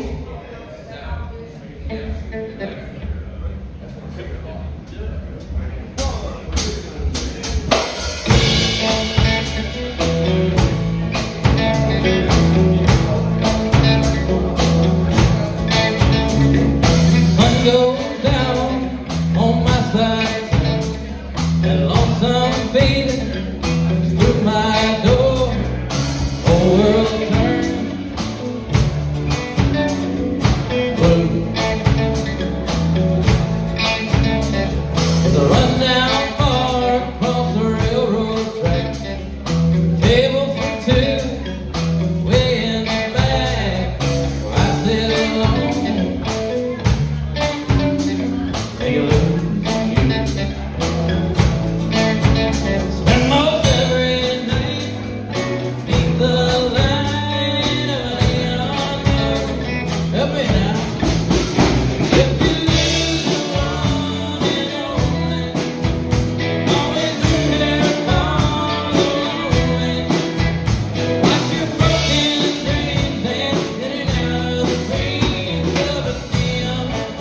Sun goes down on my side, and lonesome feeling through my door. Whole world turns blue. It's a rundown bar across the railroad track. Table for two, way in the back, where I sit alone. Take a look at you. Spend most every night beneath the light of a neon light. Help me now. If you lose the one and only, always room there for the lonely. Watch your broken dreams dance in and out of the dreams of a neon light.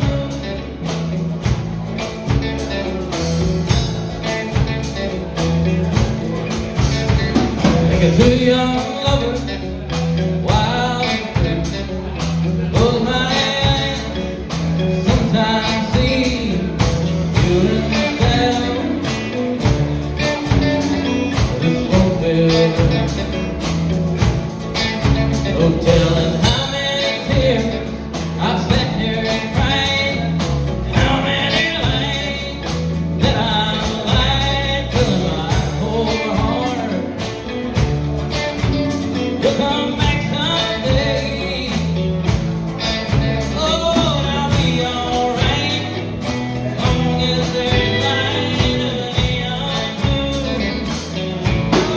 Like a two young lovers, wild and free. Close my eyes, sometimes see you in the shadow. This won't be no telling how many tears I've sat here crying. How many lines that I'm lying to my poor heart. You'll come back someday. Oh, I'll be alright, long as there's light in the neon moon.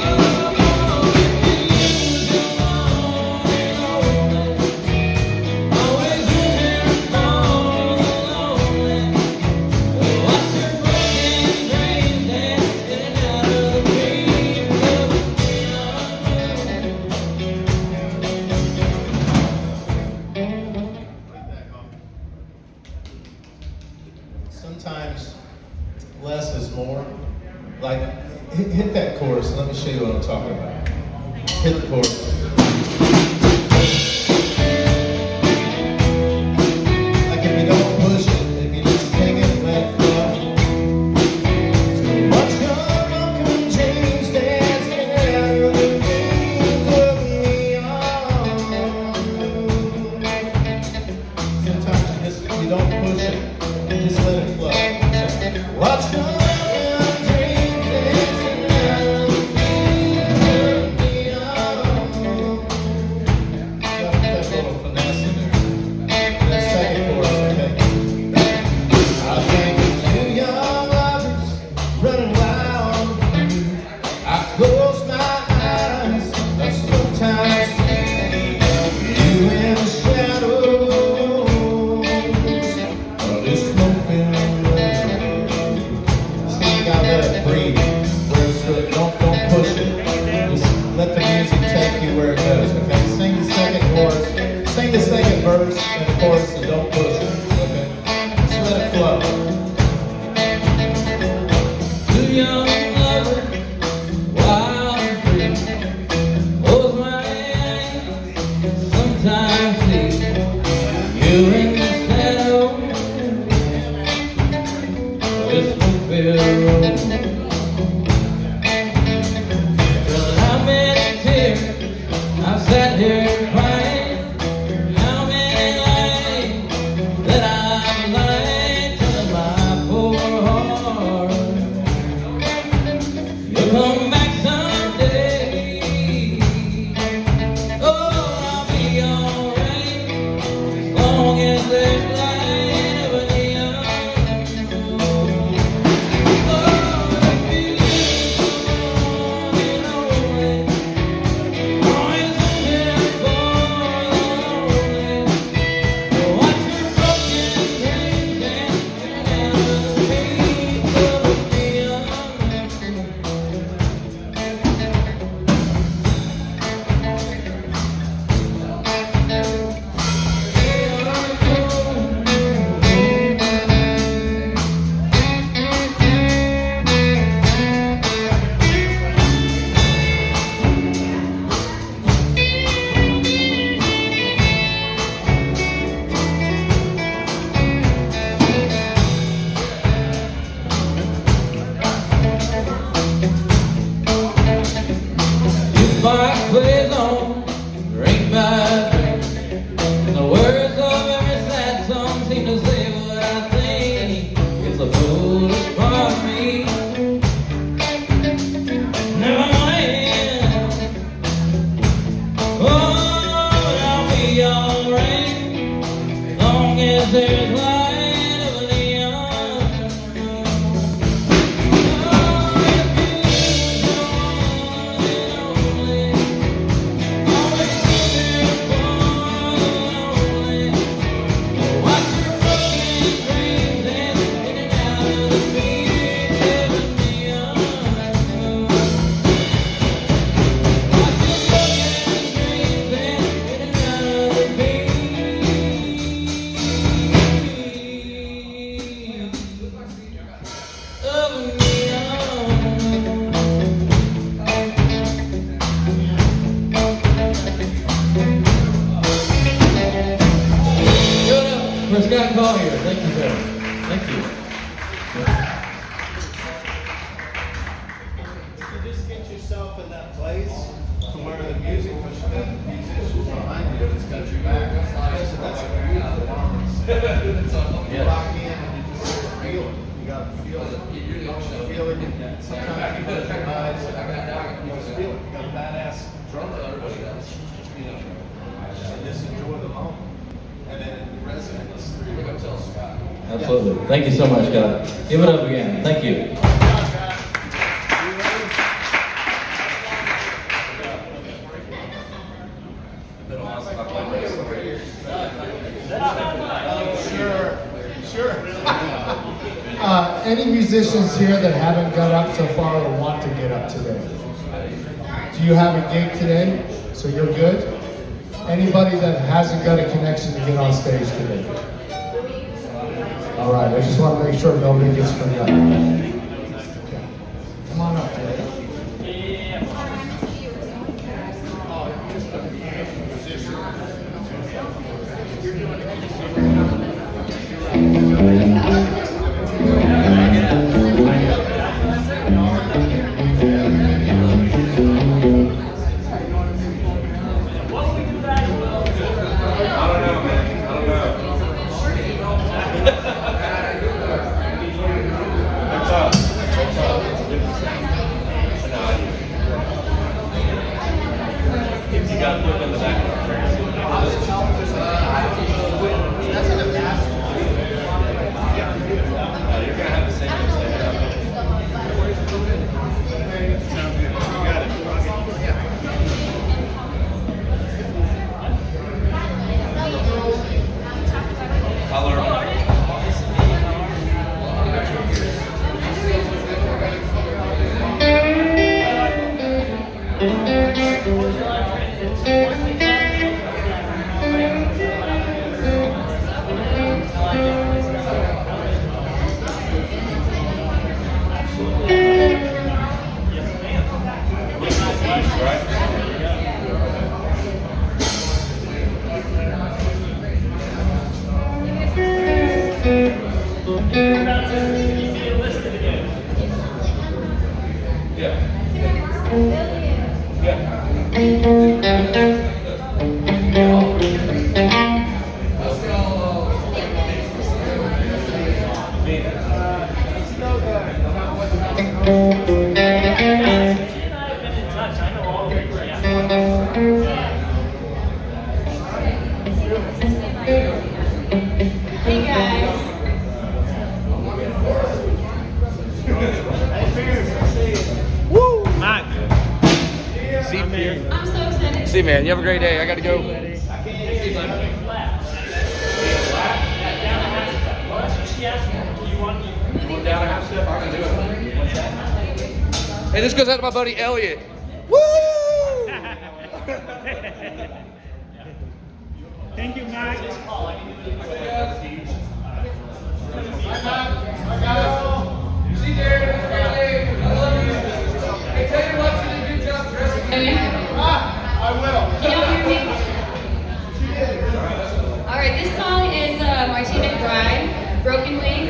Oh, if you lose your one and only, always room there for the lonely. Watch your broken dreams dance in and out of the dreams of a Sometimes less is more. Like, hit that chorus and let me show you what I'm talking about. Hit the chorus. Like if you don't push it, if you just take it and let it flow. So watch your broken dreams dance in and out of the dreams of neon. Sometimes you don't push it, you just let it flow. Watch your broken dreams dance in and out of the dreams of neon. Got that little finesse in there. That second chorus, okay? I think of two young lovers running wild. I close my eyes, I sometimes see you in the shadows of this smoke-filled room. See, you gotta let it breathe. Where it's good. Don't push it. Just let the music take you where it goes, okay? Sing the second chorus, sing the second verse and the chorus, and don't push it, okay? Just let it flow. Two young lovers, wild and free. Close my eyes, sometimes see you in the shadow of this smoke-filled room. Telling how many tears I've sat here crying. How many lies that I've lied to my poor heart. You'll come back someday. you just get yourself in that place to where the music, because you got the musicians behind you, it's got your back. That's a beautiful harmony. You lock in and you just feel it. You gotta feel it. Feel it. Sometimes you close your eyes, you just feel it. You got a badass drummer, everybody does. You know, and just enjoy the moment. And then it resonates through your hotel sky. Absolutely. Thank you so much, Scott. Give it up again. Thank you. Sure. Any musicians here that haven't got up so far or want to get up today? Do you have a gig today? So you're good? Anybody that hasn't got a connection to get on stage today? All right, I just want to make sure nobody gets forgotten. Okay. Come on up today. Hey guys. Woo! Mike. See, Pierre. I'm so excited. See, man. You have a great day. I got to go. Down a half step, I can do it. What's that? Hey, this goes out to my buddy Elliot. Woo! Thank you, Mike. See, Jared, I love you. Hey, tell you what, you did a good job dressing me. I will. Can y'all hear me? Alright, this song is Martina McBride, Broken Wing.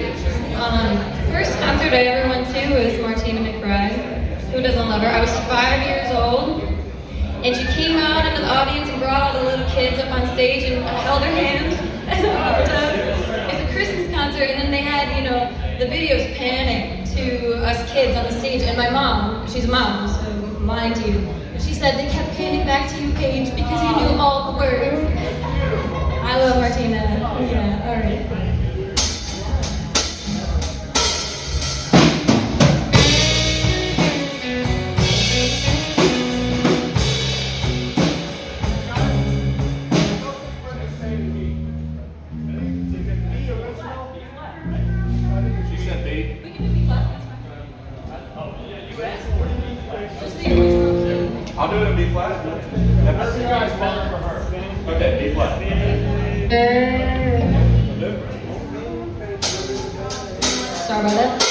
First concert I ever went to was Martina McBride. Who doesn't love her? I was 5 years old, and she came out into the audience and brought all the little kids up on stage, and I held her hand as I walked up. It was a Christmas concert, and then they had, you know, the videos panning to us kids on the stage, and my mom, she's a mom, so mind you, she said they kept panning back to you, Paige, because you knew all the words. I love Martina. Yeah, all right. She said B. I'll do it in B flat. Whatever you guys want for her. Okay, B flat. Sorry about that.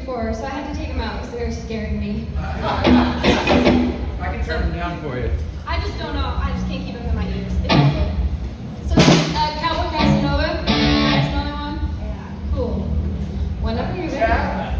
before, so I had to take them out because they were scaring me. I can turn them down for you. I just don't know. I just can't keep them in my ears. It's all good. So, Cowboy Casanova. That's another one? Yeah. Cool. Whenever you're ready.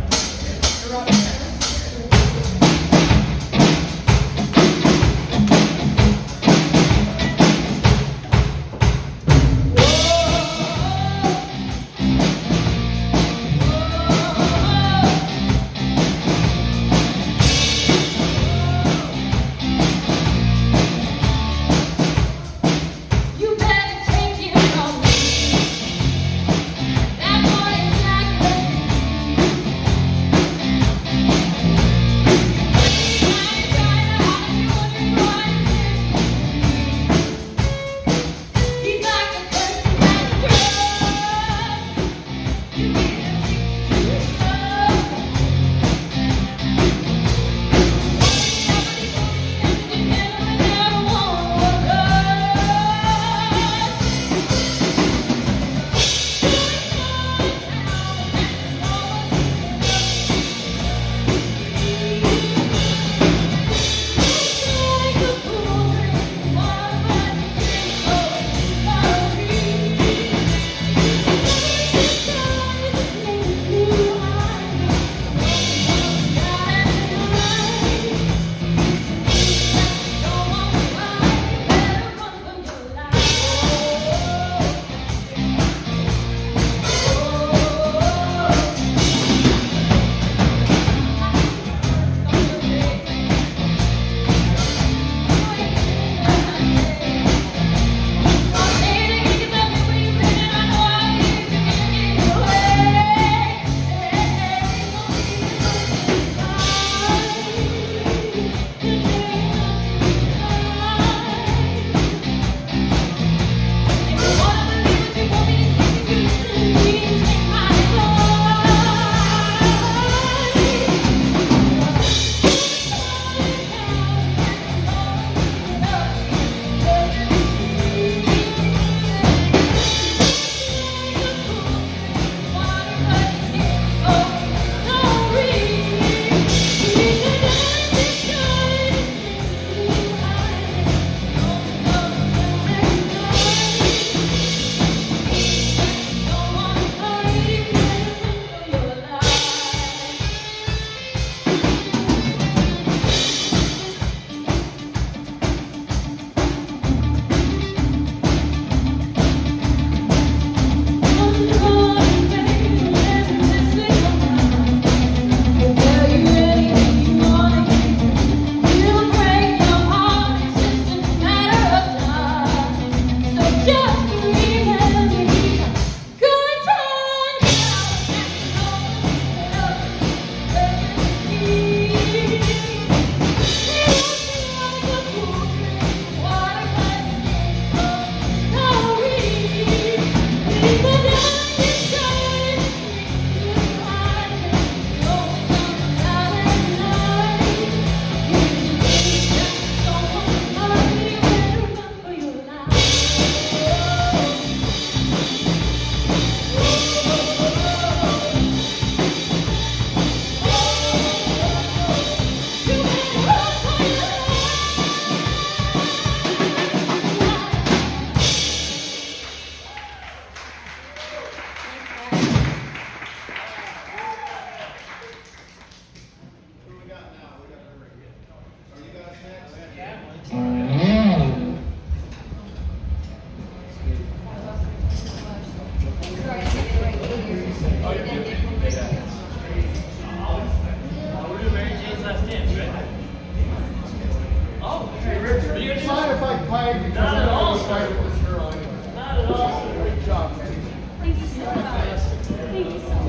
Mind if I play because I know this fight with this girl anyway? Not at all. Great job, man. Thank you so much. Thank you so much.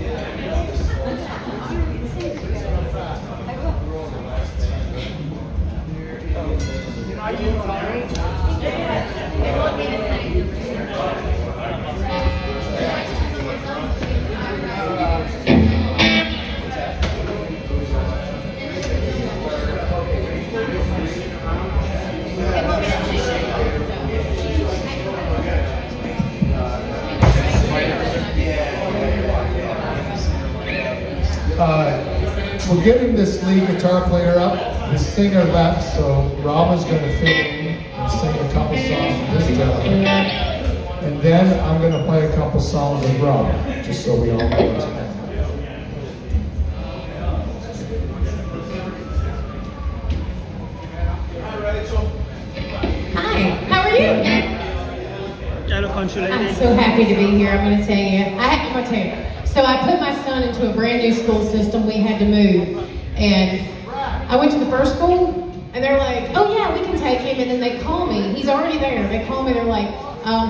We're getting this lead guitar player up. The singer left, so Rob is going to fill in and sing a couple songs with this gentleman. And then I'm going to play a couple songs with Rob, just so we all know what's happening. Hi, how are you? I'm so happy to be here. I'm going to tell you. I'm going to tell you. So I put my son into a brand new school system. We had to move. And I went to the first school, and they're like, oh yeah, we can take him. And then they call me. He's already there. They call me. They're like,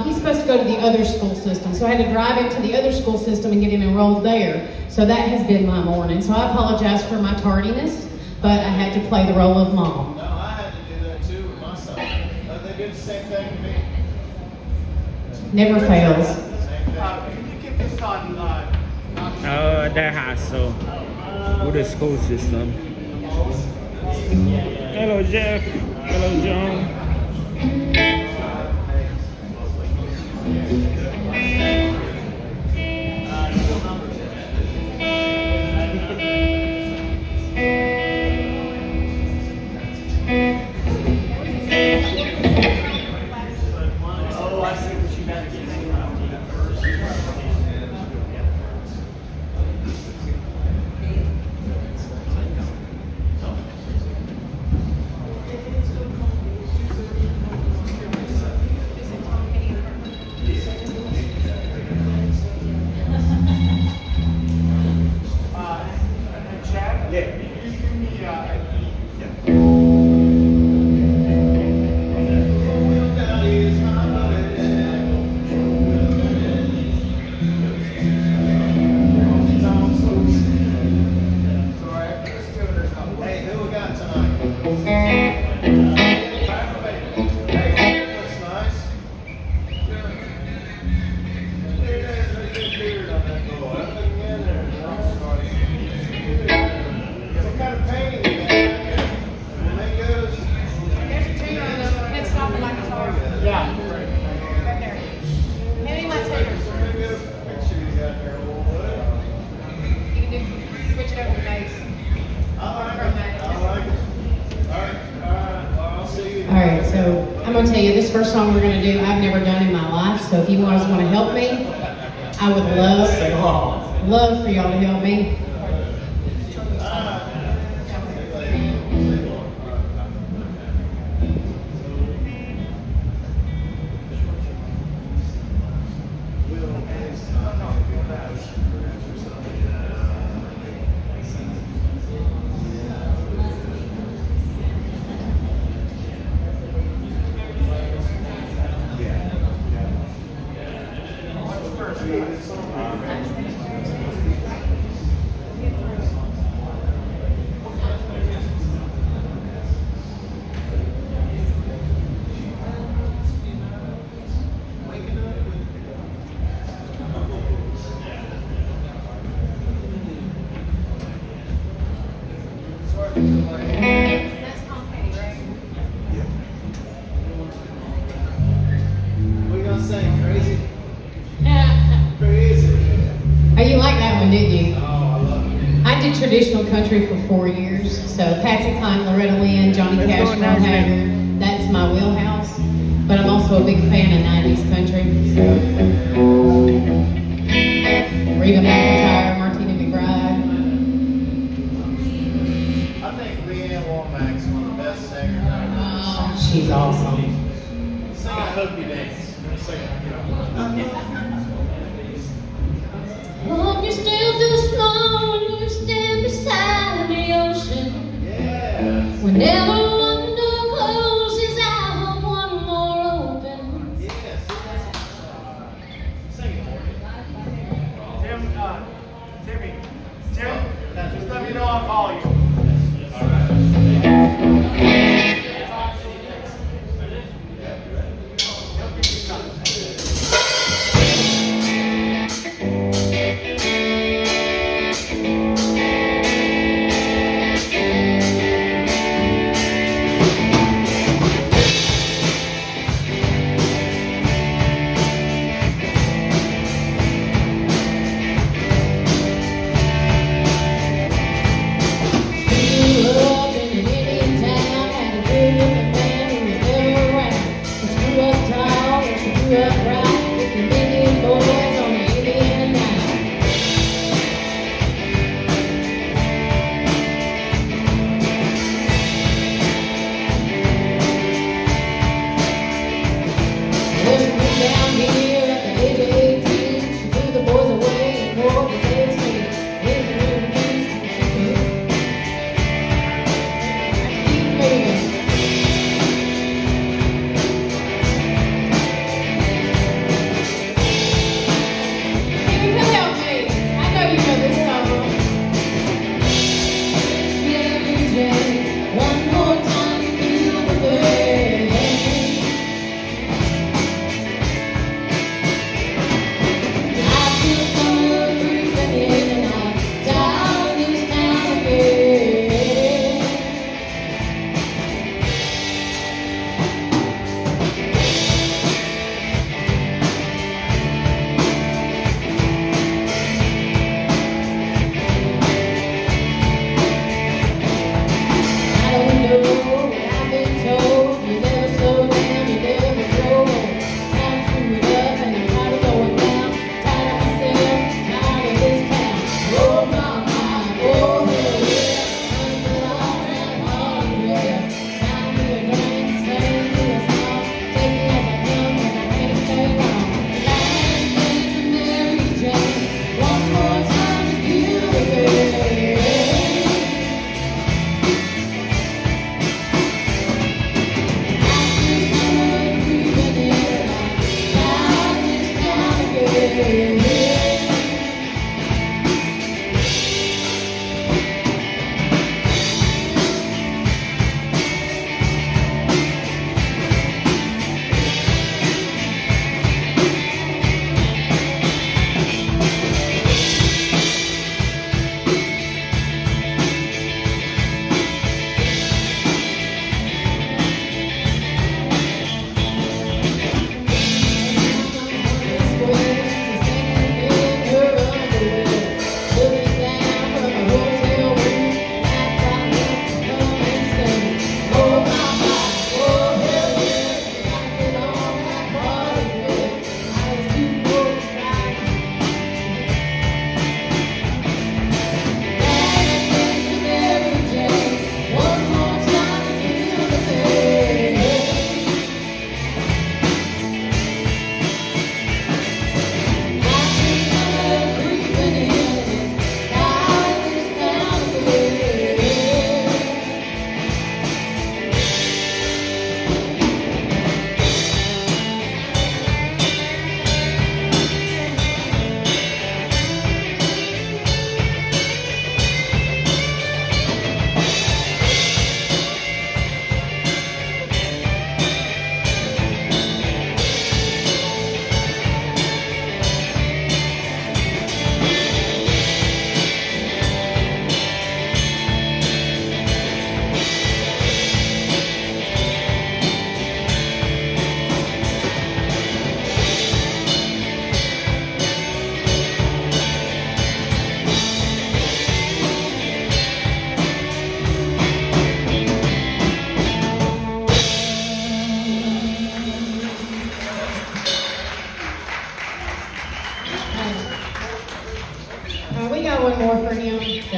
he's supposed to go to the other school system. So I had to drive him to the other school system and get him enrolled there. So that has been my morning. So I apologize for my tardiness, but I had to play the role of mom. No, I had to do that too with my son. They did the same thing to me. Never fails. Can you keep this on? That hassle with the school system. Hello, Jeff. Hello, John. Alright, so I'm going to tell you, this first song we're going to do, I've never done in my life, so if you guys want to help me, I would love for y'all to help me. We're gonna sing crazy. Oh, you like that one, didn't you? Oh, I love it. I did traditional country for 4 years, so Patsy Cline, Loretta Lynn, Johnny Let's Cash, go, Merle Nashville. Haggard, that's my wheelhouse. But I'm also a big fan of 90s country. Reba McEntire, Martina McBride. I think Leanne Womack's one of the best singers ever. She's awesome. Sing a hokey dance. Hope you still feel small when you stand beside the ocean. Whenever one door closes, I hope one more opens. Tim, just let me know I'll call you. We got one more for him, so.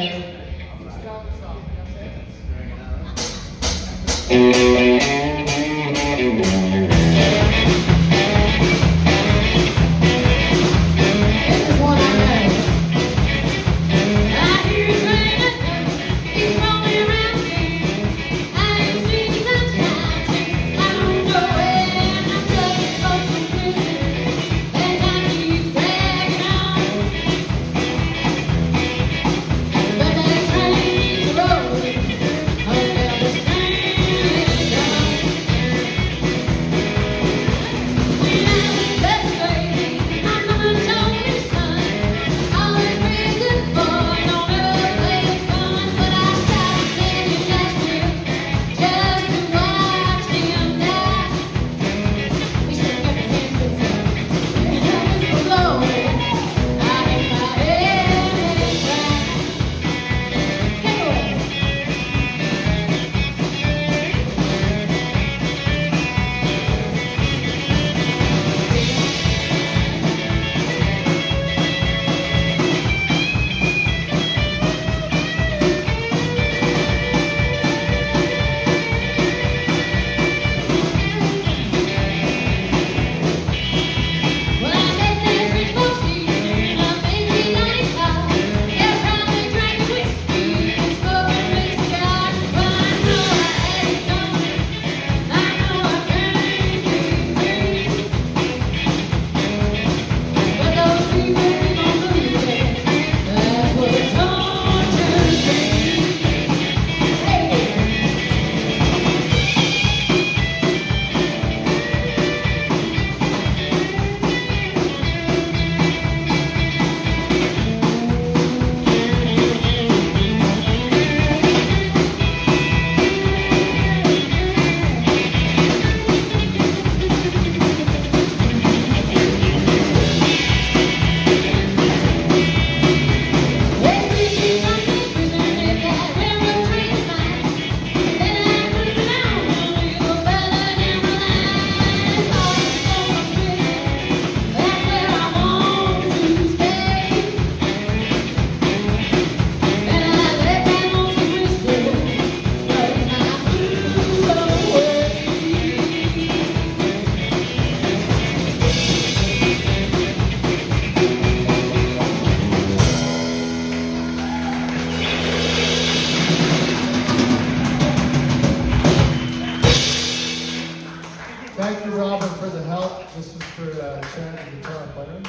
Chad, guitar player.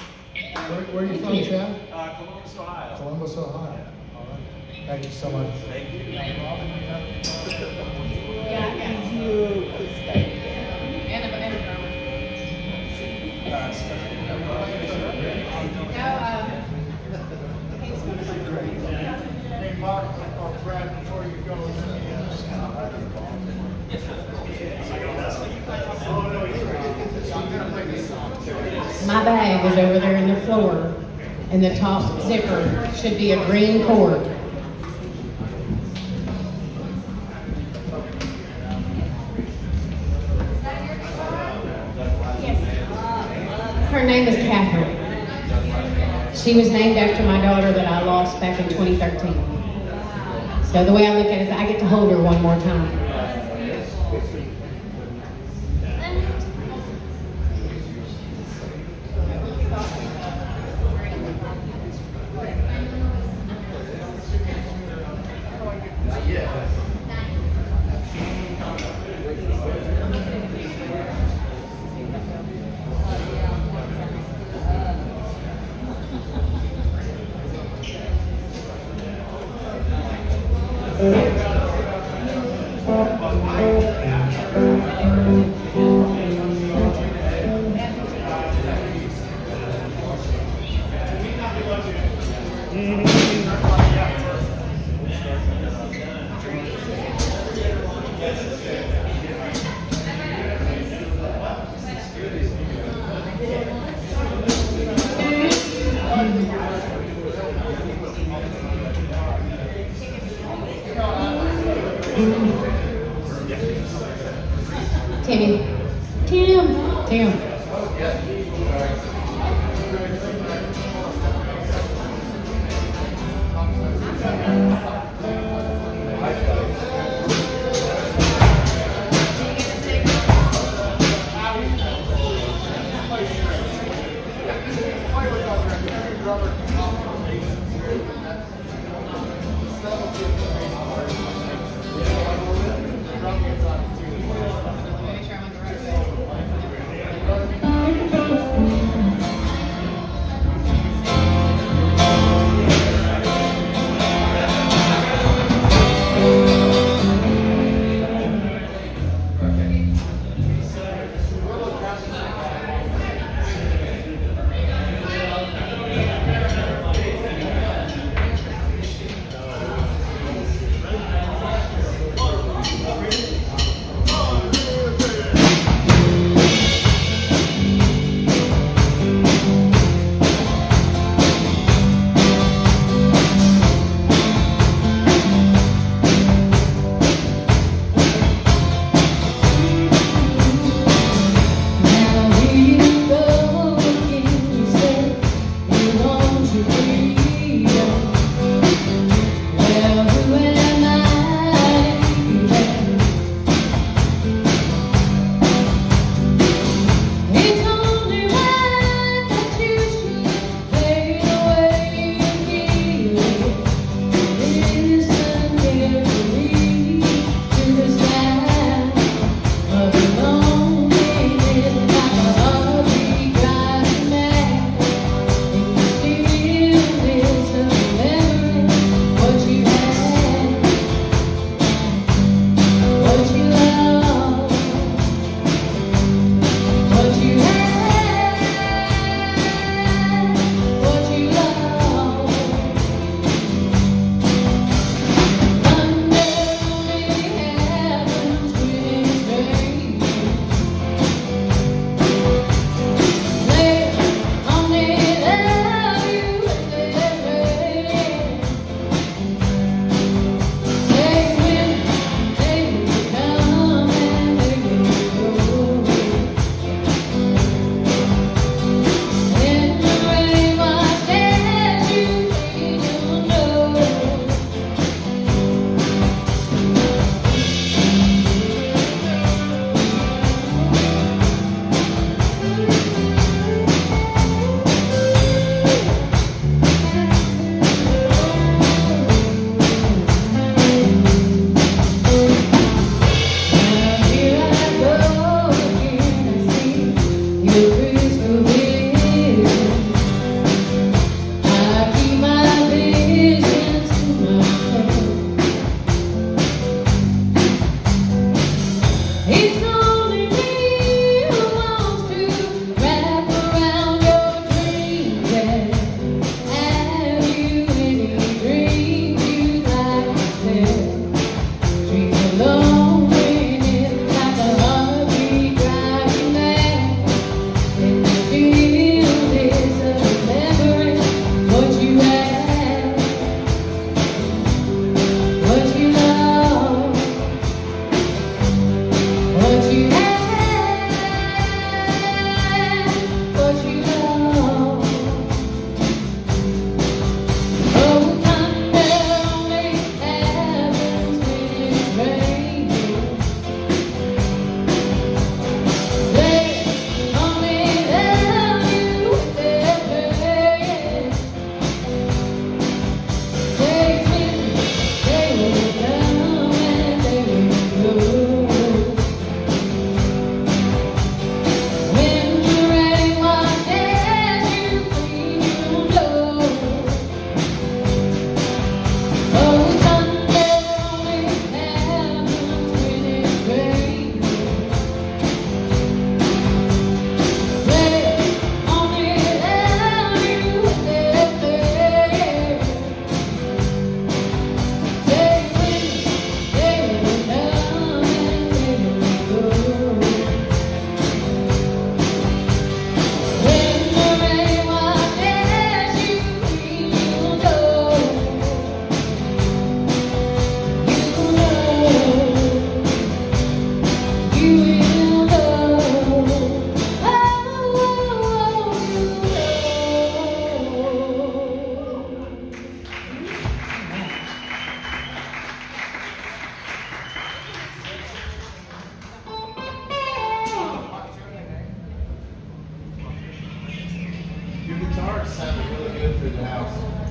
Where are you from, Chad? Columbus, Ohio. Columbus, Ohio. All right. Thank you so much. Thank you. Hey, Mark, or Brad, before you go, My bag is over there in the floor, and the top zipper should be a green cord. Her name is Catherine. She was named after my daughter that I lost back in 2013. So the way I look at it is I get to hold her one more time. Tim.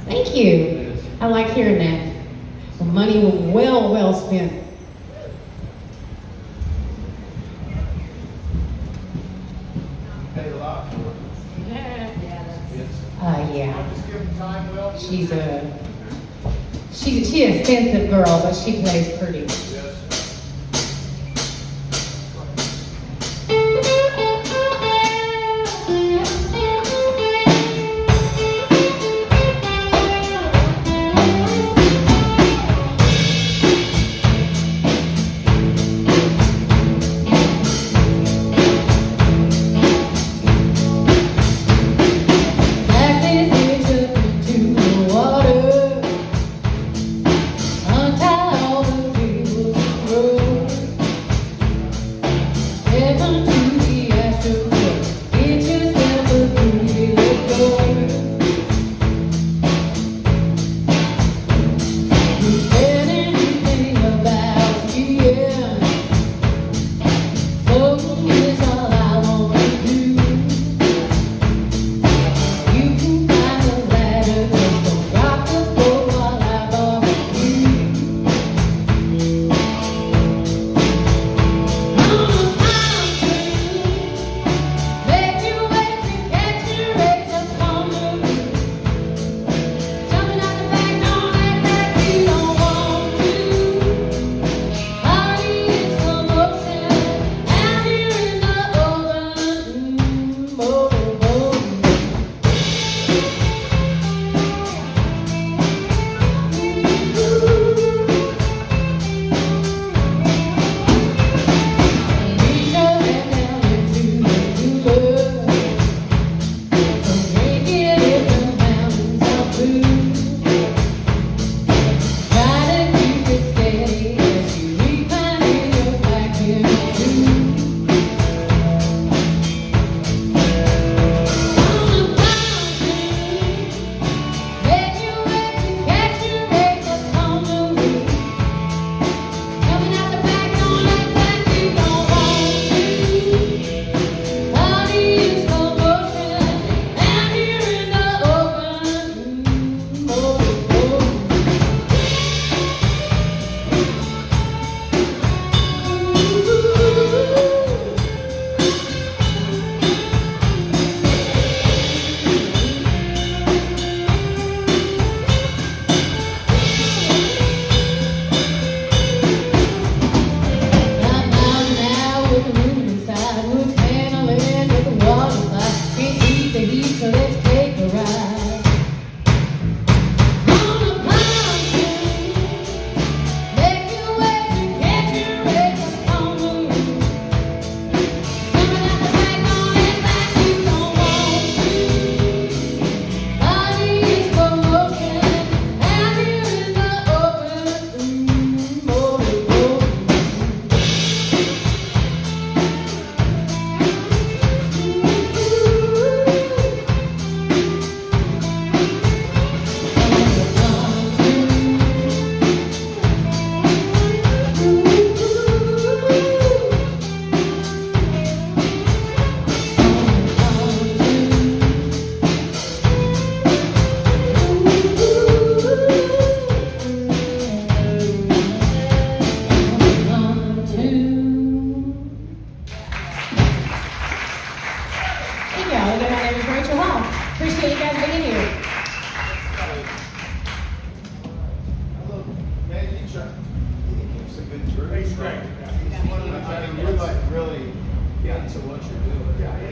Thank you. I like hearing that. The money well spent. Paid a lot for it. Yeah. She's an expensive girl, but she plays pretty.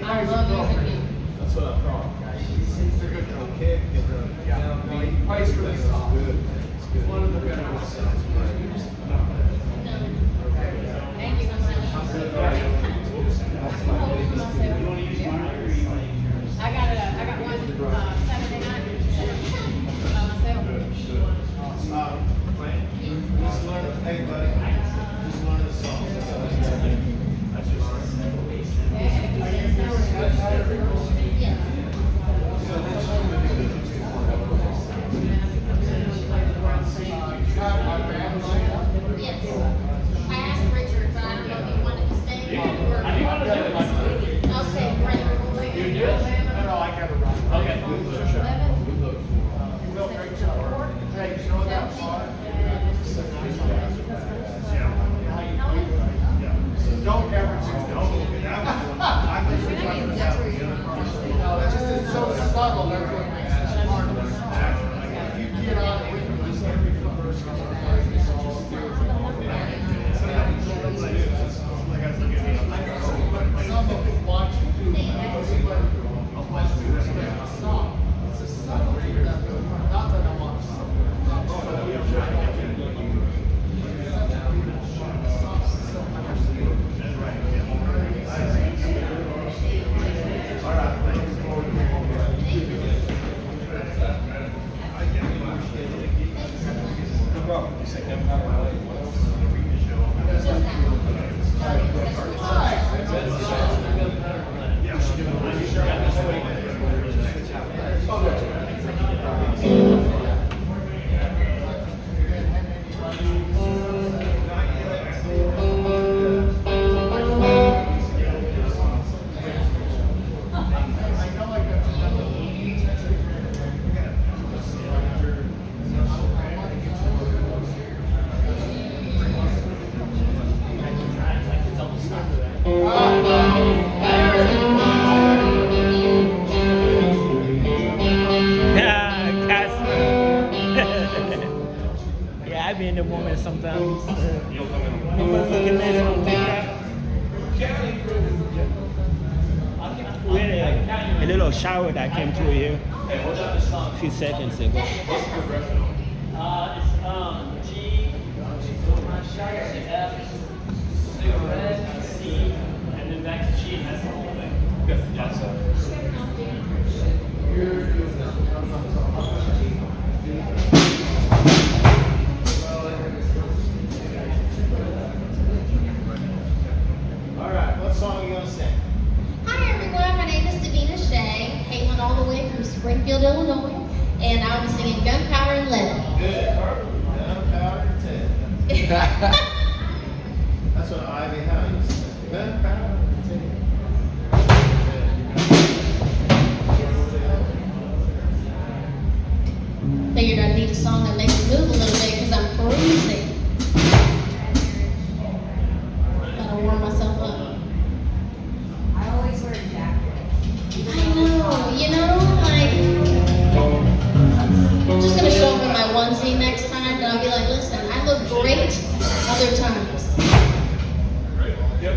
I love music. That's what I thought. He's a good little kick. And, he plays really soft. It's good. One of the better ones. Thank you. I got one Saturday night by myself. Just learn, hey buddy, just learn the song. That's your song. Yes. I asked Richard, but I don't know if he wanted to stay. I'll stay right. You do? No, I got it wrong. Okay. Sure. little shower that came through here a few seconds ago. It's G, F, cigarette, C, and then back to G, and that's the whole thing. Good. Yeah, so. All right, what song are you gonna sing? Hi everyone, my name is Davina Shea, hailing all the way from Springfield, Illinois, and I'll be singing Gunpowder and Lead. Good. Gunpowder and Lead. That's what Ivy Howe used to say. Gunpowder and Figured I'd need a song that makes me move a little bit because I'm freezing. Gotta warm myself up. I always wear a jacket. I know, like, I'm just gonna show up in my onesie next time, and I'll be like, listen, I look great other times. Yep.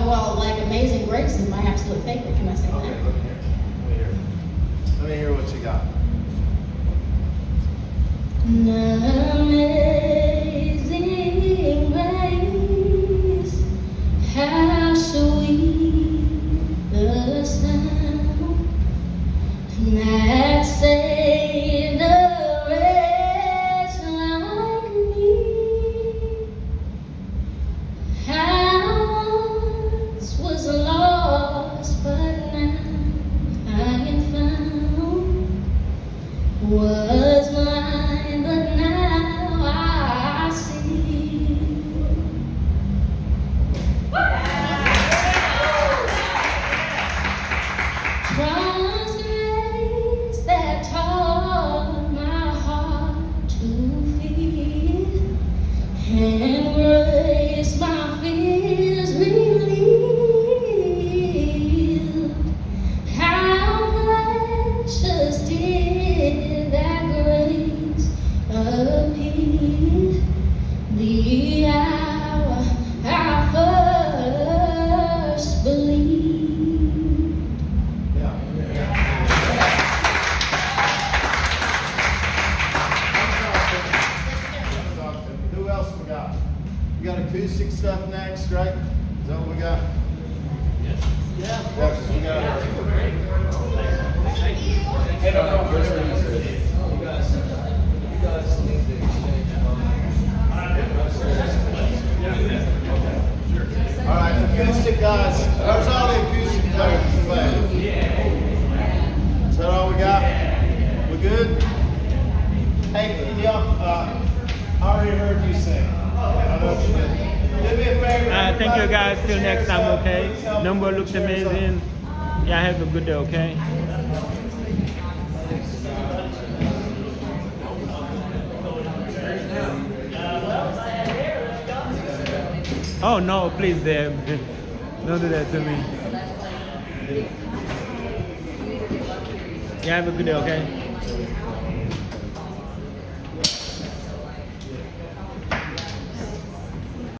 Well, like Amazing Grace is my absolute favorite. Can I say that? Okay, look here. Let me hear what you got. Amazing grace, how sweet the sound that saved a wretch like me. I once was lost, but now I am found. Was blind, but now acoustic stuff next, right? Is that what we got? Yes. Yeah, 'cause we got. Hey, no, where's the music? You guys need to All right, acoustic guys. There's all the acoustic players to play. Is that all we got? We good? Hey, y'all, I already heard you sing. I know you did. Do me a favor. Thank you guys. Till everybody, next time, okay? please help Number put looks the chairs up. amazing. Yeah, have a good day, okay? Oh no, please, Deb. Don't do that to me. Yeah, have a good day, okay?